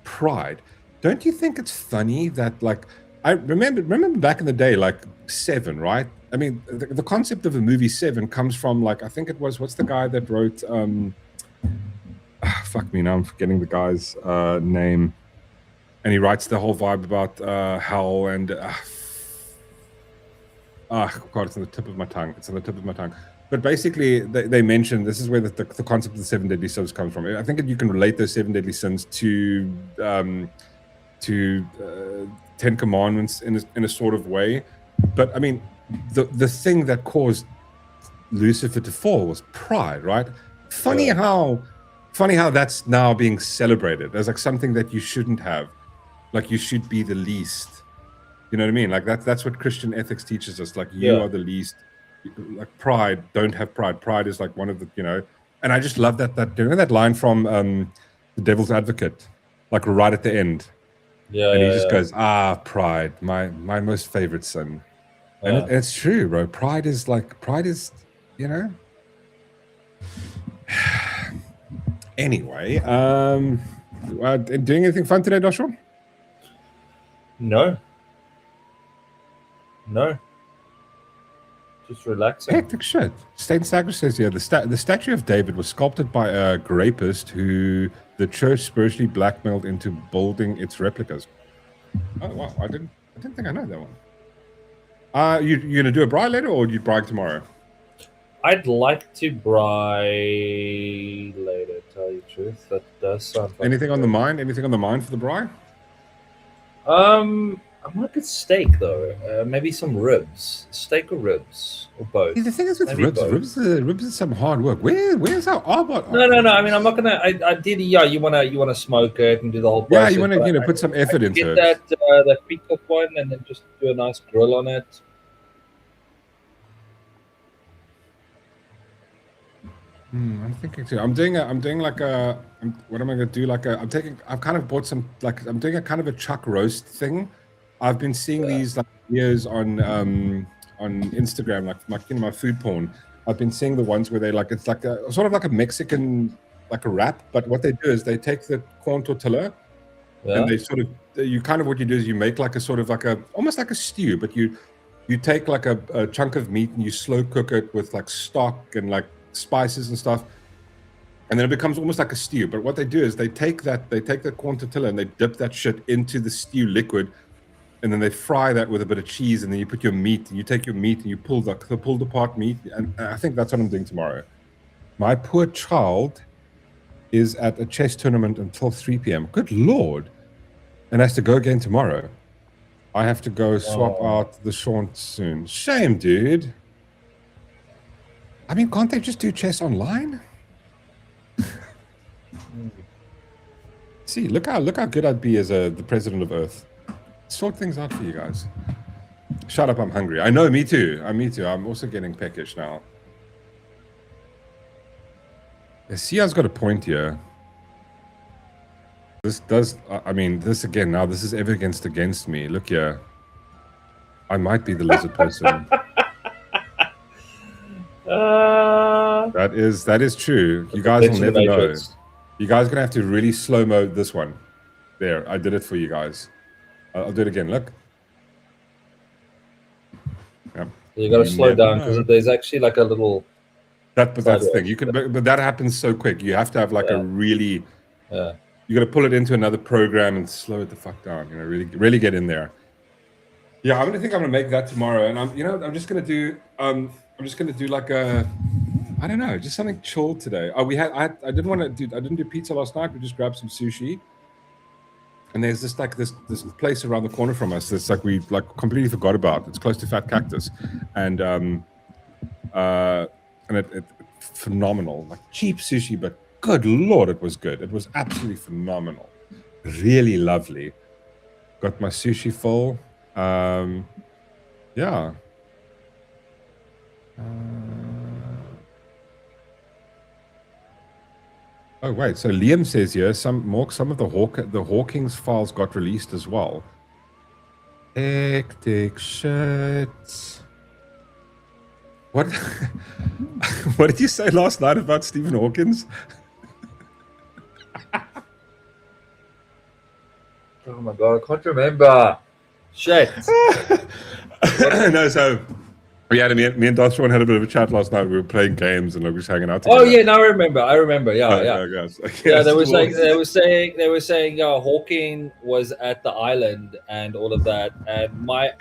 Pride. Don't you think it's funny that, like, I remember back in the day, like Seven, right? I mean, the concept of a movie Seven comes from, like, I think it was, what's the guy that wrote fuck me, now I'm forgetting the guy's name, and he writes the whole vibe about hell and God, it's on the tip of my tongue. But basically, they mentioned, this is where the concept of the 7 deadly sins comes from. I think that you can relate those 7 deadly sins to 10 Commandments in a sort of way. But I mean, the thing that caused Lucifer to fall was pride, right? Funny how that's now being celebrated as like something that you shouldn't have. Like, you should be the least. You know what I mean? Like that's what Christian ethics teaches us. Like, you are the least. like pride, don't have pride. Pride is like one of the, you know, and I just love that you know that line from The Devil's Advocate, like right at the end. Yeah, and he yeah, just yeah. goes, pride, my most favorite sin. And Yeah. it's true, bro. Pride is, you know. Anyway, doing anything fun today, Joshua? No. Just relaxing. Hectic shit. Stain Sager says here, the statue of David was sculpted by a grapist who the church spiritually blackmailed into building its replicas. Oh wow, I didn't think I know that one. You gonna do a braai later, or you braai tomorrow? I'd like to braai later, tell you the truth. That does sound fun. Anything on the mind? Anything on the mind for the braai? I might get steak though. Maybe some ribs. Steak or ribs, or both. See, the thing is with Maybe ribs, both. ribs is some hard work. Where's our arbot? No. I mean, I'm not gonna. Ideally, yeah, you wanna smoke it and do the whole process. Yeah, you wanna put some effort into get it. that that pre-cook one and then just do a nice grill on it. I'm thinking too. I'm doing like a. What am I gonna do? I've kind of bought some. Like, I'm doing a kind of a chuck roast thing. I've been seeing these like videos on Instagram, like you know, my food porn. I've been seeing the ones where they like it's like a sort of like a Mexican like a wrap, but what they do is they take the corn tortilla and they sort of what you do is you make like a sort of like a almost like a stew, but you take like a chunk of meat and you slow cook it with like stock and like spices and stuff, and then it becomes almost like a stew. But what they do is they take that corn tortilla and they dip that shit into the stew liquid, and then they fry that with a bit of cheese, and then you put your meat, and you take your meat and you pull the pulled apart meat, and I think that's what I'm doing tomorrow. My poor child is at a chess tournament until 3 p.m. Good lord, and has to go again tomorrow. I have to go swap out the Shaunt soon. Shame, dude. I mean, can't they just do chess online? See, look how good I'd be as the president of Earth. Sort things out for you guys. Shut up, I'm hungry. I know, me too. I'm also getting peckish now. Sia's got a point here. This does, I mean, this again, now this is evidence against me. Look here. I might be the lizard person. That is true. You guys will never know. You guys are gonna have to really slow-mo this one. There, I did it for you guys. I'll do it again. Look. Yep. You gotta slow down because there's actually like a little. But that's the thing. You can, but that happens so quick. You have to have like a really. Yeah. You got to pull it into another program and slow it the fuck down. You know, really get in there. Yeah, I'm gonna make that tomorrow, and I'm just gonna do like a, I don't know, just something chilled today. I didn't do pizza last night. We just grabbed some sushi. And there's this place around the corner from us that's like we completely forgot about. It's close to Fat Cactus, and it phenomenal, like cheap sushi, but good lord, it was good. It was absolutely phenomenal, really lovely. Got my sushi full. Yeah. Oh wait, so Liam says here some of the Hawkins files got released as well. Hectic shit. What? What did you say last night about Stephen Hawkins? Oh my god, I can't remember. Shit. No, so yeah, me and Dashwan had a bit of a chat last night. We were playing games and we were just hanging out together. Oh yeah, now I remember. Yeah. Yeah, they were saying Hawking was at the island and all of that, and my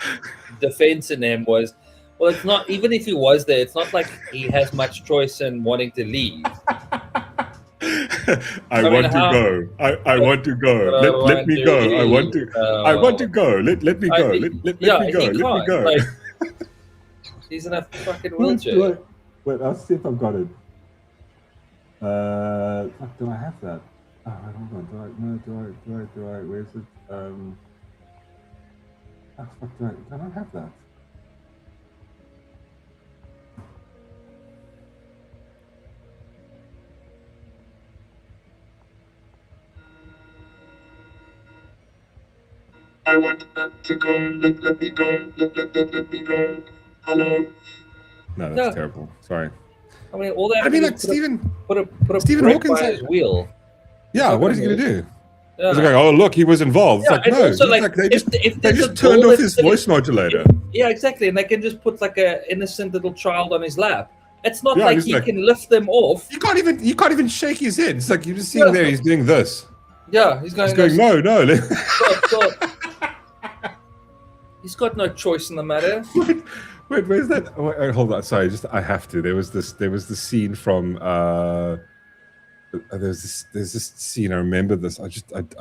defense in him was, well, it's not, even if he was there, it's not like he has much choice in wanting to leave. I want to go. Let me go. I want to go. Let me go. Let me go. Like, he's in a fucking wheelchair. Wait, I'll see if I've got it. Fuck, do I have that? Oh, hold on. Do I? Where's it? Fuck, do I not have that? I want to go. Let me go. Let me go. Hello. No, that's terrible. Sorry. I mean, all that. I mean, like put a Stephen brick Hawkins by his wheel. Yeah, what is he going to do? Yeah. He's like, oh, look, he was involved. Yeah, It's like, and no, also, he's like, like, they if just there's a turned doll off that's his sitting- voice modulator. Yeah, exactly. And they can just put like a innocent little child on his lap. It's not Yeah, like just he like- can lift them off. You can't even shake his head. It's like you're just seeing there, he's doing this. Yeah, he's going. He's going, no. Stop. He's got no choice in the matter. Wait, where's that? Wait, hold on, sorry. I have to. There was the scene from. There's this scene. I remember this. I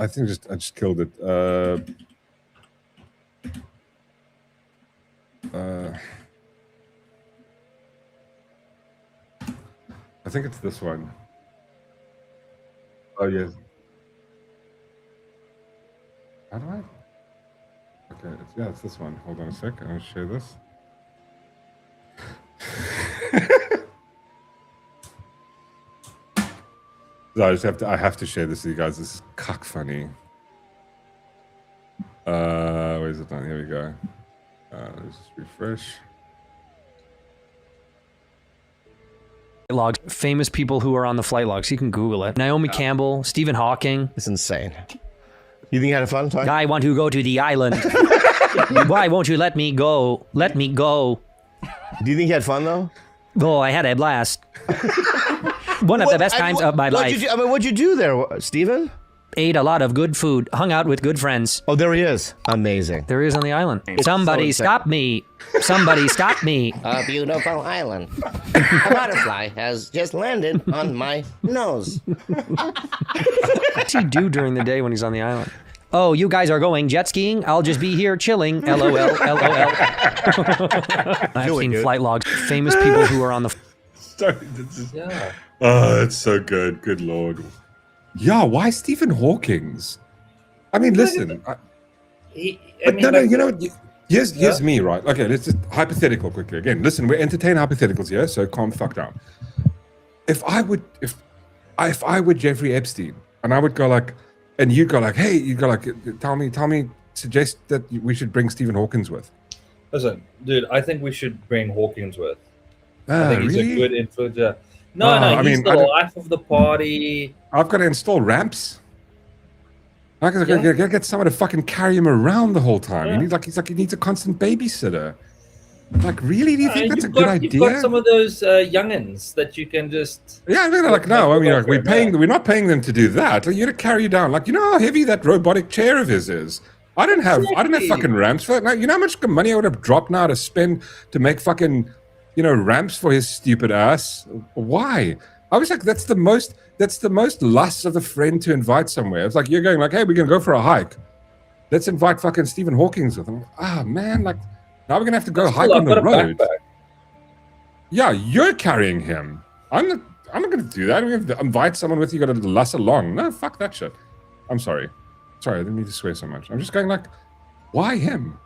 think I just killed it. I think it's this one. Oh yes. How do I? Okay, it's this one. Hold on a sec. I'm gonna share this. So I have to share this with you guys. This is cuck funny. Where is it on? Here we go. Let's just refresh. Logs, famous people who are on the flight logs. You can Google it. Naomi Campbell, Stephen Hawking. It's insane. You think you had a fun time? I want to go to the island. Why won't you let me go? Let me go. Do you think you had fun though? Oh, I had a blast. One of the best times of my life. What'd you do there, Stephen? Ate a lot of good food. Hung out with good friends. Oh, there he is. Amazing. There he is on the island. Somebody stop me. Somebody stop me. A beautiful island. A butterfly has just landed on my nose. What's he do during the day when he's on the island? Oh, you guys are going jet skiing? I'll just be here chilling. LOL, LOL. I've seen flight logs. Famous people who are on the... Yeah. Oh, it's so good. Good Lord. Yeah, why Stephen Hawking's? I mean, listen. Here's me, right? Okay, let's just hypothetical quickly. Again, listen, we entertain hypotheticals here, so calm the fuck down. If I were Jeffrey Epstein, and I would go like, and you'd go like, hey, you'd go like, tell me, suggest that we should bring Stephen Hawkins with. Listen, dude, I think we should bring Hawkins with. Ah, I think he's really? a good influencer. No, he's the life of the party. I've got to install ramps. I gotta get someone to fucking carry him around the whole time. Yeah. He needs a constant babysitter. Like, really? Do you think that's a You've good got- idea? You've got some of those youngins that you can just... Yeah, I mean, like, no, I mean, like, we're not paying them to do that. Like, you're to carry you down. Like, you know how heavy that robotic chair of his is. I don't have fucking ramps for that. Like, you know how much money I would have dropped now to spend to make fucking, ramps for his stupid ass? Why? I was like, that's the most lust of the friend to invite somewhere. It's like, you're going like, hey, we're going to go for a hike. Let's invite fucking Stephen Hawkins with him. Man, like, now we're going to have to go hike on the road. Yeah, you're carrying him. I'm not going to do that. We have to invite someone with you, got to lust along. No, fuck that shit. I'm sorry. Sorry, I didn't mean to swear so much. I'm just going like, why him?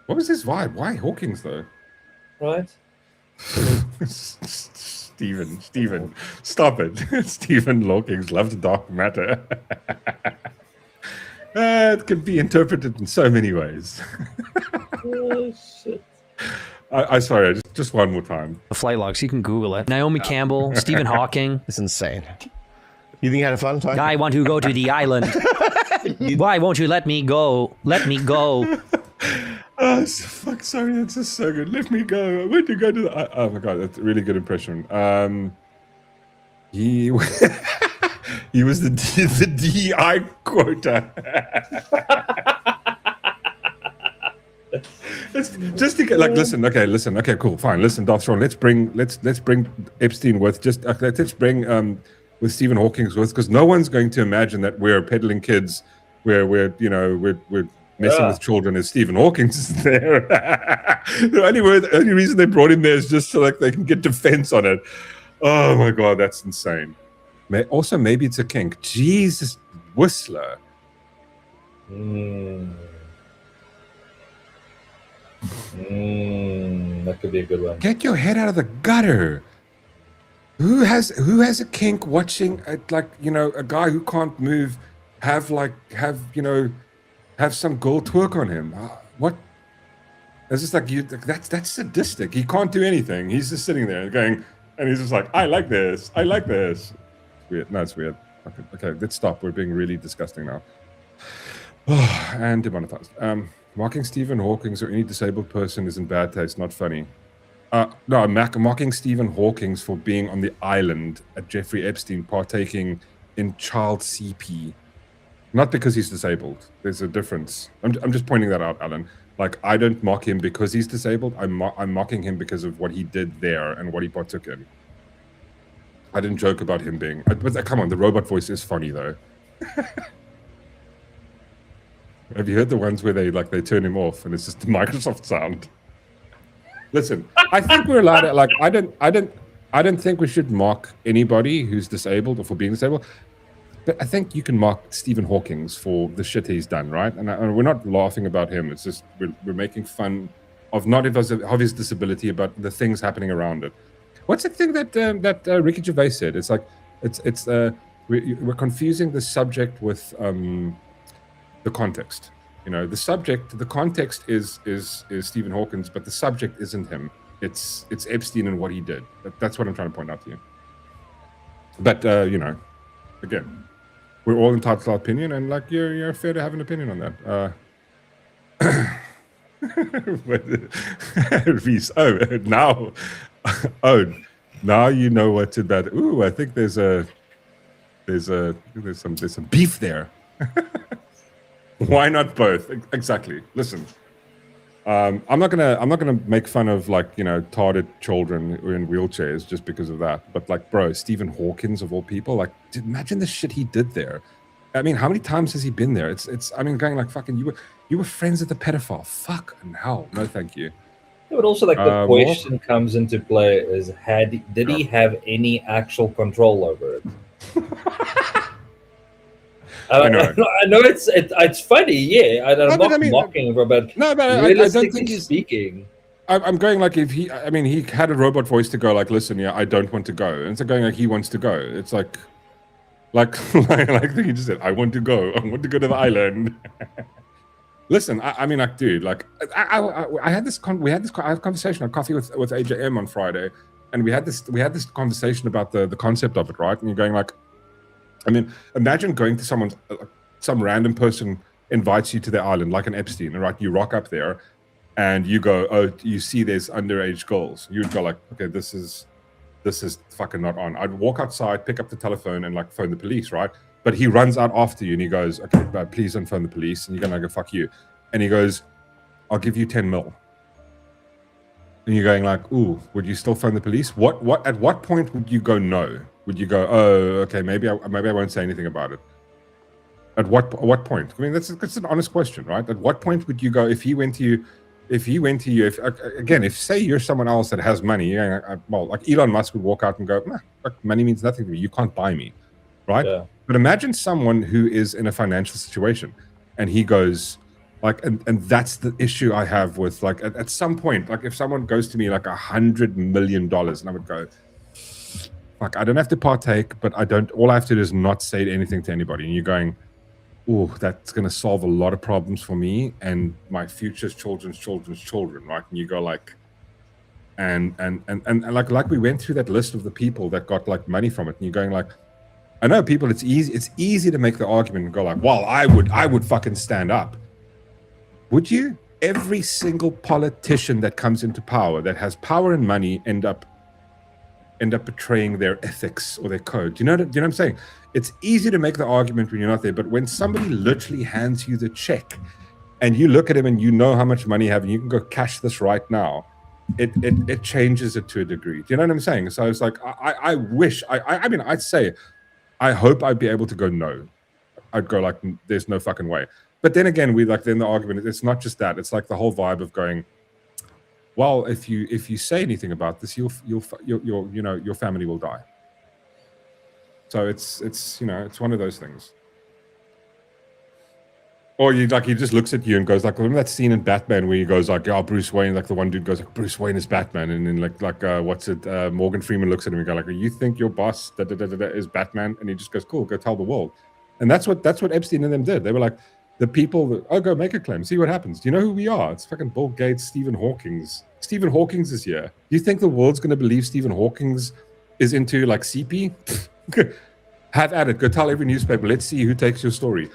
What was his vibe? Why Hawkins, though? Right? Stephen, stop it. Stephen Hawkins loves dark matter. It could be interpreted in so many ways. Oh, shit. I sorry, just one more time. The flight logs, you can Google it. Naomi Campbell, Stephen Hawking. It's insane. You think you had a fun time? I want to go to the island. Why won't you let me go? Let me go. Oh, fuck, sorry, that's just so good. Let me go. I want to go to the... Oh my god, that's a really good impression. He he was the DEI quota. Just to get like, listen, okay, cool, fine. Listen, Darth Sean, let's bring Epstein with. Let's bring with Stephen Hawking's with, because no one's going to imagine that we're peddling kids, we're messing with children as Stephen Hawking's is there. The only reason they brought him there is just so like they can get defense on it. Oh my god, that's insane. Also, maybe it's a kink. Jesus, Whistler. That could be a good one. Get your head out of the gutter. Who has a kink watching a guy who can't move have some girl twerk on him. What? It's just like that's sadistic. He can't do anything. He's just sitting there going, and he's just like, I like this. I like this. It's weird. No, it's weird. Okay, let's stop. We're being really disgusting now. And demonetized. Mocking Stephen Hawking or any disabled person is in bad taste, not funny. No, mocking Stephen Hawking for being on the island at Jeffrey Epstein partaking in child CP. Not because he's disabled. There's a difference. I'm just pointing that out, Alan. Like, I don't mock him because he's disabled. I'm mocking him because of what he did there and what he partook in. I didn't joke about him being... But come on, the robot voice is funny, though. Have you heard the ones where they turn him off and it's just the Microsoft sound? Listen, I think we're allowed to... Like, I don't think we should mock anybody who's disabled or for being disabled. But I think you can mock Stephen Hawking for the shit he's done, right? And we're not laughing about him. It's just we're making fun of not of his disability, but the things happening around it. What's the thing that Ricky Gervais said? It's like we're confusing the subject with the context. You know, the context is Stephen Hawking, but the subject isn't him. It's Epstein and what he did. That's what I'm trying to point out to you. But you know, again, we're all entitled to our opinion, and like you're fair to have an opinion on that. Reese, now you know what's about. Ooh, I think there's some beef there. Why not both? Exactly. Listen, I'm not gonna make fun of, like, you know, tarded children in wheelchairs just because of that. But like, bro, Stephen Hawking of all people, like, imagine the shit he did there. I mean, how many times has he been there? It's. I mean, going like, fucking, you were friends with the pedophile. Fuck and hell, no, thank you. Yeah, but also, like, the question comes into play is, did he have any actual control over it? I know it's funny, yeah. I'm not mocking him, but no, but realistically I don't think speaking, I'm going like, if he had a robot voice to go like, listen, yeah, I don't want to go, and it's going like he wants to go. It's like he just said, I want to go to the island. Listen, I mean, like, dude, like, I had this conversation on Coffee with AJM on Friday, and we had this conversation about the concept of it, right? And you're going like, I mean, imagine going to some random person invites you to the island, like an Epstein, right? You rock up there, and you go, oh, you see there's underage girls. You'd go like, okay, this is fucking not on. I'd walk outside, pick up the telephone, and like phone the police, right? But he runs out after you, and he goes, okay, please don't phone the police. And you're gonna go, fuck you. And he goes, I'll give you 10 mil. And you're going like, ooh, would you still phone the police? At what point would you go no? Would you go, oh, okay, maybe I won't say anything about it? At what point? I mean, that's an honest question, right? At what point would you go, if he went to you, if say you're someone else that has money, well, like Elon Musk would walk out and go, nah, money means nothing to me. You can't buy me, right? Yeah. But imagine someone who is in a financial situation, and he goes, like, and that's the issue I have with, like, at some point, like, if someone goes to me like $100 million, and I would go, fuck, I don't have to partake, but all I have to do is not say anything to anybody. And you're going, oh, that's going to solve a lot of problems for me and my future's children's children, right? And you go like, and like we went through that list of the people that got like money from it, and you're going like, I know people, it's easy to make the argument and go like, well, I would fucking stand up. Would you? Every single politician that comes into power, that has power and money, end up betraying their ethics or their code. Do you know what I'm saying? It's easy to make the argument when you're not there, but when somebody literally hands you the check and you look at him and you know how much money you have and you can go cash this right now, it changes it to a degree. Do you know what I'm saying? So it's like, I wish, I mean, I'd say, I hope I'd be able to go no. I'd go like, there's no fucking way. But then again, then the argument, it's not just that. It's like the whole vibe of going, well, if you say anything about this, your family will die. So it's one of those things. Or he just looks at you and goes like, remember that scene in Batman where he goes like, oh, Bruce Wayne, like the one dude goes like, Bruce Wayne is Batman, and then Morgan Freeman looks at him and goes like, you think your boss is Batman? And he just goes, cool, go tell the world. And that's what Epstein and them did. They were like, the people that, oh, go make a claim, see what happens. Do you know who we are? It's fucking Bill Gates, Stephen Hawking's. Stephen Hawking's is here. Do you think the world's going to believe Stephen Hawking's is into like CP? Have at it. Go tell every newspaper. Let's see who takes your story.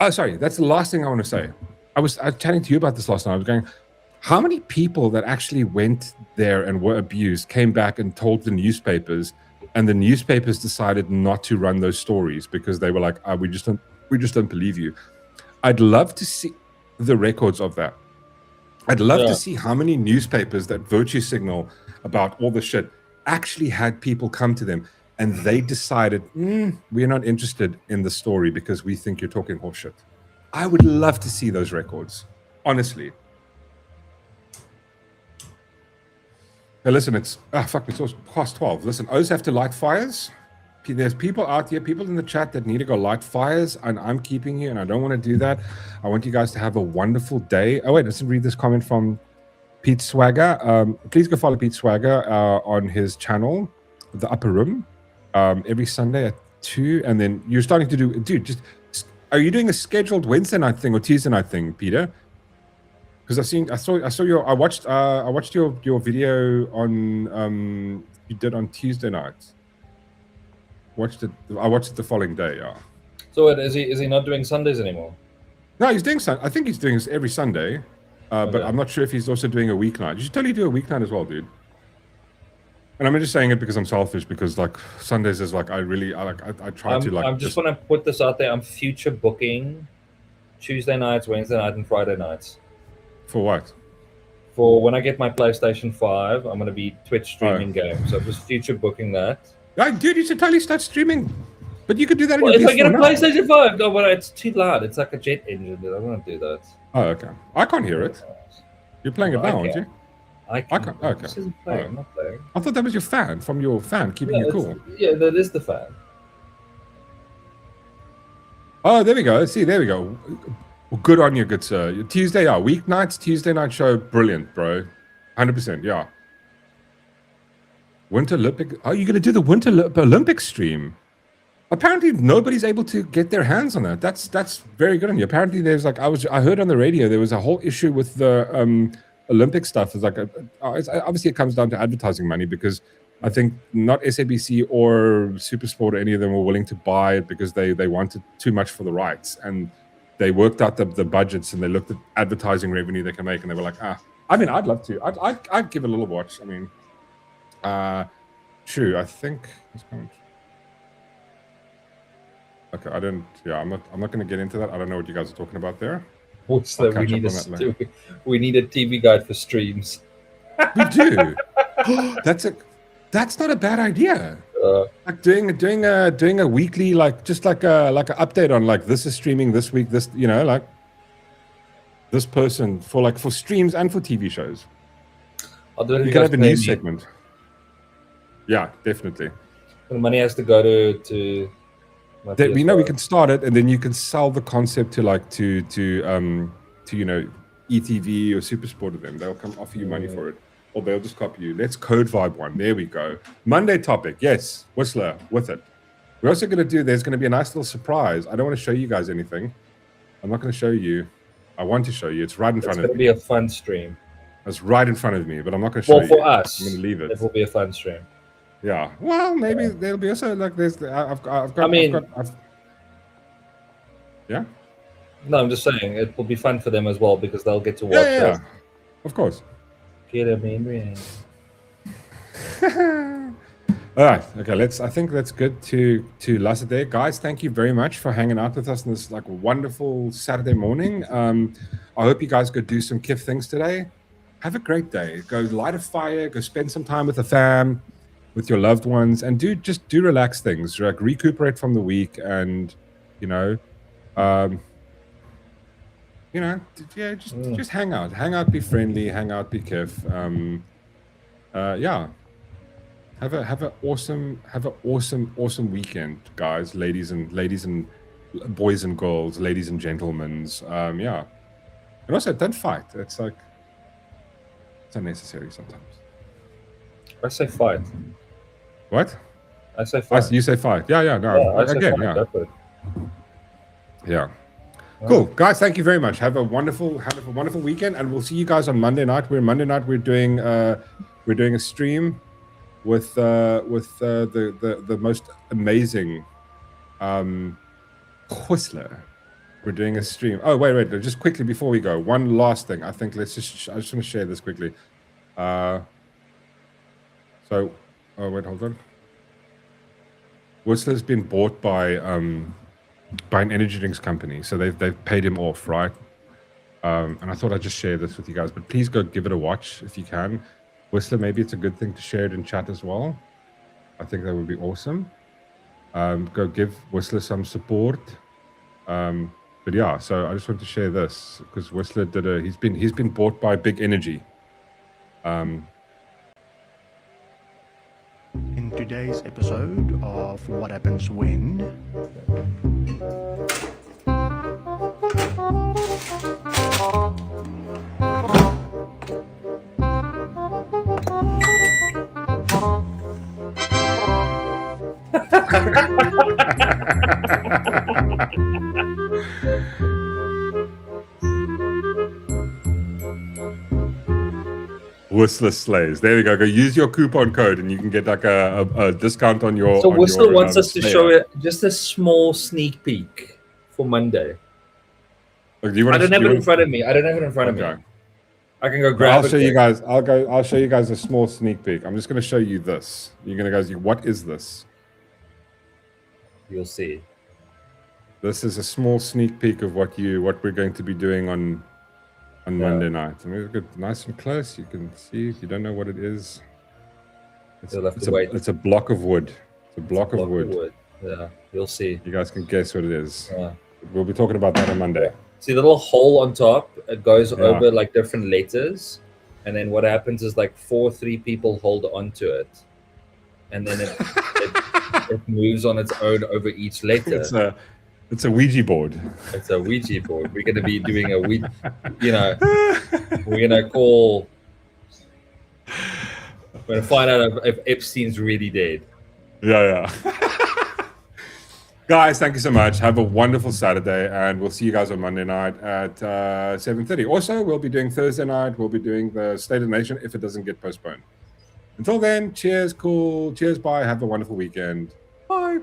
Oh, sorry. That's the last thing I want to say. I was chatting to you about this last night. I was going, how many people that actually went there and were abused came back and told the newspapers, and the newspapers decided not to run those stories because they were like, oh, we just don't believe you. I'd love to see the records of that. I'd love to see how many newspapers that virtue signal about all the shit actually had people come to them and they decided, we're not interested in the story because we think you're talking horseshit. I would love to see those records, honestly. Hey, listen, it's past 12. Listen, O's have to light fires. There's people out here, people in the chat that need to go light fires, and I'm keeping you, and I don't want to do that. I want you guys to have a wonderful day. Oh, wait, let's read this comment from Pete Swagger. Please go follow Pete Swagger on his channel, The Upper Room, every Sunday at 2. And then you're starting to do, dude, are you doing a scheduled Wednesday night thing or Tuesday night thing, Peter? Because I watched your video on you did on Tuesday night. I watched it the following day. Yeah. So is he not doing Sundays anymore? No, he's doing. I think he's doing this every Sunday, but I'm not sure if he's also doing a weeknight. You should totally do a weeknight as well, dude. And I'm just saying it because I'm selfish. Because like Sundays is like I try to like. I'm just want to put this out there. I'm future booking Tuesday nights, Wednesday night, and Friday nights. For what? For when I get my PlayStation 5, I'm going to be Twitch streaming games. So I'm just future booking that. Yeah, dude, you should totally start streaming. But you could do that if I get a PlayStation 5. No, but it's too loud. It's like a jet engine. Dude. I don't want to do that. Oh, okay. I can't hear it. You're playing it now, aren't you? I can't. Okay. This isn't playing. I'm not playing. I thought that was your fan, from your fan, keeping you cool. Yeah, that is the fan. Oh, there we go. See, there we go. Well, good on you, good sir. Your Tuesday, weeknights, Tuesday night show, brilliant, bro. 100%, yeah. Winter Olympic. Oh, you're going to do the Winter Olympic stream? Apparently, nobody's able to get their hands on that. That's very good on you. Apparently, there's like I heard on the radio there was a whole issue with the Olympic stuff. It's like obviously it comes down to advertising money because I think not SABC or SuperSport or any of them were willing to buy it because they wanted too much for the rights, and they worked out the budgets and they looked at advertising revenue they can make, and they were like, I mean, I'd love to. I'd give it a little watch. I mean, true. I think. Okay, I'm not going to get into that. I don't know what you guys are talking about there. What's that? We need a TV guide for streams. We do. That's not a bad idea. Like doing a weekly, like just like an update on like this is streaming this week. This like this person for streams and for TV shows. You can have a news segment. Yeah, definitely. The money has to go to. We know we can start it, and then you can sell the concept to ETV or SuperSport of them. They'll come offer you money for it, or they'll just copy you. Let's code vibe one. There we go. Monday topic. Yes, Whistler with it. We're also going to do. There's going to be a nice little surprise. I don't want to show you guys anything. I'm not going to show you. I want to show you. It's right in front of me. It's going to be a fun stream. It's right in front of me, but I'm not going to show you. Well, for us, I'm going to leave it. It will be a fun stream. Yeah. Well, maybe there'll be also like there's. Yeah. No, I'm just saying it will be fun for them as well because they'll get to watch. Yeah. Of course. All right. Okay. I think that's good to last day, guys. Thank you very much for hanging out with us on this like wonderful Saturday morning. I hope you guys go do some KIF things today. Have a great day. Go light a fire. Go spend some time with the fam, with your loved ones, and do relax things. Like recuperate from the week, and just hang out, be friendly, hang out, be KIF. Have an awesome weekend, guys, ladies and boys and girls, ladies and gentlemen. And also don't fight. It's like it's unnecessary sometimes. I say fight. What? I say fight. You say fight. Yeah. No. I say again, fight, yeah. Yeah. Cool, guys. Thank you very much. Have a wonderful weekend, and we'll see you guys on Monday night. Monday night we're doing a stream with the most amazing Whistler. We're doing a stream. Oh wait, just quickly before we go, one last thing. I think I just want to share this quickly. Oh wait, hold on. Whistler's been bought by an energy drinks company, so they've paid him off, right? And I thought I'd just share this with you guys, but please go give it a watch if you can. Whistler, maybe it's a good thing to share it in chat as well. I think that would be awesome. Go give Whistler some support. But yeah, so I just want to share this because Whistler he's been bought by Big Energy. In today's episode of What Happens When. Whistler slays. There we go. Go use your coupon code, and you can get like a discount on your. So Whistler wants us to slayer. show it just a small sneak peek for Monday. Like, do you want I don't have it in front of me. I don't have it in front of me. I can go grab it. I'll show you guys. I'll show you guys a small sneak peek. I'm just going to show you this. You're going to go, what is this? You'll see. This is a small sneak peek of what we're going to be doing on Monday night. I mean, get nice and close. You can see if you don't know what it is. It's a block of wood. It's a block of wood. Yeah, you'll see. You guys can guess what it is. Yeah. We'll be talking about that on Monday. See the little hole on top? It goes over like different letters, and then what happens is like 3 people hold onto it, and then it moves on its own over each letter. It's a Ouija board. It's a Ouija board. We're going to be doing a Ouija. We're going to call. We're going to find out if Epstein's really dead. Yeah. Guys, thank you so much. Have a wonderful Saturday, and we'll see you guys on Monday night at 7:30. Also, we'll be doing Thursday night. We'll be doing the State of the Nation if it doesn't get postponed. Until then, cheers, cool. Cheers, bye. Have a wonderful weekend. Bye.